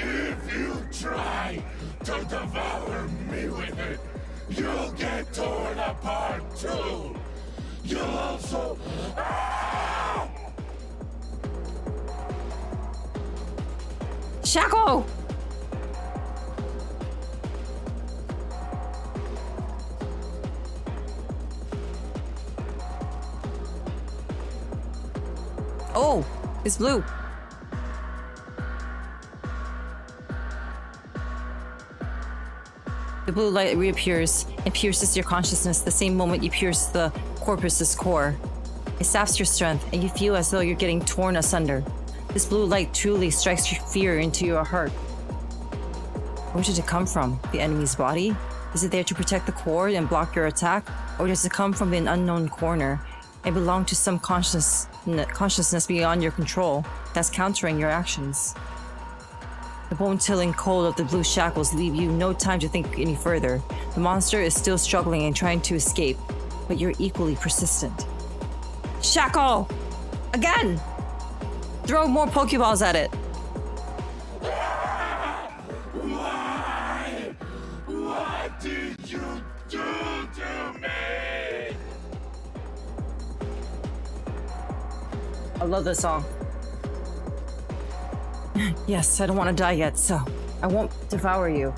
If you try to devour me with it, you'll get torn apart too! You'll also... Shackle! Oh, it's blue. The blue light reappears and pierces your consciousness the same moment you pierce the corpus's core. It saps your strength, and you feel as though you're getting torn asunder. This blue light truly strikes fear into your heart. Where did it come from? The enemy's body? Is it there to protect the core and block your attack? Or does it come from an unknown corner and belong to some consciousness beyond your control that's countering your actions? The bone-chilling cold of the blue shackles leave you no time to think any further. The monster is still struggling and trying to escape, but you're equally persistent. Shackle! Again! Throw more Pokeballs at it. Why? What did you do to me? I love this song. Yes, I don't want to die yet, so I won't devour you.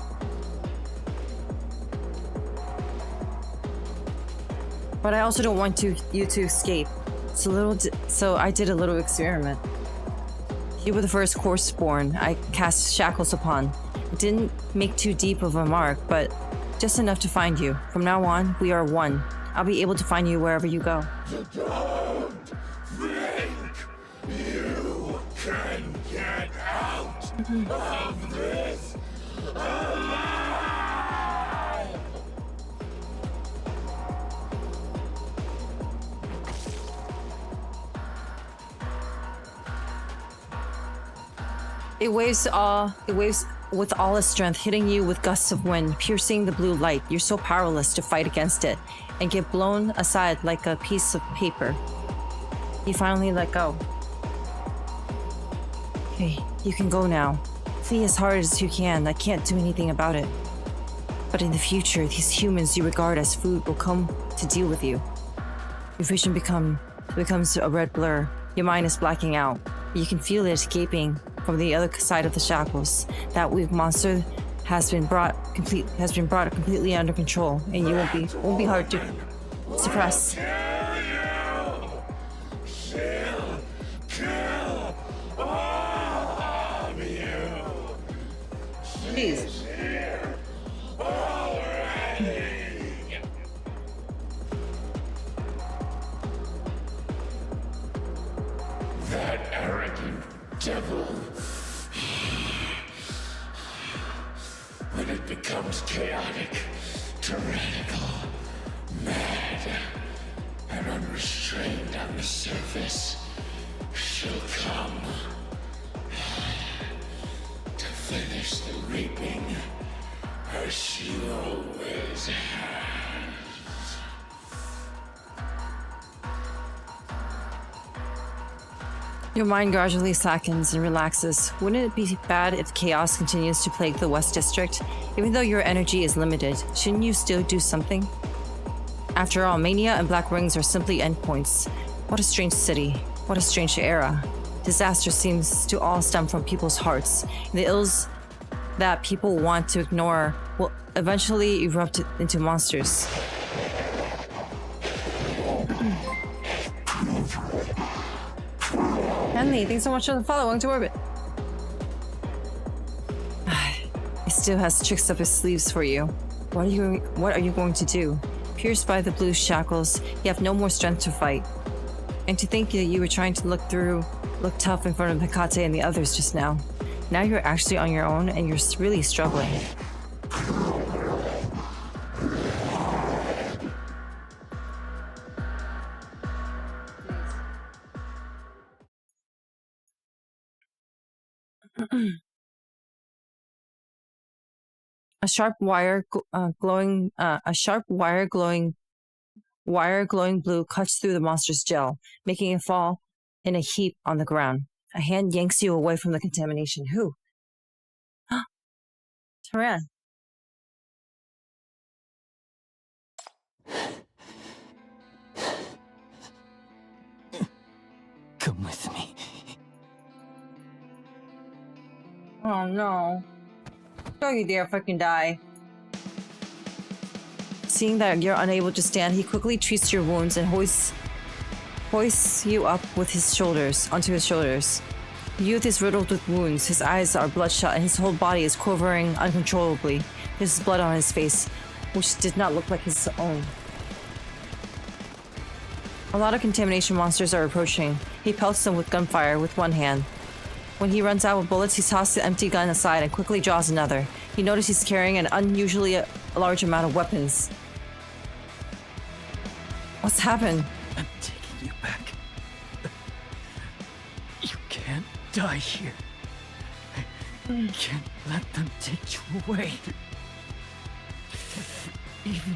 But I also don't want you to escape. So I did a little experiment. You were the first Corpseborn I cast shackles upon. It didn't make too deep of a mark, but just enough to find you. From now on, we are one. I'll be able to find you wherever you go. You don't think you can get out of this alive? It waves with all its strength, hitting you with gusts of wind, piercing the blue light. You're so powerless to fight against it, and get blown aside like a piece of paper. You finally let go. Okay, you can go now. Flee as hard as you can. I can't do anything about it. But in the future, these humans you regard as food will come to deal with you. Your vision becomes a red blur. Your mind is blacking out. You can feel it gaping from the other side of the shackles. That weak monster has been brought completely under control, and you won't be hard to suppress. Jeez. That arrogant devil. When it becomes chaotic, tyrannical, mad, and unrestrained on the surface, she'll come to finish the reaping as she always has. Your mind gradually slackens and relaxes. Wouldn't it be bad if chaos continues to plague the West District? Even though your energy is limited, shouldn't you still do something? After all, Mania and Black Rings are simply endpoints. What a strange city. What a strange era. Disaster seems to all stem from people's hearts. The ills that people want to ignore will eventually erupt into monsters. Henley, thanks so much for the follow. Welcome to orbit. He still has tricks up his sleeves for you. What are you going to do? Pierced by the blue shackles, you have no more strength to fight. And to think that you were trying to look tough in front of Hecate and the others just now. Now you're actually on your own and you're really struggling. A sharp wire glowing blue cuts through the monster's gel, making it fall in a heap on the ground. A hand yanks you away from the contamination. Who? Taran. Come with me. Oh no. Don't you dare fucking die. Seeing that you're unable to stand, he quickly treats your wounds and hoists you up with his shoulders, onto his shoulders. The youth is riddled with wounds, his eyes are bloodshot, and his whole body is quivering uncontrollably. There's blood on his face, which did not look like his own. A lot of contamination monsters are approaching. He pelts them with gunfire with one hand. When he runs out of bullets, he tosses the empty gun aside and quickly draws another. He notices he's carrying an unusually large amount of weapons. What's happened? I'm taking you back. You can't die here. You can't let them take you away. Even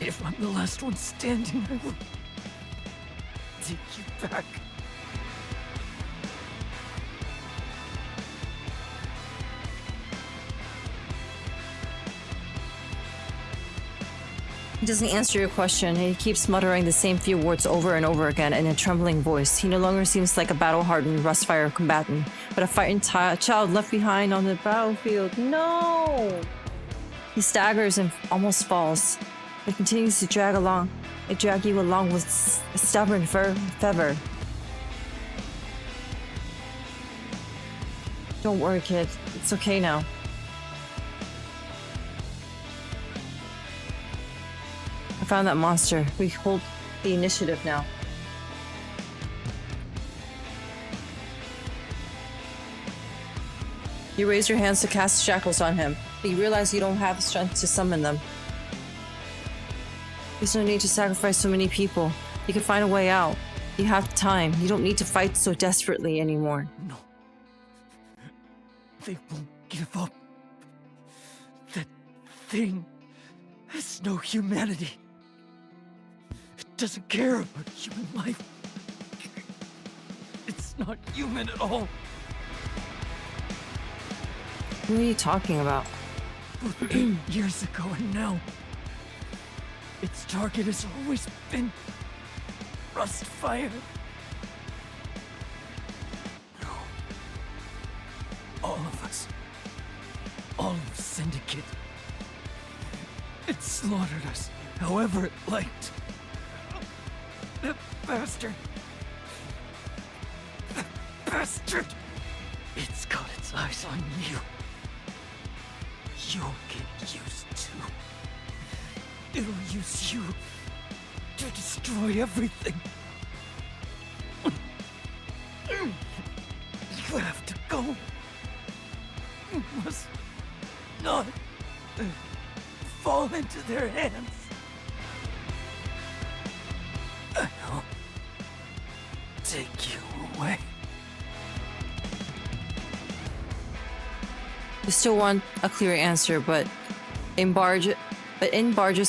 if I'm the last one standing, I will take you back. He doesn't answer your question, and he keeps muttering the same few words over and over again in a trembling voice. He no longer seems like a battle-hardened Rustfire combatant, but a frightened child left behind on the battlefield. No! He staggers and almost falls. It continues to drag you along with stubborn fervor. Don't worry, kid. It's okay now. I found that monster. We hold the initiative now. You raise your hands to cast shackles on him, but you realize you don't have the strength to summon them. There's no need to sacrifice so many people. You can find a way out. You have time. You don't need to fight so desperately anymore. No. They won't give up. That thing has no humanity. It doesn't care about human life. It's not human at all. What are you talking about? Both 8 years ago and now. Its target has always been Rustfire. No. All of us. All of Syndicate. It slaughtered us however it liked. That bastard. That bastard. It's got its eyes on you. You'll get used to. It'll use you to destroy everything. You have to go. You must not fall into their hands. I'll take you away. You still want a clear answer, but in barges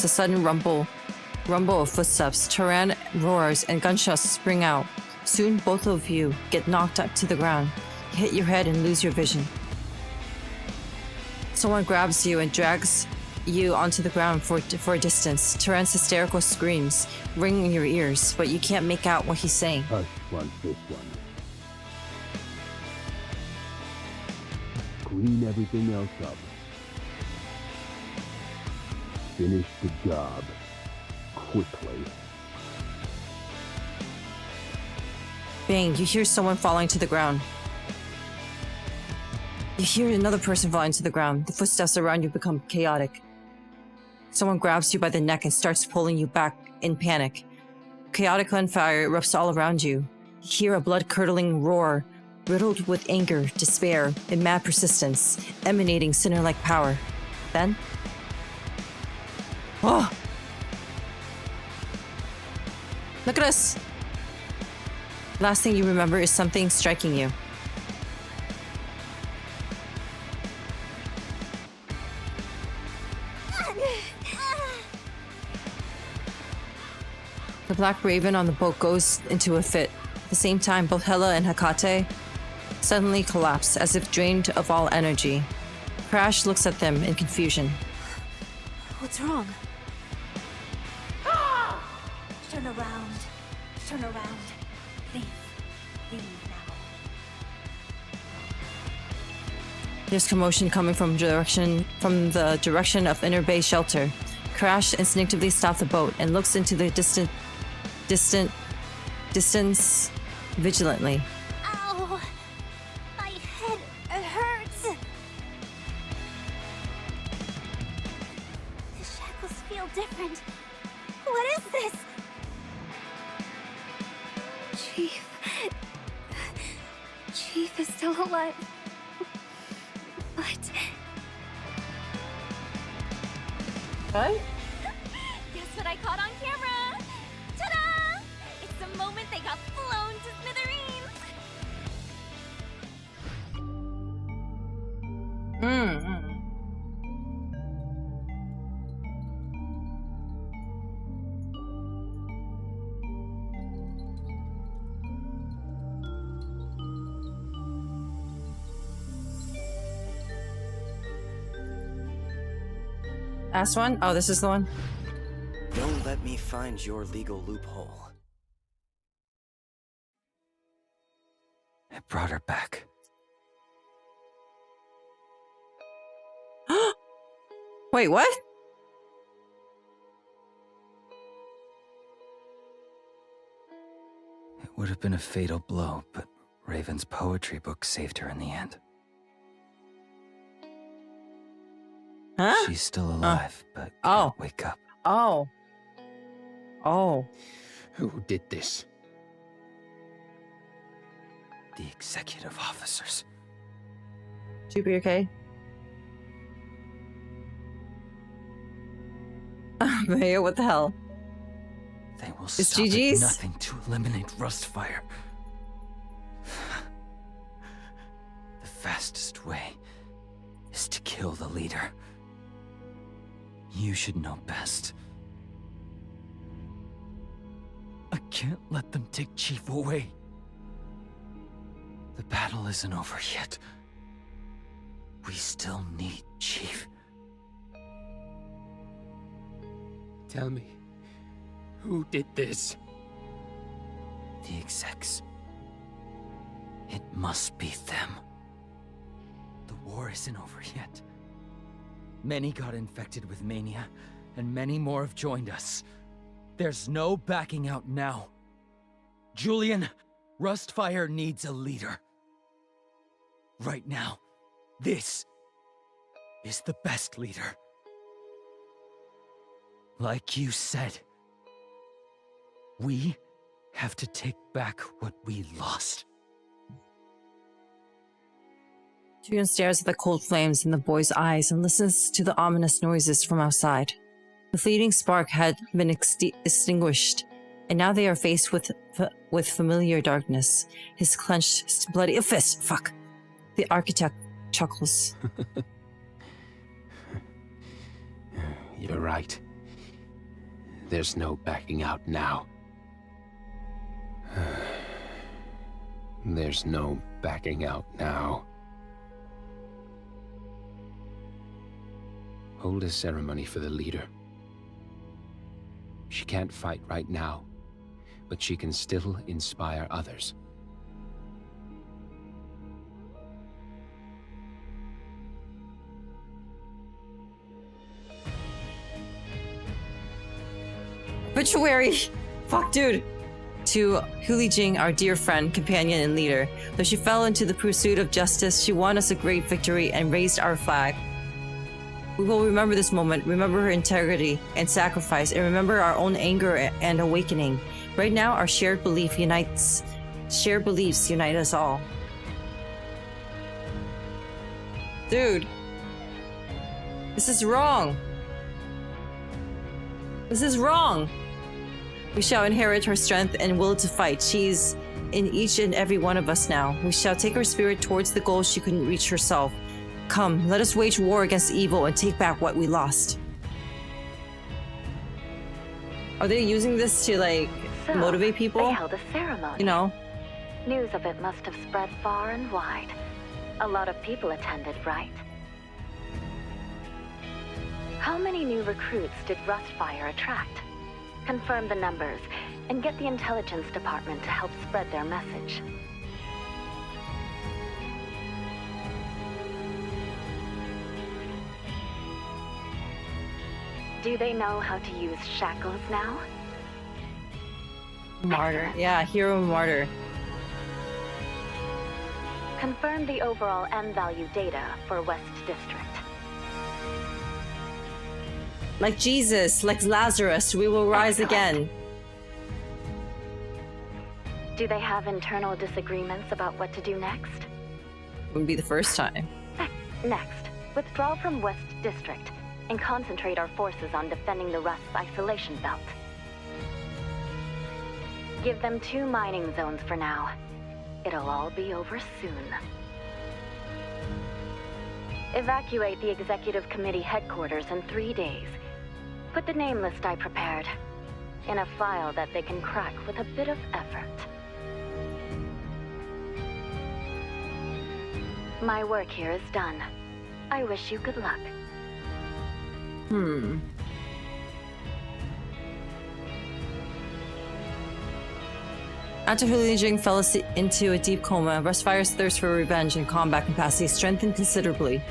a sudden rumble of footsteps. Taran roars and gunshots spring out. Soon both of you get knocked to the ground. You hit your head and lose your vision. Someone grabs you and drags you onto the ground for a distance. Turan's hysterical screams ring in your ears, but you can't make out what he's saying. Hush, wants this one. Clean everything else up. Finish the job. Quickly. Bang, you hear someone falling to the ground. You hear another person falling to the ground. The footsteps around you become chaotic. Someone grabs you by the neck and starts pulling you back in panic. Chaotic gunfire erupts all around you. You hear a blood-curdling roar, riddled with anger, despair, and mad persistence, emanating sinner-like power. Then... oh! Look at us! Last thing you remember is something striking you. The Black Raven on the boat goes into a fit. At the same time, both Hella and Hecate suddenly collapse, as if drained of all energy. Crash looks at them in confusion. What's wrong? Turn around. Turn around. Leave. Leave now. There's commotion coming from the direction of Inner Bay Shelter. Crash instinctively stops the boat and looks into the distance vigilantly. Ow! My head hurts! The shackles feel different. What is this? Chief is still alive. But... what? Guess what I caught on camera? Ta-da! It's the moment they got blown to smithereens! Last one? Oh, this is the one? Don't let me find your legal loophole. I brought her back. Wait, what? It would have been a fatal blow, but Raven's poetry book saved her in the end. Huh? She's still alive, but oh, can't wake up. Oh. Oh. Who did this? The executive officers. Juby, okay? Mayo, what the hell? They will It's stop at GG's? nothing to eliminate Rustfire. The fastest way is to kill the leader. You should know best. I can't let them take Chief away. The battle isn't over yet. We still need Chief. Tell me, who did this? The execs. It must be them. The war isn't over yet. Many got infected with mania, and many more have joined us. There's no backing out now. Julian, Rustfire needs a leader. Right now, this is the best leader. Like you said, we have to take back what we lost. Julian stares at the cold flames in the boy's eyes and listens to the ominous noises from outside. The fleeting spark had been extinguished, and now they are faced with familiar darkness. His clenched, bloody fist. Fuck. The architect chuckles. You're right. There's no backing out now. There's no backing out now. Hold a ceremony for the leader. She can't fight right now, but she can still inspire others. Obituary! Fuck, dude! To Hulijing, our dear friend, companion, and leader. Though she fell into the pursuit of justice, she won us a great victory and raised our flag. We will remember this moment, remember her integrity and sacrifice, and remember our own anger and awakening. Right now, our shared beliefs unite us all. Dude. This is wrong. This is wrong. We shall inherit her strength and will to fight. She's in each and every one of us now. We shall take her spirit towards the goal she couldn't reach herself. Come, let us wage war against evil and take back what we lost. Are they using this to, like, motivate people? They held a ceremony. You know? News of it must have spread far and wide. A lot of people attended, right? How many new recruits did Rustfire attract? Confirm the numbers, and get the intelligence department to help spread their message. Do they know how to use shackles now? Martyr. Yeah, hero martyr. Confirm the overall M value data for West District. Like Jesus, like Lazarus, we will rise again. Do they have internal disagreements about what to do next? Wouldn't be the first time. Next, withdraw from West District and concentrate our forces on defending the Rust's isolation belt. Give them 2 mining zones for now. It'll all be over soon. Evacuate the Executive Committee headquarters in 3 days. Put the name list I prepared in a file that they can crack with a bit of effort. My work here is done. I wish you good luck. After Hulijing fell into a deep coma, Rustfire's thirst for revenge and combat capacity strengthened considerably.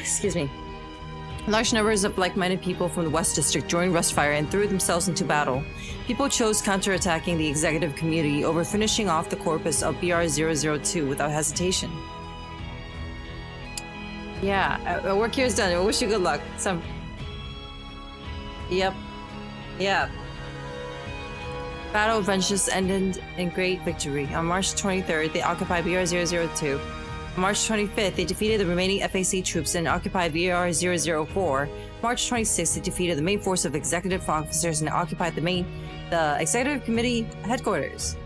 Excuse me. Large numbers of like-minded people from the West District joined Rustfire and threw themselves into battle. People chose counterattacking the executive community over finishing off the corpus of BR-002 without hesitation. Yeah, our work here is done. I wish you good luck. Yep. Battle of Vengeance ended in great victory. On March 23rd, they occupied BR-002. On March 25th, they defeated the remaining FAC troops and occupied BR-004. March 26th, they defeated the main force of executive officers and occupied the executive committee headquarters.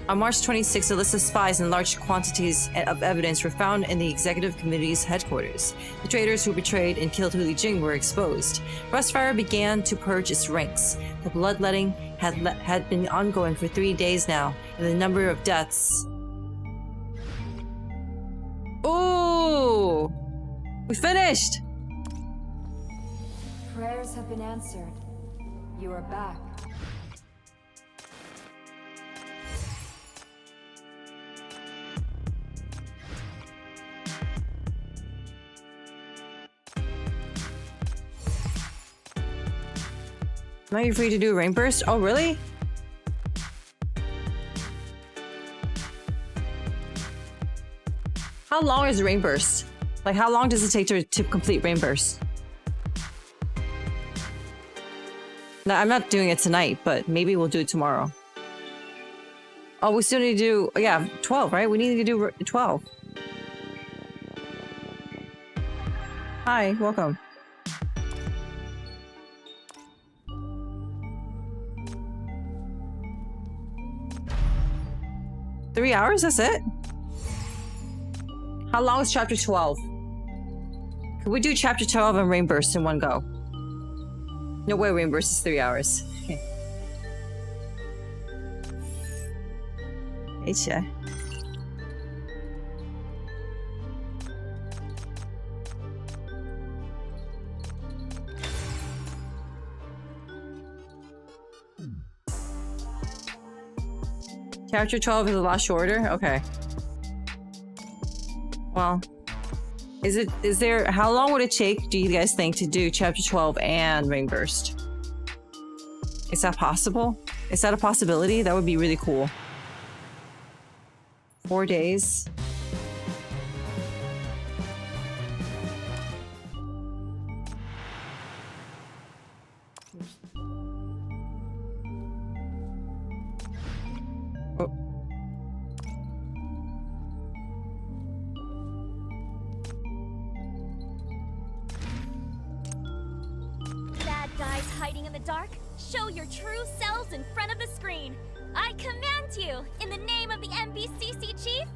On March 26th, a list of spies and large quantities of evidence were found in the executive committee's headquarters. The traitors who betrayed and killed Hulijing were exposed. Rustfire began to purge its ranks. The bloodletting had been ongoing for 3 days now, and the number of deaths... Ooh! We finished! Prayers have been answered. You are back. Now you're free to do a rain burst? Oh, really? How long is rain burst? Like, how long does it take to complete rain burst? No, I'm not doing it tonight, but maybe we'll do it tomorrow. Oh, we still need to do, yeah, 12, right? We need to do 12. Hi, welcome. $3 hours, that's it? How long is chapter 12? Could we do chapter 12 and rain burst in one go? No way rain burst is 3 hours. Okay. Hey, Chapter 12 is a lot shorter? Okay. Well, is there, how long would it take, do you guys think, to do chapter 12 and Rainburst? Is that possible? Is that a possibility? That would be really cool. 4 days. Oh. Bad guys hiding in the dark, show your true selves in front of the screen. I command you, in the name of the MBCC chief.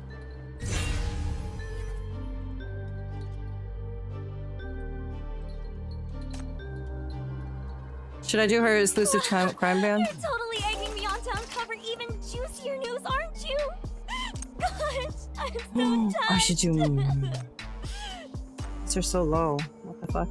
Should I do her exclusive crime ban? You're totally egging me on to uncover even juicier news, aren't you? Gosh, I'm so tired. I should do. They're so low. What the fuck?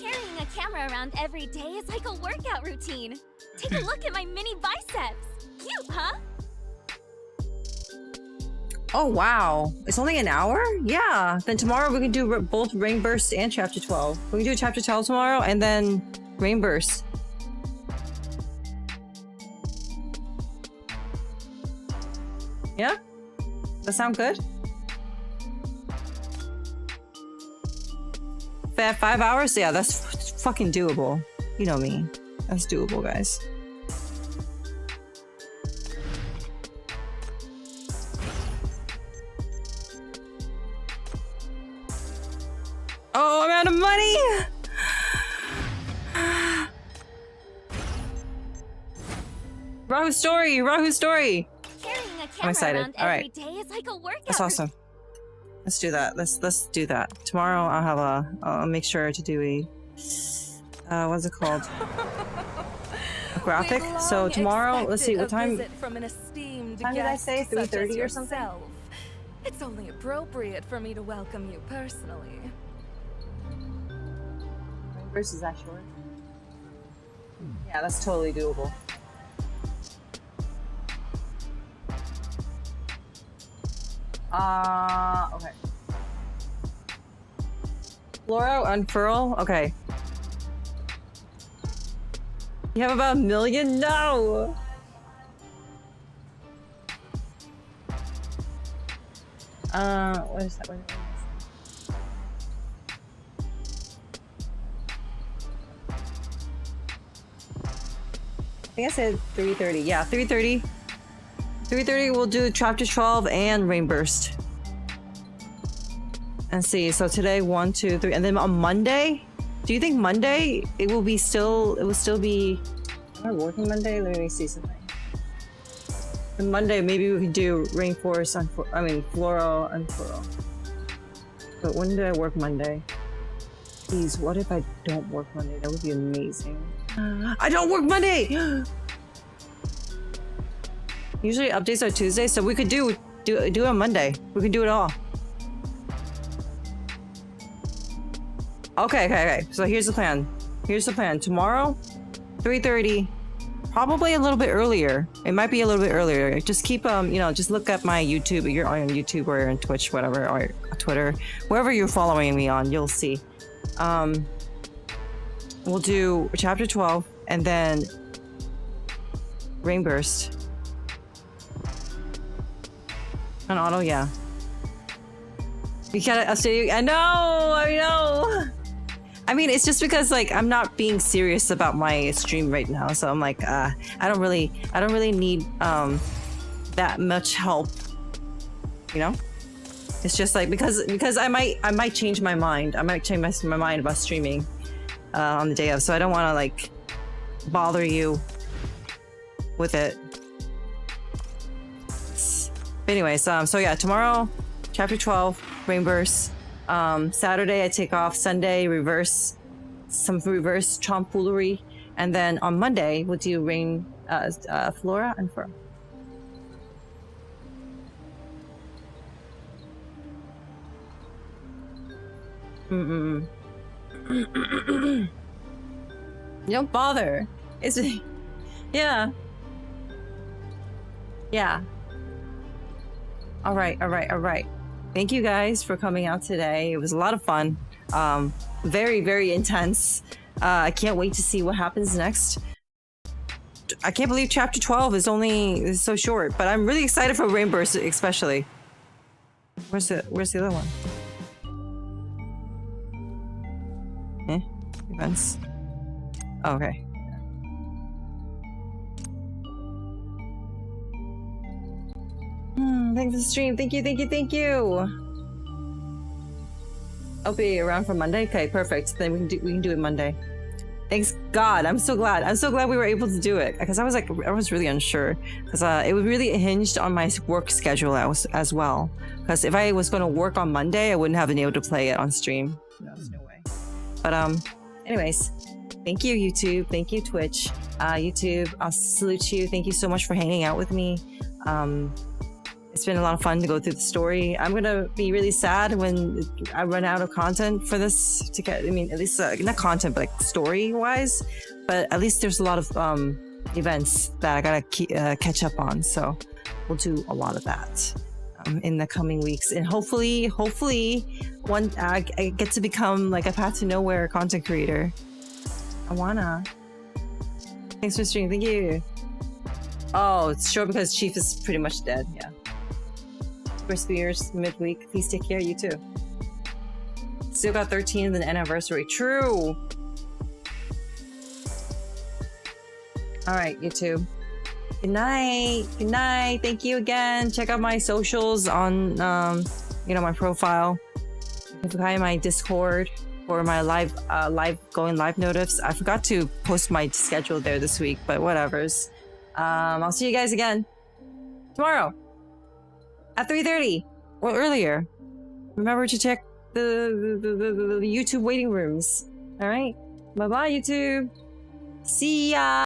Carrying a camera around every day is like a workout routine. Take a look at my mini biceps. Cute, huh? Oh wow, it's only an hour? Yeah, then tomorrow we can do both Rainburst and Chapter 12. We can do Chapter 12 tomorrow and then Rainburst. Yeah? That sound good? 5 hours? Yeah, that's fucking doable. You know me. That's doable, guys. Oh, I'm out of money! Rahu story! Rahu story! I'm excited. All right. Like That's awesome. Let's do that. Let's do that. Tomorrow I'll have I'll make sure to do a what's it called? A graphic. So tomorrow, let's see what time. From an esteemed Time did I say? 3:30 or something? Yourself. It's only appropriate for me to welcome you personally. Versus that short? Yeah, that's totally doable. Okay. Floro unfurl? Okay. You have about 1 million? No! What is that? What is that? I think I said 3:30. Yeah, 3:30. 3:30 we'll do chapter 12 and Rainburst. And see, so today 1, 2, 3, and then on Monday, do you think Monday it will still be am I working Monday? Let me see something. And Monday maybe we can do Rainforest Floral and Floral. But when do I work Monday? Please, what if I don't work Monday? That would be amazing. I don't work Monday! Usually updates are Tuesday, so we could do it on Monday. We can do it all. Okay. So here's the plan. Tomorrow, 3:30. Probably a little bit earlier. It might be a little bit earlier. Just keep just look at my YouTube. You're on YouTube or on Twitch, whatever, or Twitter, wherever you're following me on, you'll see. We'll do chapter 12 and then Rainburst. On auto, yeah. You gotta I know. I mean, it's just because like I'm not being serious about my stream right now, so I'm like, I don't really need that much help. You know? It's just like because I might change my mind. I might change my mind about streaming on the day of, so I don't want to like bother you with it. But anyways, so yeah, tomorrow, chapter 12, Rainburst. Saturday I take off. Sunday some reverse tomfoolery, and then on Monday we'll do Flora and Fur. Don't bother. It's yeah. Yeah. All right. Thank you guys for coming out today. It was a lot of fun. Very, very intense. I can't wait to see what happens next. I can't believe chapter 12 is so short, but I'm really excited for Rainbow especially. Where's the other one? Events. Oh, okay. Thanks for the stream. Thank you. I'll be around for Monday. Okay, perfect. Then we can do it Monday. Thanks God. I'm so glad we were able to do it, because I was really unsure, because it was really hinged on my work schedule as well. Because if I was going to work on Monday, I wouldn't have been able to play it on stream. No, there's no way. But anyways, thank you YouTube. Thank you Twitch. YouTube, I'll salute you. Thank you so much for hanging out with me. It's been a lot of fun to go through the story. I'm gonna be really sad when I run out of content for this to get. I mean, at least not content, but like story-wise. But at least there's a lot of events that I gotta catch up on. So we'll do a lot of that in the coming weeks, and hopefully, one I get to become like a Path to Nowhere content creator. I wanna. Thanks for streaming. Thank you. Oh, it's short because Chief is pretty much dead. Yeah. Spears midweek. Please take care. You too. Still got 13th and anniversary. True. All right, YouTube. Good night. Thank you again. Check out my socials on my profile. You can find my Discord for my live notifs. I forgot to post my schedule there this week, but whatever's. I'll see you guys again tomorrow at 3:30 or earlier. Remember to check the YouTube waiting rooms. All right. Bye-bye, YouTube. See ya.